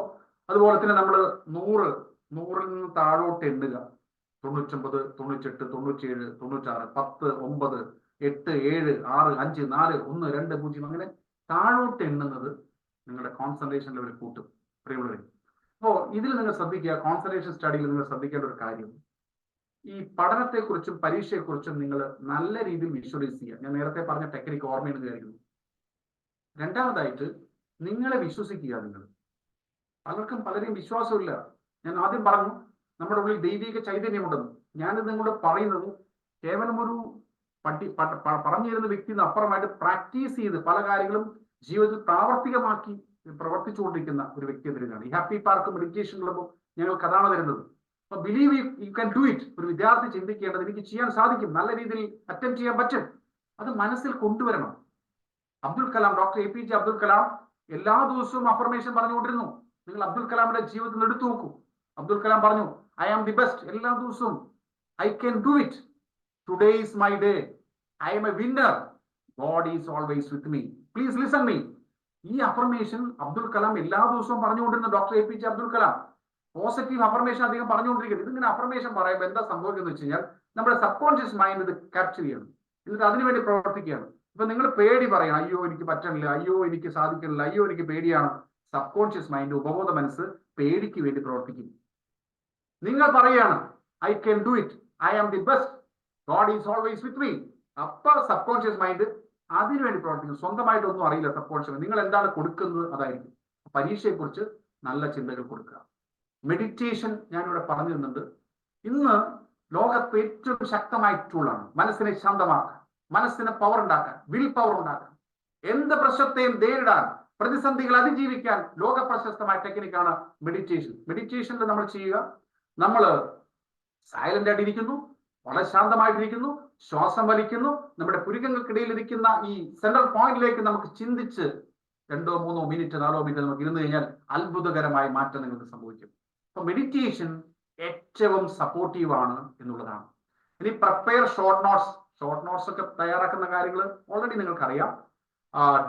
അതുപോലെ തന്നെ നമ്മൾ 100ൽ നിന്ന് താഴോട്ട് എണ്ണുക, 99, 98, 97, 96, 10, 9, 8, 7, 6, 5, 4, 1, 2, 0 അങ്ങനെ താഴോട്ട് എണ്ണുന്നത് നിങ്ങളുടെ കോൺസെൻട്രേഷൻ ലെവൽ കൂട്ടും പ്രിയമുള്ളവരെ. അപ്പോൾ ഇതിൽ നിങ്ങൾ ശ്രദ്ധിക്കുക, കോൺസെൻട്രേഷൻ സ്റ്റഡിയിൽ നിങ്ങൾ ശ്രദ്ധിക്കേണ്ട ഒരു കാര്യം, ഈ പഠനത്തെക്കുറിച്ചും പരീക്ഷയെക്കുറിച്ചും നിങ്ങൾ നല്ല രീതിയിൽ വിഷ്വലൈസ് ചെയ്യുക. ഞാൻ നേരത്തെ പറഞ്ഞ ടെക്നിക്ക് ഓർമ്മയെന്ന് വിചാരിക്കുന്നു. രണ്ടാമതായിട്ട് നിങ്ങളെ വിശ്വസിക്കുക. നിങ്ങൾ പലരെയും വിശ്വാസമില്ല. ഞാൻ ആദ്യം പറഞ്ഞു നമ്മുടെ ഉള്ളിൽ ദൈവിക ചൈതന്യമുണ്ടെന്ന്. ഞാനിത് നിങ്ങളോട് പറയുന്നത് കേവലം ഒരു പറഞ്ഞു തരുന്ന വ്യക്തിന് അപ്പുറമായിട്ട് പ്രാക്ടീസ് ചെയ്ത് പല കാര്യങ്ങളും ജീവിതത്തിൽ പ്രാവർത്തികമാക്കി പ്രവർത്തിച്ചുകൊണ്ടിരിക്കുന്ന ഒരു വ്യക്തി തരുന്നതാണ്. ഈ ഹാപ്പി പാർക്ക് മെഡിറ്റേഷൻ ക്ലബ്ബും ഞങ്ങൾക്ക് അതാണ് തരുന്നത്. അപ്പൊ believe you can do it. ഒരു വിദ്യാർത്ഥി ചിന്തിക്കേണ്ടത് എനിക്ക് ചെയ്യാൻ സാധിക്കും, നല്ല രീതിയിൽ അറ്റംപ്റ്റ് ചെയ്യാൻ പറ്റും. അത് മനസ്സിൽ കൊണ്ടുവരണം. അബ്ദുൽ കലാം, ഡോക്ടർ APJ അബ്ദുൽ കലാം എല്ലാ ദിവസവും അഫർമേഷൻ പറഞ്ഞുകൊണ്ടിരുന്നു. നിങ്ങൾ അബ്ദുൽ കലാമിന്റെ ജീവിതത്തിൽ എടുത്തു നോക്കൂ. അബ്ദുൽ കലാം പറഞ്ഞു, ഐ ആം ദി ബെസ്റ്റ്. എല്ലാ ദിവസവും I can do it. Today is my day. I am a winner. God is always with me. Please listen me. ഈ അഫർമേഷൻ അബ്ദുൽ കലാം എല്ലാ ദിവസവും പറഞ്ഞുകൊണ്ടിരുന്ന doctor APJ Abdul Kalam. Positive affirmation അധികം പറഞ്ഞുകൊണ്ടിരിക്കുന്നത്. ഇതിങ്ങനെ അഫർമേഷൻ പറയുമ്പോൾ എന്താ സംഭവിക്കുന്നത് വെച്ച് കഴിഞ്ഞാൽ നമ്മുടെ സബ് കോൺഷ്യസ് മൈൻഡ് ഇത് ക്യാപ്ചർ ചെയ്യണം, എന്നിട്ട് അതിനുവേണ്ടി പ്രവർത്തിക്കുകയാണ്. ഇപ്പൊ നിങ്ങൾ പേടി പറയണം, അയ്യോ എനിക്ക് പറ്റണില്ല, അയ്യോ എനിക്ക് സാധിക്കുന്നില്ല, അയ്യോ എനിക്ക് പേടിയാണ്. സബ് കോൺഷ്യസ് മൈൻഡ്, ഉപബോധ മനസ്സ് പേടിക്ക് വേണ്ടി പ്രവർത്തിക്കും. നിങ്ങൾ പറയാണ് I can do it, I am the best, God is always with me. അപ്പൊ സബ് കോൺഷ്യസ് മൈൻഡ് അതിനുവേണ്ടി പ്രവർത്തിക്കും. സ്വന്തമായിട്ടൊന്നും അറിയില്ല സബ് കോൺഷ്യസ് മൈൻഡ്. നിങ്ങൾ എന്താണ് കൊടുക്കുന്നത് അതായിരിക്കും. പരീക്ഷയെക്കുറിച്ച് നല്ല ചിന്തകൾ കൊടുക്കുക. മെഡിറ്റേഷൻ ഞാനിവിടെ പറഞ്ഞു തരുന്നുണ്ട്. ഇന്ന് ലോകത്ത് ഏറ്റവും ശക്തമായ ടൂളാണ് മനസ്സിനെ ശാന്തമാക്കാൻ, മനസ്സിന് പവർ ഉണ്ടാക്കാൻ, വിൽ പവർ ഉണ്ടാക്കാൻ, എന്ത് പ്രശ്നത്തെയും നേരിടാൻ, പ്രതിസന്ധികൾ അതിജീവിക്കാൻ ലോക പ്രശസ്തമായ ടെക്നിക്കാണ് മെഡിറ്റേഷൻ. മെഡിറ്റേഷനിൽ നമ്മൾ ചെയ്യുക, നമ്മൾ സൈലന്റ് ആയിട്ടിരിക്കുന്നു, വളരെ ശാന്തമായിട്ടിരിക്കുന്നു, ശ്വാസം വലിക്കുന്നു, നമ്മുടെ പുരികങ്ങൾക്കിടയിൽ ഇരിക്കുന്ന ഈ സെൻട്രൽ പോയിന്റിലേക്ക് നമുക്ക് ചിന്തിച്ച് 2, 3, മിനിറ്റ് 4 മിനിറ്റ് നമുക്ക് ഇരുന്ന് കഴിഞ്ഞാൽ അത്ഭുതകരമായ മാറ്റം നിങ്ങൾക്ക് സംഭവിക്കും. അപ്പൊ മെഡിറ്റേഷൻ ഏറ്റവും സപ്പോർട്ടീവ് ആണ് എന്നുള്ളതാണ്. ഇനി പ്രിപ്പയർ ഷോർട്ട് നോട്ട്സ് ഒക്കെ തയ്യാറാക്കുന്ന കാര്യങ്ങൾ ഓൾറെഡി നിങ്ങൾക്കറിയാം.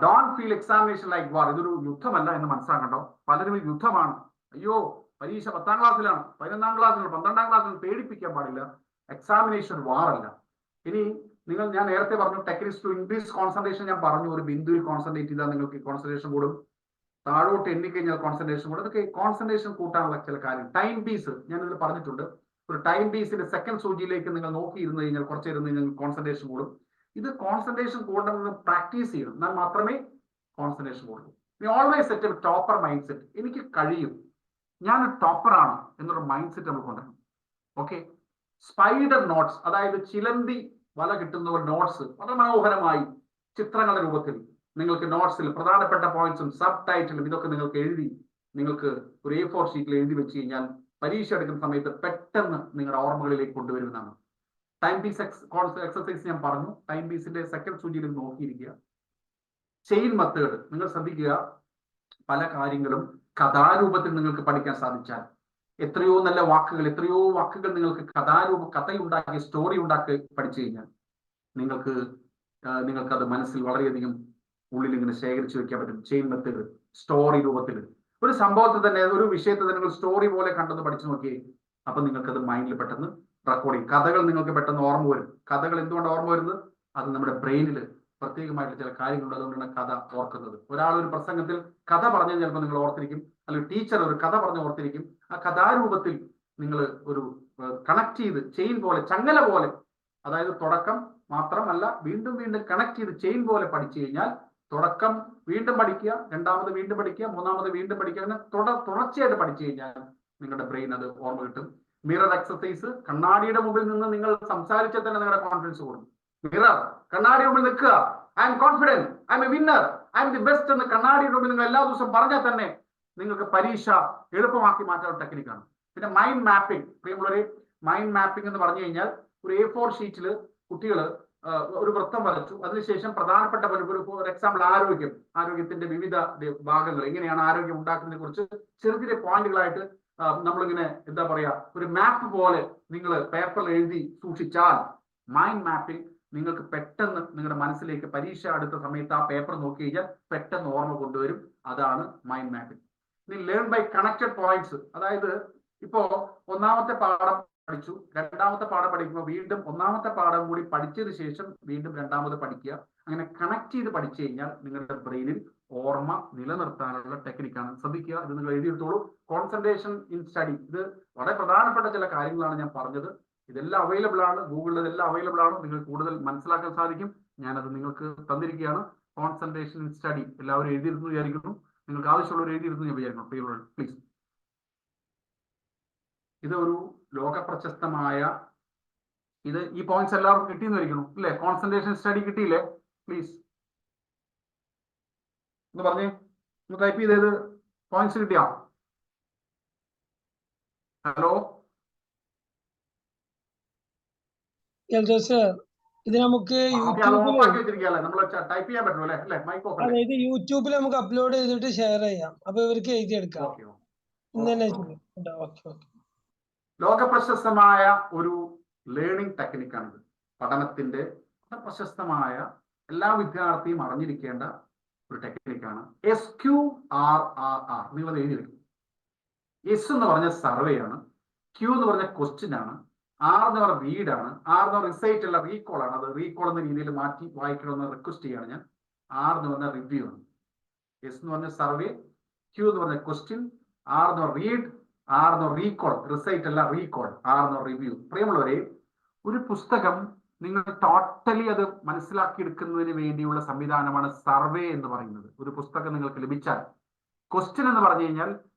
ഡോണ്ട് ഫീൽ എക്സാമിനേഷൻ ലൈക്ക് വാർ. ഇതൊരു യുദ്ധമല്ല എന്ന് മനസ്സിലാക്കണ്ടോ. പലരും യുദ്ധമാണ്, അയ്യോ പരീക്ഷ 10ാം ക്ലാസ്സിലാണ്, 11ാം ക്ലാസ്സിലാണ്, 12ാം ക്ലാസ്സിലാണ്, പേടിപ്പിക്കാൻ പാടില്ല. എക്സാമിനേഷൻ വാറല്ല. ഇനി ഞാൻ നേരത്തെ പറഞ്ഞു ടെക്നിക്സ് ടു ഇൻക്രീസ് കോൺസെൻട്രേഷൻ. ഞാൻ പറഞ്ഞു ഒരു ബിന്ദുവിൽ കോൺസെൻട്രേറ്റ് ചെയ്താൽ നിങ്ങൾക്ക് കോൺസെൻട്രേഷൻ കൂടും, താഴോട്ട് എണ്ണിക്കഴിഞ്ഞാൽ കോൺസെൻട്രേഷൻ കൂടും. അതൊക്കെ കോൺസെൻട്രേഷൻ കൂട്ടാനുള്ള ചില കാര്യം. ടൈം പീസ് ഞാൻ ഇതിൽ പറഞ്ഞിട്ടുണ്ട്. ഒരു ടൈം പീസിന്റെ സെക്കൻഡ് സൂചിയിലേക്ക് നിങ്ങൾ നോക്കിയിരുന്നു കഴിഞ്ഞാൽ കുറച്ച് ഇരുന്ന് കഴിഞ്ഞാൽ കോൺസെൻട്രേഷൻ കൂടും. ഇത് കോൺസെൻട്രേഷൻ കൂടണമെന്ന് പ്രാക്ടീസ് ചെയ്യണം, എന്നാൽ മാത്രമേ കോൺസെൻട്രേഷൻ കൂടുള്ളൂ. Always set a topper mind set. എനിക്ക് കഴിയും, ഞാൻ ടോപ്പറാണ് എന്നൊരു മൈൻഡ് സെറ്റ് നമ്മൾ കൊണ്ടുവരണം. ഓക്കെ. സ്പൈഡർ നോട്ട്സ്, അതായത് ചിലന്തി വല കിട്ടുന്നവർ നോട്ട്സ് വളരെ മനോഹരമായി ചിത്രങ്ങളുടെ രൂപത്തിൽ നിങ്ങൾക്ക് നോട്ട്സിൽ പ്രധാനപ്പെട്ട പോയിന്റ്സും സബ് ടൈറ്റിലും ഇതൊക്കെ നിങ്ങൾക്ക് എഴുതി നിങ്ങൾക്ക് ഒരു A4 ഷീറ്റിൽ എഴുതി വെച്ച് കഴിഞ്ഞാൽ പരീക്ഷ എടുക്കുന്ന സമയത്ത് പെട്ടെന്ന് നിങ്ങളുടെ ഓർമ്മകളിലേക്ക് കൊണ്ടുവരുന്നതാണ്. ടൈം പീസ് എക്സസൈസ് ഞാൻ പറഞ്ഞു. ടൈം പീസിന്റെ സെക്കൻഡ് സൂചിയിൽ നോക്കിയിരിക്കുക. ചെയിൻ മെത്തേഡ് നിങ്ങൾ ശ്രദ്ധിക്കുക. പല കാര്യങ്ങളും കഥാരൂപത്തിൽ നിങ്ങൾക്ക് പഠിക്കാൻ സാധിച്ചാൽ എത്രയോ നല്ല വാക്കുകൾ, എത്രയോ വാക്കുകൾ നിങ്ങൾക്ക് കഥയുണ്ടാക്കി സ്റ്റോറി ഉണ്ടാക്കി പഠിച്ചു കഴിഞ്ഞാൽ നിങ്ങൾക്ക് അത് മനസ്സിൽ വളരെയധികം ഉള്ളിൽ ഇങ്ങനെ ശേഖരിച്ചു വെക്കാൻ പറ്റും. ചെയിൻ മെത്തേഡ് സ്റ്റോറി രൂപത്തിൽ ഒരു സംഭവത്തെ തന്നെ, ഒരു വിഷയത്തെ തന്നെ നിങ്ങൾ സ്റ്റോറി പോലെ കണ്ടെന്ന് പഠിച്ചു നോക്കിയേ. അപ്പൊ നിങ്ങൾക്കത് മൈൻഡിൽ പെട്ടെന്ന് റെക്കോർഡ് ചെയ്യും. കഥകൾ നിങ്ങൾക്ക് പെട്ടെന്ന് ഓർമ്മ വരും. കഥകൾ എന്തുകൊണ്ട് ഓർമ്മ വരുന്നത്? അത് നമ്മുടെ ബ്രെയിനിൽ പ്രത്യേകമായിട്ട് ചില കാര്യങ്ങളുണ്ട്. അതുകൊണ്ടാണ് കഥ ഓർക്കുന്നത്. ഒരാൾ ഒരു പ്രസംഗത്തിൽ കഥ പറഞ്ഞാൽ ചിലപ്പോൾ നിങ്ങൾ ഓർത്തിരിക്കും, അല്ലെങ്കിൽ ടീച്ചർ ഒരു കഥ പറഞ്ഞ് ഓർത്തിരിക്കും. ആ കഥാരൂപത്തിൽ നിങ്ങൾ ഒരു കണക്ട് ചെയ്ത് ചെയിൻ പോലെ, ചങ്ങല പോലെ, അതായത് തുടക്കം മാത്രമല്ല വീണ്ടും വീണ്ടും കണക്ട് ചെയ്ത് ചെയിൻ പോലെ പഠിച്ചു കഴിഞ്ഞാൽ തുടക്കം വീണ്ടും പഠിക്കുക, രണ്ടാമത് വീണ്ടും പഠിക്കുക, മൂന്നാമത് വീണ്ടും പഠിക്കുക, അങ്ങനെ തുടർച്ചയായിട്ട് പഠിച്ചു കഴിഞ്ഞാൽ നിങ്ങളുടെ ബ്രെയിൻ അത് ഓർമ്മ കിട്ടും. മിറർ എക്സസൈസ്, കണ്ണാടിയുടെ മുമ്പിൽ നിന്ന് നിങ്ങൾ സംസാരിച്ചാൽ തന്നെ നിങ്ങളുടെ കോൺഫിഡൻസ് കൂടും. മിറർ, കണ്ണാടി മുമ്പിൽ നിൽക്കുക, I M confident, I am a winner, I M the best എന്ന് കണ്ണാടിയുടെ മുമ്പിൽ നിങ്ങൾ എല്ലാ ദിവസവും പറഞ്ഞാൽ തന്നെ നിങ്ങൾക്ക് പരീക്ഷ എളുപ്പമാക്കി മാറ്റാനുള്ള ടെക്നിക്കാണ്. പിന്നെ മൈൻഡ് മാപ്പിംഗ്. പ്രിയമുള്ളവരെ, മൈൻഡ് മാപ്പിംഗ് എന്ന് പറഞ്ഞു കഴിഞ്ഞാൽ ഒരു A4 ഷീറ്റിൽ കുട്ടികൾ ഒരു വൃത്തം വരച്ചു. അതിനുശേഷം പ്രധാനപ്പെട്ട ഫോർ എക്സാമ്പിൾ ആരോഗ്യത്തിന്റെ വിവിധ ഭാഗങ്ങൾ, എങ്ങനെയാണ് ആരോഗ്യം ഉണ്ടാക്കുന്നതിനെ കുറിച്ച് ചെറിയ ചെറിയ പോയിന്റുകളായിട്ട് നമ്മളിങ്ങനെ എന്താ പറയാ, ഒരു മാപ്പ് പോലെ നിങ്ങൾ പേപ്പറിൽ എഴുതി സൂക്ഷിച്ചാൽ മൈൻഡ് മാപ്പിംഗ് നിങ്ങൾക്ക് പെട്ടെന്ന് നിങ്ങളുടെ മനസ്സിലേക്ക് പരീക്ഷ അടുത്ത സമയത്ത് ആ പേപ്പർ നോക്കി കഴിഞ്ഞാൽ പെട്ടെന്ന് ഓർമ്മ കൊണ്ടുവരും. അതാണ് മൈൻഡ് മാപ്പിംഗ്. ഇനി ലേൺ ബൈ കണക്റ്റഡ് പോയിന്റ്സ്. അതായത് ഇപ്പോ ഒന്നാമത്തെ പാഠം പഠിച്ചു, രണ്ടാമത്തെ പാഠം പഠിക്കുമ്പോൾ വീണ്ടും ഒന്നാമത്തെ പാഠം കൂടി പഠിച്ചതിന് ശേഷം വീണ്ടും രണ്ടാമത് പഠിക്കുക. അങ്ങനെ കണക്ട് ചെയ്ത് പഠിച്ചു കഴിഞ്ഞാൽ നിങ്ങളുടെ ബ്രെയിനിൽ ഓർമ്മ നിലനിർത്താനുള്ള ടെക്നിക്കാണ്. ശ്രദ്ധിക്കുക, ഇത് നിങ്ങൾ എഴുതിയെടുത്തോളൂ. കോൺസെൻട്രേഷൻ ഇൻ സ്റ്റഡി, ഇത് വളരെ പ്രധാനപ്പെട്ട ചില കാര്യങ്ങളാണ് ഞാൻ പറഞ്ഞത്. ഇതെല്ലാം അവൈലബിൾ ആണ്, ഗൂഗിളിൽ ഇതെല്ലാം അവൈലബിൾ ആണ്. നിങ്ങൾ കൂടുതൽ മനസ്സിലാക്കാൻ സാധിക്കും. ഞാനത് നിങ്ങൾക്ക് തന്നിരിക്കുകയാണ്. കോൺസെൻട്രേഷൻ ഇൻ സ്റ്റഡി എല്ലാവരും എഴുതിയിരുന്നു വിചാരിക്കുന്നു. നിങ്ങൾക്ക് ആവശ്യമുള്ളവർ എഴുതിയിരുന്നു ഞാൻ വിചാരിക്കുന്നു. പ്ലീസ്, ഇത് ഒരു ലോക പ്രശസ്തമായ, ഇത് ഈ പോയിന്റ്സ് എല്ലാവർക്കും കിട്ടിയെന്ന് വരിക്കുന്നു അല്ലേ? കോൺസെൻട്രേഷൻ സ്റ്റഡി കിട്ടിയില്ലേ? പ്ലീസ് ഒന്ന് പറഞ്ഞേ, ഒന്ന് ടൈപ്പ് ചെയ്തത് പോയിന്റ്സ് കിട്ടിയാ? ഹലോ ഇത് നമുക്ക് ടൈപ്പ് ചെയ്യാൻ പറ്റുമോ അല്ലേ? മൈക്ക് ഓഫ് അതെ, ഇത് യൂട്യൂബിൽ നമുക്ക് അപ്ലോഡ് ചെയ്തിട്ട് ഷെയർ ചെയ്യാം. അപ്പൊ ഇവർക്ക് എഴുതിയെടുക്കാം. ലോക പ്രശസ്തമായ ഒരു ലേണിംഗ് ടെക്നിക്കാണിത്. പഠനത്തിന്റെ പ്രശസ്തമായ എല്ലാ വിദ്യാർത്ഥിയും അറിഞ്ഞിരിക്കേണ്ട ഒരു ടെക്നിക്കാണ് SQRRR. നിങ്ങൾ എഴുതിയിരിക്കും. എസ് എന്ന് പറഞ്ഞ സർവേ ആണ്, Q എന്ന് പറഞ്ഞ ക്വസ്റ്റ്യൻ ആണ്, R എന്ന് പറഞ്ഞ റീഡ് ആണ്, R എന്ന് പറഞ്ഞ റിസൈറ്റ് അല്ല റീകോൾ ആണ്. അത് റീകോൾ എന്ന രീതിയിൽ മാറ്റി വായിക്കണമെന്ന് റിക്വസ്റ്റ് ചെയ്യാണ് ഞാൻ. R എന്ന് പറഞ്ഞ റിവ്യൂ ആണ്. എസ് എന്ന് പറഞ്ഞ സർവേ, Q എന്ന് പറഞ്ഞ ക്വസ്റ്റ്യൻ, R എന്ന് പറഞ്ഞ റീഡ്, R എന്ന് പറഞ്ഞ റീകോൾ, റിസൈറ്റ് അല്ല റീകോൾ, R എന്ന് പറഞ്ഞ റിവ്യൂ. പ്രിയമുള്ളവരെ, ഒരു പുസ്തകം നിങ്ങൾ ടോട്ടലി അത് മനസ്സിലാക്കിയെടുക്കുന്നതിന് വേണ്ടിയുള്ള സംവിധാനമാണ് സർവേ എന്ന് പറയുന്നത്. ഒരു പുസ്തകം നിങ്ങൾക്ക് ലഭിച്ചാൽ ക്വസ്റ്റ്യൻ എന്ന് പറഞ്ഞു കഴിഞ്ഞാൽ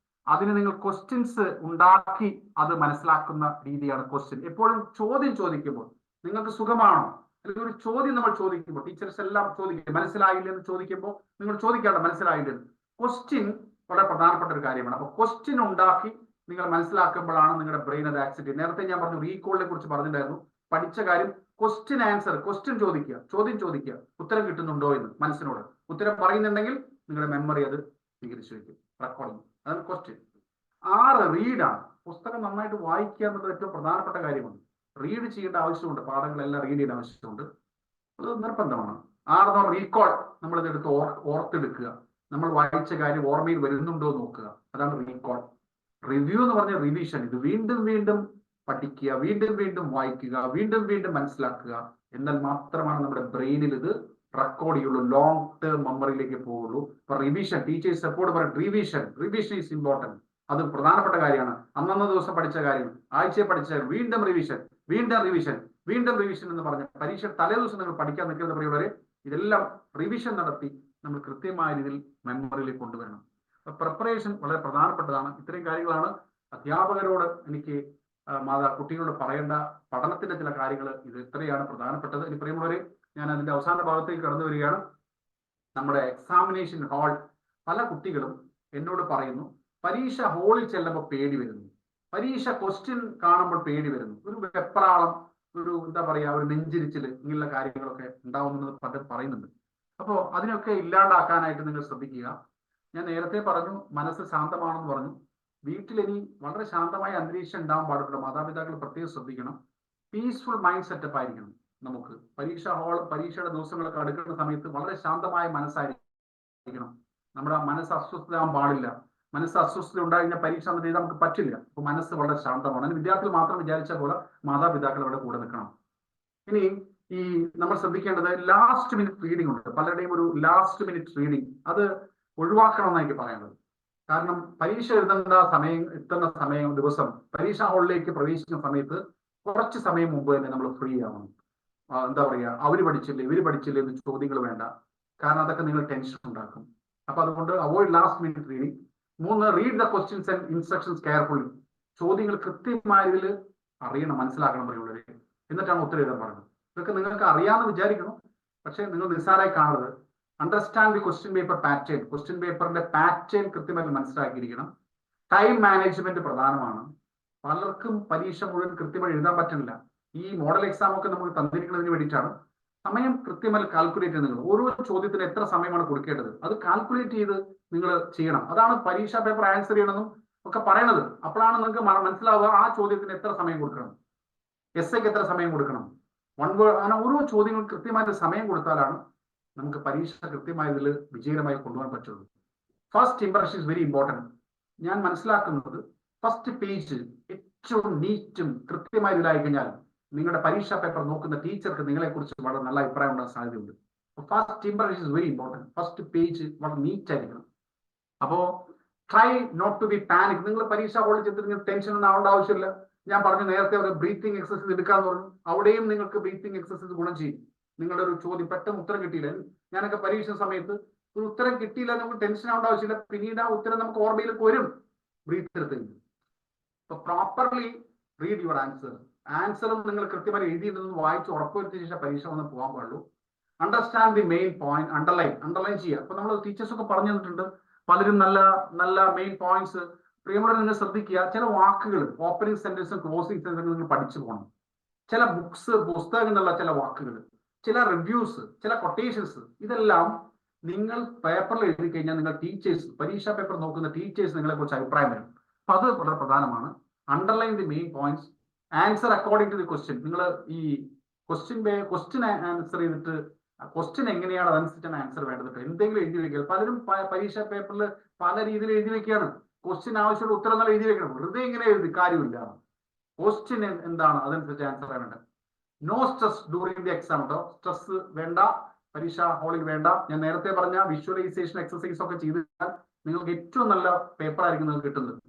അതിന് നിങ്ങൾ ക്വസ്റ്റ്യൻസ് ഉണ്ടാക്കി അത് മനസ്സിലാക്കുന്ന രീതിയാണ് ക്വസ്റ്റ്യൻ. എപ്പോഴും ചോദ്യം ചോദിക്കുമ്പോൾ നിങ്ങൾക്ക് സുഖമാണോ, അല്ലെങ്കിൽ ഒരു ചോദ്യം നമ്മൾ ചോദിക്കുമ്പോൾ ടീച്ചേഴ്സ് എല്ലാം ചോദിക്കും മനസ്സിലായില്ലെന്ന് ചോദിക്കുമ്പോൾ നിങ്ങൾ ചോദിക്കാതെ മനസ്സിലായില്ലെന്ന്. ക്വസ്റ്റ്യൻ വളരെ പ്രധാനപ്പെട്ട ഒരു കാര്യമാണ്. അപ്പൊ ക്വസ്റ്റ്യൻ ഉണ്ടാക്കി നിങ്ങൾ മനസ്സിലാക്കുമ്പോഴാണ് നിങ്ങളുടെ ബ്രെയിൻ അത് ആക്സെപ്റ്റ് ചെയ്യുന്നത്. നേരത്തെ ഞാൻ പറഞ്ഞു റീകോളിനെ കുറിച്ച് പറഞ്ഞിട്ടുണ്ടായിരുന്നു. പഠിച്ച കാര്യം ക്വസ്റ്റ്യൻ ആൻസർ, ക്വസ്റ്റ്യൻ ചോദിക്കുക, ചോദ്യം ചോദിക്കുക, ഉത്തരം കിട്ടുന്നുണ്ടോ എന്ന് മനസ്സിനോട്. ഉത്തരം പറയുന്നുണ്ടെങ്കിൽ നിങ്ങളുടെ മെമ്മറി അത് സ്വീകരിച്ചു വയ്ക്കും, റെക്കോർഡിങ്. അതാണ് ക്വസ്റ്റ്യൻ. 6 റീഡാണ്. പുസ്തകം നന്നായിട്ട് വായിക്കുക എന്നുള്ളത് ഏറ്റവും പ്രധാനപ്പെട്ട കാര്യമാണ്. റീഡ് ചെയ്യേണ്ട ആവശ്യമുണ്ട്, പാഠങ്ങളെല്ലാം റീഡ് ചെയ്യേണ്ട ആവശ്യമുണ്ട്, അത് നിർബന്ധമാണ്. 6 എന്ന് പറഞ്ഞാൽ റീകോൾ, നമ്മളിത് എടുത്ത് ഓർത്തെടുക്കുക, നമ്മൾ വായിച്ച കാര്യം ഓർമ്മയിൽ വരുന്നുണ്ടോ എന്ന് നോക്കുക, അതാണ് റീകോൾ. റിവ്യൂ എന്ന് പറഞ്ഞ റിവിഷൻ, ഇത് വീണ്ടും വീണ്ടും പഠിക്കുക, വീണ്ടും വീണ്ടും വായിക്കുക, വീണ്ടും വീണ്ടും മനസ്സിലാക്കുക. എന്നാൽ മാത്രമാണ് നമ്മുടെ ബ്രെയിനിൽ ഇത് റെക്കോർഡ് ചെയ്യുള്ളൂ, ലോങ് ടേം മെമ്മറിയിലേക്ക് പോകുള്ളൂ. ഇപ്പൊ റിവിഷൻ, ടീച്ചേഴ്സ് എപ്പോഴും പറയും റിവിഷൻ ഈസ് ഇമ്പോർട്ടന്റ്. അത് പ്രധാനപ്പെട്ട കാര്യമാണ്. അന്നന്ന ദിവസം പഠിച്ച കാര്യം, ആഴ്ചയെ പഠിച്ച വീണ്ടും റിവിഷൻ, വീണ്ടും റിവിഷൻ, വീണ്ടും റിവിഷൻ എന്ന് പറഞ്ഞ പരീക്ഷ തലേ ദിവസം നിങ്ങൾ പഠിക്കാൻ നിൽക്കുന്ന പ്രിയവരെ ഇതെല്ലാം റിവിഷൻ നടത്തി നമ്മൾ കൃത്യമായ രീതിയിൽ മെമ്മറിയിലേക്ക് കൊണ്ടുവരണം. പ്രിപ്പറേഷൻ വളരെ പ്രധാനപ്പെട്ടതാണ്. ഇത്രയും കാര്യങ്ങളാണ് അധ്യാപകരോട് എനിക്ക് കുട്ടികളോട് പറയേണ്ട പഠനത്തിന്റെ ചില കാര്യങ്ങൾ ഇത് ഇത്രയാണ് പ്രധാനപ്പെട്ടത്. ഇനി പ്രിയമുള്ളവരെ, ഞാൻ അതിന്റെ അവസാന ഭാഗത്തേക്ക് കടന്നു വരികയാണ്. നമ്മുടെ എക്സാമിനേഷൻ ഹാൾ, പല കുട്ടികളും എന്നോട് പറയുന്നു പരീക്ഷ ഹാളിൽ ചെല്ലുമ്പോൾ പേടി വരുന്നു, പരീക്ഷ ക്വസ്റ്റ്യൻ കാണുമ്പോൾ പേടി വരുന്നു, ഒരു വെപ്രാളം, ഒരു എന്താ പറയാ, ഒരു നെഞ്ചിരിച്ചിൽ, ഇങ്ങനെയുള്ള കാര്യങ്ങളൊക്കെ ഉണ്ടാവുമെന്ന് പലരും പറയുന്നുണ്ട്. അപ്പോൾ അതിനൊക്കെ ഇല്ലാണ്ടാക്കാനായിട്ട് നിങ്ങൾ ശ്രദ്ധിക്കുക. ഞാൻ നേരത്തെ പറഞ്ഞു മനസ്സ് ശാന്തമാണെന്ന് പറഞ്ഞു. വീട്ടിൽ ഇനി വളരെ ശാന്തമായ അന്തരീക്ഷം ഉണ്ടാവാൻ പാടില്ല. മാതാപിതാക്കൾ പ്രത്യേകം ശ്രദ്ധിക്കണം. പീസ്ഫുൾ മൈൻഡ് സെറ്റപ്പ് ആയിരിക്കണം. നമുക്ക് പരീക്ഷയുടെ ദിവസങ്ങളൊക്കെ അടുക്കുന്ന സമയത്ത് വളരെ ശാന്തമായ മനസ്സായിരിക്കണം. നമ്മുടെ മനസ്സ് അസ്വസ്ഥതാകാൻ പാടില്ല. മനസ്സ് അസ്വസ്ഥത ഉണ്ടാകുന്ന പരീക്ഷ എന്ന രീതി നമുക്ക് പറ്റില്ല. അപ്പൊ മനസ്സ് വളരെ ശാന്തമാണ്. അതിന് വിദ്യാർത്ഥികൾ മാത്രം വിചാരിച്ച പോലെ മാതാപിതാക്കൾ അവിടെ കൂടെ നിൽക്കണം. ഇനി ഈ നമ്മൾ ശ്രദ്ധിക്കേണ്ടത് ലാസ്റ്റ് മിനിറ്റ് റീഡിംഗ് ഉണ്ട്. പലരുടെയും ഒരു ലാസ്റ്റ് മിനിറ്റ് റീഡിംഗ് അത് ഒഴിവാക്കണം എന്നാണ് എനിക്ക് പറയാനുള്ളത്. കാരണം പരീക്ഷ എത്തുന്ന സമയം ദിവസം പരീക്ഷാ ഹാളിലേക്ക് പ്രവേശിക്കുന്ന സമയത്ത് കുറച്ച് സമയം മുമ്പ് തന്നെ നമ്മൾ ഫ്രീ ആവണം. എന്താ പറയുക, അവര് പഠിച്ചില്ലേ ഇവര് പഠിച്ചില്ലേ എന്ന് ചോദ്യങ്ങൾ വേണ്ട. കാരണം അതൊക്കെ നിങ്ങൾ ടെൻഷൻ ഉണ്ടാക്കും. അപ്പൊ അതുകൊണ്ട് avoid last minute reading. 3, read the questions and instructions carefully. ചോദ്യങ്ങൾ കൃത്യമായ ഇതിൽ അറിയണം, മനസ്സിലാക്കണം പറയുള്ളവരെ, എന്നിട്ടാണ് ഉത്തരം എഴുതാൻ പറയുന്നത്. ഇതൊക്കെ നിങ്ങൾക്ക് അറിയാമെന്ന് വിചാരിക്കണം, പക്ഷെ നിങ്ങൾ നിസ്സാരമായി കാണരുത്. Understand the question paper pattern. Question പേപ്പറിന്റെ പാറ്റേൺ കൃത്യമായിട്ട് മനസ്സിലാക്കിയിരിക്കണം. ടൈം മാനേജ്മെന്റ് പ്രധാനമാണ്. പലർക്കും പരീക്ഷ മുഴുവൻ കൃത്യമായി എഴുതാൻ പറ്റുന്നില്ല. ഈ മോഡൽ എക്സാം ഒക്കെ നമുക്ക് തന്നിരിക്കുന്നതിന് വേണ്ടിയിട്ടാണ്. സമയം കൃത്യമായി കാൽക്കുലേറ്റ് ചെയ്യുന്നത്. ഓരോ ചോദ്യത്തിന് എത്ര സമയമാണ് കൊടുക്കേണ്ടത് അത് കാൽക്കുലേറ്റ് ചെയ്ത് നിങ്ങൾ ചെയ്യണം. അതാണ് പരീക്ഷാ പേപ്പർ ആൻസർ ചെയ്യണമെന്നും ഒക്കെ പറയണത്. അപ്പോഴാണ് നിങ്ങൾക്ക് മനസ്സിലാവുക ആ ചോദ്യത്തിന് എത്ര സമയം കൊടുക്കണം, എസ്ഐക്ക് എത്ര സമയം കൊടുക്കണം, വൺ വേർഡ്, അങ്ങനെ ഓരോ ചോദ്യങ്ങൾ കൃത്യമായിട്ട് സമയം കൊടുത്താലാണ് നമുക്ക് പരീക്ഷ കൃത്യമായ ഇതിൽ വിജയകരമായി കൊണ്ടുപോകാൻ പറ്റുള്ളൂ. First impression is very important. ഞാൻ മനസ്സിലാക്കുന്നത് ഫസ്റ്റ് പേജ് ഏറ്റവും നീറ്റും കൃത്യമായ ഇതിലായി കഴിഞ്ഞാൽ നിങ്ങളുടെ പരീക്ഷാ പേപ്പർ നോക്കുന്ന ടീച്ചർക്ക് നിങ്ങളെക്കുറിച്ച് വളരെ നല്ല അഭിപ്രായം ഉണ്ടാകാൻ സാധ്യതയുണ്ട്. First impression is very important. First page വളരെ നീറ്റ് ആയിരിക്കണം. അപ്പോ try not to be panic. നിങ്ങൾ പരീക്ഷാ ഹാളിൽ ചെന്നിട്ട് നിങ്ങൾ ടെൻഷൻ ഒന്നും ആവേണ്ട ആവശ്യമില്ല. ഞാൻ പറഞ്ഞു നേരത്തെ ഒരു ബ്രീത്തിങ് എക്സസൈസ് എടുക്കാന്ന് പറഞ്ഞു. അവിടെയും നിങ്ങൾക്ക് ബ്രീത്തിങ് എക്സസൈസ് ഗുണം ചെയ്യും. നിങ്ങളുടെ ഒരു ചോദ്യം പെട്ടെന്ന് ഉത്തരം കിട്ടിയില്ല, ഞാനൊക്കെ പരീക്ഷ സമയത്ത് ഒരു ഉത്തരം കിട്ടിയില്ല, നമുക്ക് ടെൻഷൻ ആവേണ്ട ആവശ്യമില്ല. പിന്നീട് ആ ഉത്തരം നമുക്ക് ഓർമ്മയിലേക്ക് വരും ബ്രീത്ത് എടുത്ത്. അപ്പൊ പ്രോപ്പർലി റീഡ് യുവർ ആൻസറും നിങ്ങൾ കൃത്യമായി എഴുതിയിരുന്നത് വായിച്ച് ഉറപ്പുവരുത്തിയ ശേഷം പരീക്ഷ വന്ന് പോകാൻ പാടുള്ളൂ. Understand the main point. Underline ചെയ്യുക. അപ്പൊ നമ്മൾ ടീച്ചേഴ്സ് ഒക്കെ പറഞ്ഞു തന്നിട്ടുണ്ട് പലരും നല്ല നല്ല മെയിൻ പോയിന്റ്സ്. പ്രിയമുള്ള നിങ്ങൾ ശ്രദ്ധിക്കുക, ചില വാക്കുകൾ ഓപ്പണിംഗ് സെന്റൻസും ക്ലോസിംഗ് സെന്റൻസും നിങ്ങൾ പഠിച്ചു പോകണം. ചില പുസ്തകങ്ങളുള്ള ചില വാക്കുകൾ, ചില റിവ്യൂസ്, ചില കൊട്ടേഷൻസ്, ഇതെല്ലാം നിങ്ങൾ പേപ്പറിൽ എഴുതി കഴിഞ്ഞാൽ നിങ്ങൾ ടീച്ചേഴ്സ്, പരീക്ഷാ പേപ്പർ നോക്കുന്ന ടീച്ചേഴ്സ് നിങ്ങളെ കുറിച്ച് അഭിപ്രായം വരും. അപ്പൊ അത് വളരെ പ്രധാനമാണ്. Underline the main points. Answer according to the question. നിങ്ങൾ ഈ ക്വസ്റ്റ്യൻ ആൻസർ ചെയ്തിട്ട് ക്വസ്റ്റ്യൻ എങ്ങനെയാണ് അതനുസരിച്ചാണ് ആൻസർ വേണ്ടത്. എന്തെങ്കിലും എഴുതി വെക്കുക. പലരും പരീക്ഷാ പേപ്പറിൽ പല രീതിയിൽ എഴുതി വെക്കുകയാണ്. ക്വസ്റ്റ്യൻ ആവശ്യമുള്ള ഉത്തരങ്ങൾ എഴുതി വെക്കണം. വെറുതെ ഇങ്ങനെ എഴുതി കാര്യമില്ല. ക്വസ്റ്റ്യൻ എന്താണ് അതനുസരിച്ച് ആൻസർ വേണ്ടത്. No stress during the exam. Stress വേണ്ട, പരീക്ഷാ ഹാളിൽ വേണ്ട. ഞാൻ നേരത്തെ പറഞ്ഞ വിഷ്വലൈസേഷൻ എക്സസൈസ് ഒക്കെ ചെയ്താൽ നിങ്ങൾക്ക് ഏറ്റവും നല്ല പേപ്പർ ആയിരിക്കും നിങ്ങൾക്ക് കിട്ടുന്നത്.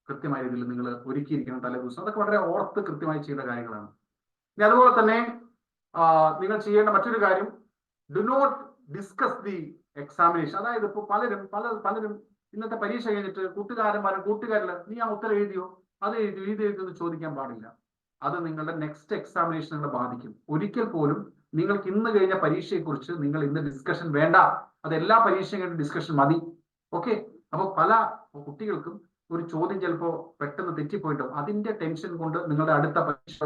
കൃത്യമായ രീതിയിൽ നിങ്ങൾ ഒരുക്കിയിരിക്കണം തലേ ദിവസം. അതൊക്കെ വളരെ ഓർത്ത് കൃത്യമായി ചെയ്യേണ്ട കാര്യങ്ങളാണ്. ഇനി അതുപോലെ തന്നെ നിങ്ങൾ ചെയ്യേണ്ട മറ്റൊരു കാര്യം, do not discuss the examination. അതായത് ഇപ്പോൾ പലരും ഇന്നത്തെ പരീക്ഷ കഴിഞ്ഞിട്ട് കൂട്ടുകാരില്ല നീ ആ ഉത്തരം എഴുതിയോ, അത് എഴുതിയെന്ന് ചോദിക്കാൻ പാടില്ല. അത് നിങ്ങളുടെ നെക്സ്റ്റ് എക്സാമിനേഷനുകളെ ബാധിക്കും. ഒരിക്കൽ പോലും നിങ്ങൾക്ക് ഇന്ന് കഴിഞ്ഞ പരീക്ഷയെക്കുറിച്ച് നിങ്ങൾ ഇന്ന് ഡിസ്കഷൻ വേണ്ട. അത് എല്ലാ പരീക്ഷയും കഴിഞ്ഞ ഡിസ്കഷൻ മതി. ഓക്കെ. അപ്പൊ പല കുട്ടികൾക്കും ഒരു ചോദ്യം ചിലപ്പോൾ പെട്ടെന്ന് തെറ്റിപ്പോയിട്ടും അതിന്റെ ടെൻഷൻ കൊണ്ട് നിങ്ങളുടെ അടുത്ത പരീക്ഷ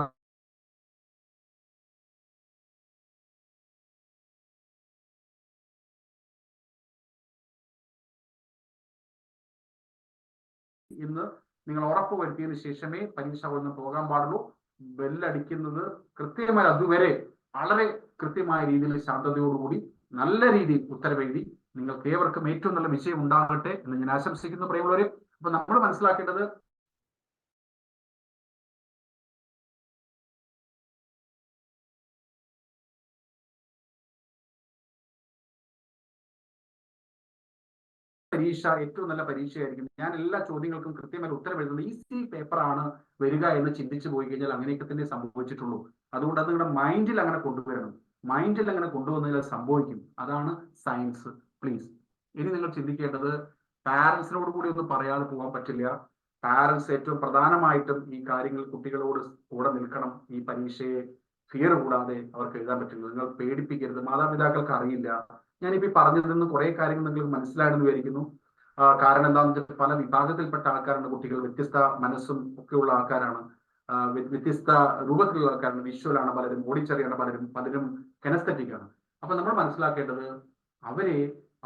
ഇന്ന് നിങ്ങൾ ഉറപ്പുവരുത്തിയതിനു ശേഷമേ പരീക്ഷ ഹാളിൽ പോകാൻ പാടുള്ളൂ. ബെല്ലടിക്കുന്നത് കൃത്യമായി അതുവരെ വളരെ കൃത്യമായ രീതിയിൽ ശാന്തതയോടുകൂടി നല്ല രീതിയിൽ ഉത്തരവെഴുതി നിങ്ങൾക്ക് ഏവർക്കും ഏറ്റവും നല്ല വിജയം ഉണ്ടാകട്ടെ എന്ന് ഞാൻ ആശംസിക്കുന്നു പ്രിയമുള്ളവരെ. അപ്പൊ നമ്മൾ മനസ്സിലാക്കേണ്ടത് പരീക്ഷ ഏറ്റവും നല്ല പരീക്ഷയായിരിക്കും, ഞാൻ എല്ലാ ചോദ്യങ്ങൾക്കും കൃത്യമായി ഉത്തരം എഴുതുന്നത് ഈസി പേപ്പറാണ് വരിക എന്ന് ചിന്തിച്ചു പോയി കഴിഞ്ഞാൽ അങ്ങനെയൊക്കെ തന്നെ സംഭവിച്ചിട്ടുള്ളൂ. അതുകൊണ്ട് അത് നിങ്ങളുടെ മൈൻഡിൽ അങ്ങനെ കൊണ്ടുവരണം. മൈൻഡിൽ അങ്ങനെ കൊണ്ടുവന്നതിൽ സംഭവിക്കും. അതാണ് സയൻസ്. പ്ലീസ്. ഇനി നിങ്ങൾ ചിന്തിക്കേണ്ടത്, പാരൻസിനോട് കൂടി ഒന്നും പറയാതെ പോകാൻ പറ്റില്ല. പാരൻസ് ഏറ്റവും പ്രധാനമായിട്ടും ഈ കാര്യങ്ങൾ കുട്ടികളോട് കൂടെ നിൽക്കണം. ഈ പരീക്ഷയെ ഫിയർ കൂടാതെ അവർക്ക് എഴുതാൻ പറ്റില്ല. നിങ്ങൾ പേടിപ്പിക്കരുത്. മാതാപിതാക്കൾക്ക് അറിയില്ല. ഞാനിപ്പോ പറഞ്ഞതിൽ നിന്ന് കുറെ കാര്യങ്ങൾ നിങ്ങൾക്ക് മനസ്സിലായെന്ന് വിചാരിക്കുന്നു. കാരണം എന്താണെന്ന് വെച്ചാൽ പല വിഭാഗത്തിൽപ്പെട്ട ആൾക്കാരാണ് കുട്ടികൾ. വ്യത്യസ്ത മനസ്സും ഒക്കെ ഉള്ള ആൾക്കാരാണ്, വ്യത്യസ്ത രൂപത്തിലുള്ള ആൾക്കാരാണ്. വിഷ്വലാണ് പലരും, ഓഡിറ്ററിയാണ് പലരും കെനസ്തെറ്റിക് ആണ്. അപ്പൊ നമ്മൾ മനസ്സിലാക്കേണ്ടത്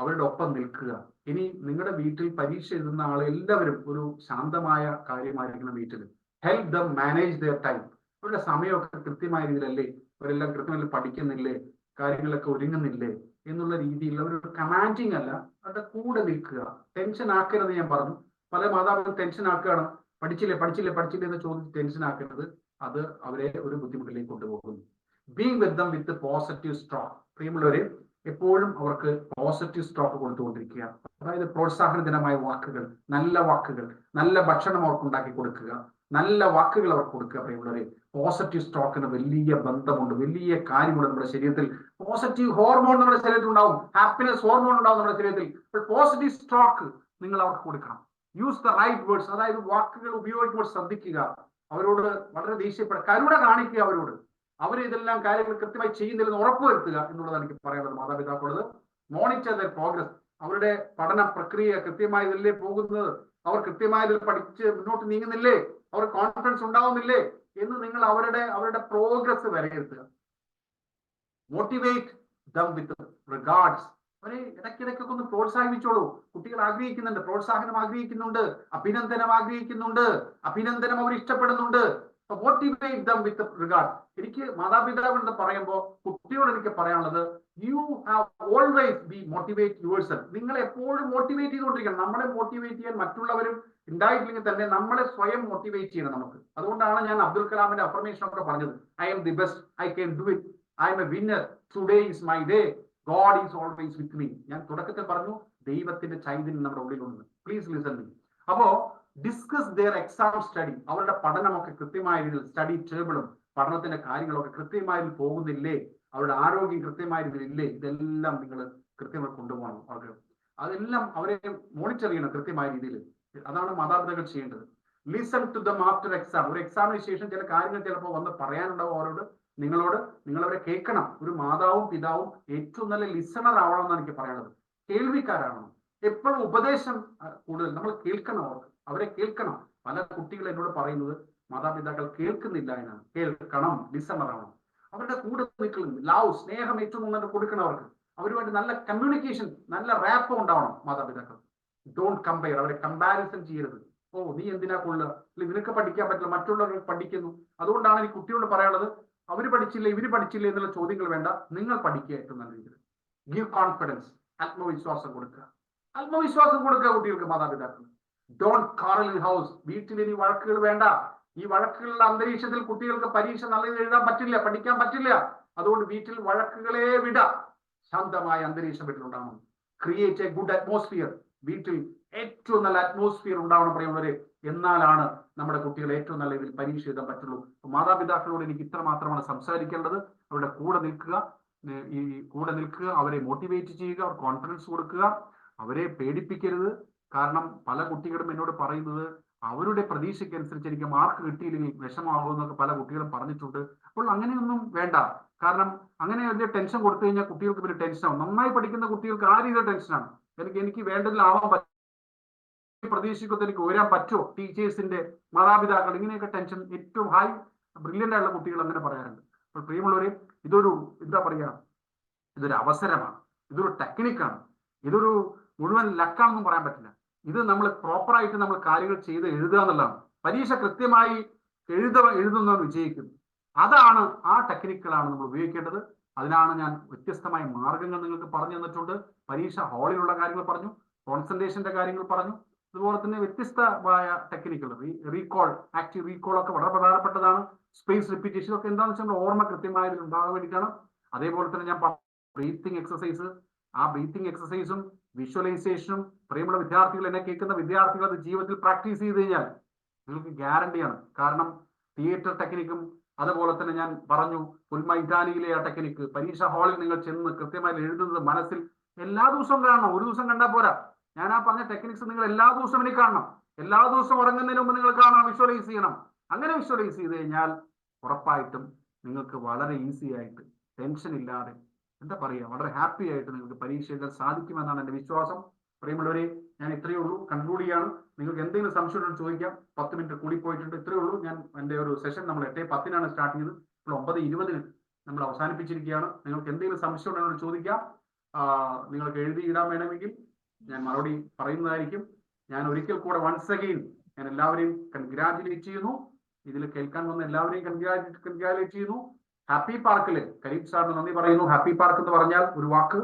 അവരുടെ ഒപ്പം നിൽക്കുക. ഇനി നിങ്ങളുടെ വീട്ടിൽ പരീക്ഷ എഴുതുന്ന ആളെല്ലാവരും ഒരു ശാന്തമായ കാര്യമായിരിക്കണം വീട്ടിൽ. Help them manage there time. അവരുടെ സമയമൊക്കെ കൃത്യമായ രീതിയിലല്ലേ, അവരെല്ലാം കൃത്യമായി പഠിക്കുന്നില്ലേ, കാര്യങ്ങളൊക്കെ ഒരുങ്ങുന്നില്ലേ എന്നുള്ള രീതിയിലുള്ള ഒരു കമാൻഡിങ് അല്ല, അവരുടെ കൂടെ നിൽക്കുക. ടെൻഷൻ ആക്കരുത്. ഞാൻ പറഞ്ഞു, പല മാതാപിതാക്കൾ ടെൻഷൻ ആക്കുകയാണ്. പഠിച്ചില്ലേ എന്ന് ചോദിച്ച് ടെൻഷൻ ആക്കരുത്. അത് അവരെ ഒരു ബുദ്ധിമുട്ടിലേക്ക് കൊണ്ടുപോകുന്നു. Being with dum with positive stroke. പ്രിയമുള്ളവരെ, എപ്പോഴും അവർക്ക് പോസിറ്റീവ് സ്ട്രോക്ക് കൊടുത്തുകൊണ്ടിരിക്കുക. അതായത് പ്രോത്സാഹനജനമായ വാക്കുകൾ, നല്ല ഭക്ഷണം അവർക്ക് ഉണ്ടാക്കി കൊടുക്കുക, നല്ല വാക്കുകൾ അവർക്ക് കൊടുക്കുക. പ്രിയമുള്ളവരെ, പോസിറ്റീവ് സ്ട്രോക്കിന് വലിയ ബന്ധമുണ്ട്, വലിയ കാര്യമുണ്ട്. നമ്മുടെ ശരീരത്തിൽ പോസിറ്റീവ് ഹോർമോൺ നമ്മുടെ ശരീരത്തിൽ ഉണ്ടാവും, ഹാപ്പിനെസ് ഹോർമോൺ ഉണ്ടാവും നമ്മുടെ ശരീരത്തിൽ. പോസിറ്റീവ് സ്ട്രോക്ക് നിങ്ങൾ അവർക്ക് കൊടുക്കണം. Use the right words. അതായത് വാക്കുകൾ ഉപയോഗിക്കുമ്പോൾ ശ്രദ്ധിക്കുക. അവരോട് വളരെ ദേഷ്യപ്പെടുക, കരുണ കാണിക്കുക. അവരിതെല്ലാം കാര്യങ്ങൾ കൃത്യമായി ചെയ്യുന്നില്ലെന്ന് ഉറപ്പുവരുത്തുക എന്നുള്ളതാണ് എനിക്ക് പറയാനുള്ളത് മാതാപിതാക്കളോട്. Monitor there progress. അവരുടെ പഠന പ്രക്രിയ കൃത്യമായി ഇതിലേ പോകുന്നത്, അവർ കൃത്യമായി ഇതിൽ പഠിച്ച് മുന്നോട്ട് നീങ്ങുന്നില്ലേ, അവർ കോൺഫിഡൻസ് ഉണ്ടാവുന്നില്ലേ എന്ന് നിങ്ങൾ അവരുടെ പ്രോഗ്രസ് വിലയിരുത്തുക. മോട്ടിവേറ്റ് ദം വിത്ത് റിഗാർഡ്സ്. അവരെ ഇടയ്ക്കിടയ്ക്കൊക്കെ ഒന്ന് പ്രോത്സാഹിപ്പിച്ചോളൂ. കുട്ടികൾ ആഗ്രഹിക്കുന്നുണ്ട്, പ്രോത്സാഹനം ആഗ്രഹിക്കുന്നുണ്ട്, അഭിനന്ദനം ആഗ്രഹിക്കുന്നുണ്ട്, അഭിനന്ദനം അവർ ഇഷ്ടപ്പെടുന്നുണ്ട്. Motivate dum with regard. എനിക്ക് മാതാപിതാക്കൾ എന്ന് പറയുമ്പോൾ കുട്ടിയോട് എനിക്ക് പറയാനുള്ളത്, you have always be motivate yourself. നിങ്ങൾ എപ്പോഴും മോട്ടിവേറ്റ് ചെയ്തുകൊണ്ടിരിക്കണം. നമ്മളെ മോട്ടിവേറ്റ് ചെയ്യാൻ മറ്റുള്ളവരും ഉണ്ടായിട്ടില്ലെങ്കിൽ തന്നെ നമ്മളെ സ്വയം മോട്ടിവേറ്റ് ചെയ്യണം നമുക്ക്. അതുകൊണ്ടാണ് ഞാൻ അബ്ദുൽ കലാമിന്റെ അഫർമേഷൻ ഒക്കെ പറഞ്ഞത്, I M the best, I can do it, I am a winner, today is my day, God is always with me. ഞാൻ തുടക്കത്തിൽ പറഞ്ഞു, ദൈവത്തിന്റെ ചൈതന്യം നമ്മുടെ ഉള്ളിലുണ്ട്. Please listen me. അപ്പോ ഡിസ്കസ് ദെയർ എക്സാം സ്റ്റഡി. അവരുടെ പഠനമൊക്കെ കൃത്യമായ രീതിയിൽ, സ്റ്റഡി ടേബിളും പഠനത്തിന്റെ കാര്യങ്ങളൊക്കെ കൃത്യമായി പോകുന്നില്ലേ, അവരുടെ ആരോഗ്യം കൃത്യമായ രീതിയിൽ ഇല്ലേ, ഇതെല്ലാം നിങ്ങൾ കൃത്യമായി കൊണ്ടുപോകണം. അവർക്ക് അതെല്ലാം അവരെ മോണിറ്റർ ചെയ്യണം കൃത്യമായ രീതിയിൽ. അതാണ് മാതാപിതാക്കൾ ചെയ്യേണ്ടത്. Listen to them after exam. ഒരു എക്സാമിന് ശേഷം ചില കാര്യങ്ങൾ ചിലപ്പോൾ വന്ന് പറയാനുണ്ടാവും അവരോട്, നിങ്ങളവരെ കേൾക്കണം. ഒരു മാതാവും പിതാവും ഏറ്റവും നല്ല ലിസണർ ആവണം എന്നാണ് എനിക്ക് പറയാനുള്ളത്. കേൾവിക്കാരാവണം. എപ്പോഴും ഉപദേശം കൂടുതൽ നമ്മൾ കേൾക്കണം. അവരെ കേൾക്കണം. പല കുട്ടികൾ എന്നോട് പറയുന്നത് മാതാപിതാക്കൾ കേൾക്കുന്നില്ല എന്നാണ്. കേൾക്കണം, ലിസണർ ആവണം. അവരുടെ കൂടെ നിൽക്കണം. ലവ്, സ്നേഹം ഏറ്റവും നന്നായിട്ട് കൊടുക്കണം അവർക്ക്. അവരുമായിട്ട് നല്ല കമ്മ്യൂണിക്കേഷൻ, നല്ല റാപ്പ് ഉണ്ടാവണം മാതാപിതാക്കൾ. Don't compare. അവരെ കമ്പാരിസൺ ചെയ്യരുത്. ഓ, നീ എന്തിനാ കൊള്ളുക, അല്ലെങ്കിൽ നിനക്ക് പഠിക്കാൻ പറ്റില്ല, മറ്റുള്ളവർ പഠിക്കുന്നു. അതുകൊണ്ടാണ് എനിക്ക് കുട്ടിയോട് പറയാനുള്ളത്, അവര് പഠിച്ചില്ല ഇവര് പഠിച്ചില്ല എന്നുള്ള ചോദ്യങ്ങൾ വേണ്ട, നിങ്ങൾ പഠിക്കുക ഏറ്റവും നല്ല രീതിയിൽ. Give confidence. ആത്മവിശ്വാസം കൊടുക്കുക കുട്ടികൾക്ക്, മാതാപിതാക്കൾ. Don't Karl in house. വീട്ടിൽ ഇനി വഴക്കുകൾ വേണ്ട. ഈ വഴക്കുകളുടെ അന്തരീക്ഷത്തിൽ കുട്ടികൾക്ക് പരീക്ഷ നല്ല എഴുതാൻ പറ്റില്ല, പഠിക്കാൻ പറ്റില്ല. അതുകൊണ്ട് വീട്ടിൽ വഴക്കുകളെ വിടാം. ശാന്തമായ അന്തരീക്ഷം വീട്ടിലുണ്ടാവണം. Create a good atmosphere. വീട്ടിൽ ഏറ്റവും നല്ല അറ്റ്മോസ്ഫിയർ ഉണ്ടാവണം പ്രിയമുള്ളവരെ. എന്നാലാണ് നമ്മുടെ കുട്ടികൾ ഏറ്റവും നല്ല രീതിയിൽ പരീക്ഷ എഴുതാൻ പറ്റുള്ളൂ. മാതാപിതാക്കളോട് എനിക്ക് ഇത്ര മാത്രമാണ് സംസാരിക്കേണ്ടത്. അവരുടെ കൂടെ നിൽക്കുക, അവരെ മോട്ടിവേറ്റ് ചെയ്യുക, അവർ കോൺഫിഡൻസ് കൊടുക്കുക, അവരെ പേടിപ്പിക്കരുത്. കാരണം പല കുട്ടികളും എന്നോട് പറയുന്നത്, അവരുടെ പ്രതീക്ഷയ്ക്കനുസരിച്ച് എനിക്ക് മാർക്ക് കിട്ടിയില്ലെങ്കിൽ വിഷമാകുമെന്നൊക്കെ പല കുട്ടികളും പറഞ്ഞിട്ടുണ്ട്. അപ്പോൾ അങ്ങനെയൊന്നും വേണ്ട. കാരണം അങ്ങനെ വലിയ ടെൻഷൻ കൊടുത്തു കഴിഞ്ഞാൽ കുട്ടികൾക്ക് പിന്നെ ടെൻഷനാവും. നന്നായി പഠിക്കുന്ന കുട്ടികൾക്ക് ആ രീതിയിൽ ടെൻഷനാണ്. എനിക്ക് വേണ്ടതിലാവാൻ പറ്റും, പ്രതീക്ഷിക്കത്ത് എനിക്ക് ഉയരാൻ പറ്റുമോ, ടീച്ചേഴ്സിന്റെ, മാതാപിതാക്കൾ, ഇങ്ങനെയൊക്കെ ടെൻഷൻ. ഏറ്റവും ഹൈ ബ്രില്യൻ്റ് ആയിട്ടുള്ള കുട്ടികൾ അങ്ങനെ പറയാറുണ്ട്. അപ്പോൾ പ്രിയമുള്ളവരെ, ഇതൊരു ഇതൊരു അവസരമാണ്, ഇതൊരു ടെക്നിക്കാണ്, ഇതൊരു മുഴുവൻ ലക്കാണെന്നും പറയാൻ പറ്റില്ല. ഇത് നമ്മൾ പ്രോപ്പറായിട്ട് നമ്മൾ കാര്യങ്ങൾ ചെയ്ത് എഴുതുക എന്നുള്ളതാണ്. പരീക്ഷ കൃത്യമായി എഴുതുന്നവർ വിജയിക്കുന്നു. അതാണ്, ആ ടെക്നിക്കുകളാണ് നമ്മൾ ഉപയോഗിക്കേണ്ടത്. അതിനാണ് ഞാൻ വ്യത്യസ്തമായ മാർഗങ്ങൾ നിങ്ങൾക്ക് പറഞ്ഞു തന്നിട്ടുണ്ട്. പരീക്ഷ ഹാളിലുള്ള കാര്യങ്ങൾ പറഞ്ഞു, കോൺസെൻട്രേഷന്റെ കാര്യങ്ങൾ പറഞ്ഞു, അതുപോലെ തന്നെ വ്യത്യസ്തമായ ടെക്നിക്കുകൾ, ആക്റ്റീവ് റീകോൾ ഒക്കെ വളരെ പ്രധാനപ്പെട്ടതാണ്. സ്പേസ് റിപ്പീറ്റേഷൻ ഒക്കെ എന്താണെന്ന് വെച്ചാൽ ഓർമ്മ കൃത്യമായതിൽ ഉണ്ടാകാൻ വേണ്ടിയിട്ടാണ്. അതേപോലെ തന്നെ ഞാൻ ബ്രീത്തിങ് എക്സസൈസ്, ആ ബ്രീത്തിങ് എക്സസൈസും വിഷ്വലൈസേഷനും പ്രിയമുള്ള വിദ്യാർത്ഥികൾ, എന്നെ കേൾക്കുന്ന വിദ്യാർത്ഥികൾ അത് ജീവിതത്തിൽ പ്രാക്ടീസ് ചെയ്ത് കഴിഞ്ഞാൽ നിങ്ങൾക്ക് ഗ്യാരണ്ടിയാണ്. കാരണം തിയേറ്റർ ടെക്നിക്കും അതുപോലെ തന്നെ ഞാൻ പറഞ്ഞു പുൽമൈതാനിയിലെ ആ ടെക്നിക്ക്, പരീക്ഷാ ഹാളിൽ നിങ്ങൾ ചെന്ന് കൃത്യമായി എഴുതുന്നത് മനസ്സിൽ എല്ലാ ദിവസവും കാണണം. ഒരു ദിവസം കണ്ടാൽ പോരാ. ഞാൻ ആ പറഞ്ഞ ടെക്നിക്സ് നിങ്ങൾ എല്ലാ ദിവസവും ഇനി കാണണം. എല്ലാ ദിവസവും ഉറങ്ങുന്നതിന് മുമ്പ് നിങ്ങൾ കാണണം, വിഷ്വലൈസ് ചെയ്യണം. അങ്ങനെ വിഷ്വലൈസ് ചെയ്ത് കഴിഞ്ഞാൽ ഉറപ്പായിട്ടും നിങ്ങൾക്ക് വളരെ ഈസി ആയിട്ട്, ടെൻഷൻ ഇല്ലാതെ, എന്താ പറയുക, വളരെ ഹാപ്പി ആയിട്ട് നിങ്ങൾക്ക് പരീക്ഷ എഴുതാൻ സാധിക്കുമെന്നാണ് എൻ്റെ വിശ്വാസം. പ്രിയമുള്ളവരെ, ഞാൻ ഇത്രയേ ഉള്ളൂ, കൺക്ലൂഡ് ചെയ്യാണ്. നിങ്ങൾക്ക് എന്തെങ്കിലും സംശയം ഉണ്ടെന്ന് ചോദിക്കാം. 10 മിനിറ്റ് കൂടി പോയിട്ടുണ്ട്. ഇത്രയേ ഉള്ളൂ. ഞാൻ എൻ്റെ ഒരു സെഷൻ നമ്മൾ 8:10 സ്റ്റാർട്ട് ചെയ്തത്, ഇപ്പോൾ 9:20 നമ്മൾ അവസാനിപ്പിച്ചിരിക്കുകയാണ്. നിങ്ങൾക്ക് എന്തെങ്കിലും സംശയം ഉണ്ടെന്ന് ചോദിക്കാം. നിങ്ങൾക്ക് എഴുതിയിടാൻ വേണമെങ്കിൽ ഞാൻ മറുപടി പറയുന്നതായിരിക്കും. ഞാൻ ഒരിക്കൽ കൂടെ വൺസ് അഗെയിൻ ഞാൻ എല്ലാവരെയും കൺഗ്രാജുലേറ്റ് ചെയ്യുന്നു. ഇതിൽ കേൾക്കാൻ വന്ന എല്ലാവരെയും കൺഗ്രാജുലേറ്റ് ചെയ്യുന്നു. ഹാപ്പി പാർക്കില് കരീം സാറിന് നന്ദി പറയുന്നു. ഹാപ്പി പാർക്ക് എന്ന് പറഞ്ഞാൽ ഒരു വാക്ക്,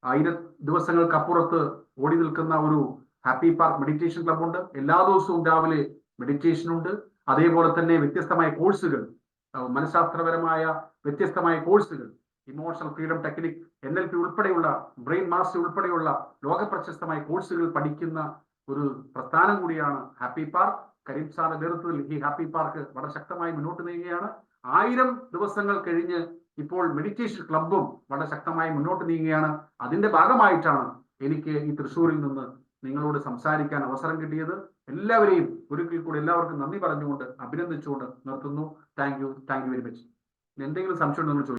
1000 ദിവസങ്ങൾക്ക് അപ്പുറത്ത് ഓടി നിൽക്കുന്ന ഒരു ഹാപ്പി പാർക്ക് മെഡിറ്റേഷൻ ക്ലബ് ഉണ്ട്. എല്ലാ ദിവസവും രാവിലെ മെഡിറ്റേഷൻ ഉണ്ട്. അതേപോലെ തന്നെ വ്യത്യസ്തമായ കോഴ്സുകൾ, മനഃശാസ്ത്രപരമായ വ്യത്യസ്തമായ കോഴ്സുകൾ, ഇമോഷണൽ ഫ്രീഡം ടെക്നിക്, NLP ഉൾപ്പെടെയുള്ള, ബ്രെയിൻ മാസ്റ്റർ ഉൾപ്പെടെയുള്ള ലോക പ്രശസ്തമായ കോഴ്സുകൾ പഠിക്കുന്ന ഒരു പ്രസ്ഥാനം കൂടിയാണ് ഹാപ്പി പാർക്ക്. കരീം സാറിന്റെ നേതൃത്വത്തിൽ ഈ ഹാപ്പി പാർക്ക് വളരെ ശക്തമായി മുന്നോട്ട് നീങ്ങുകയാണ്. 1000 ദിവസങ്ങൾ കഴിഞ്ഞ് ഇപ്പോൾ മെഡിറ്റേഷൻ ക്ലബും വളരെ ശക്തമായി മുന്നോട്ട് നീങ്ങുകയാണ്. അതിന്റെ ഭാഗമായിട്ടാണ് എനിക്ക് ഈ തൃശ്ശൂരിൽ നിന്ന് നിങ്ങളോട് സംസാരിക്കാൻ അവസരം കിട്ടിയത്. എല്ലാവരെയും ഒരിക്കൽ കൂടി എല്ലാവർക്കും നന്ദി പറഞ്ഞുകൊണ്ട്, അഭിനന്ദിച്ചുകൊണ്ട് നിർത്തുന്നു. Thank you very much. എന്തെങ്കിലും സംശയം ഉണ്ടെന്ന് ചോദിച്ചു.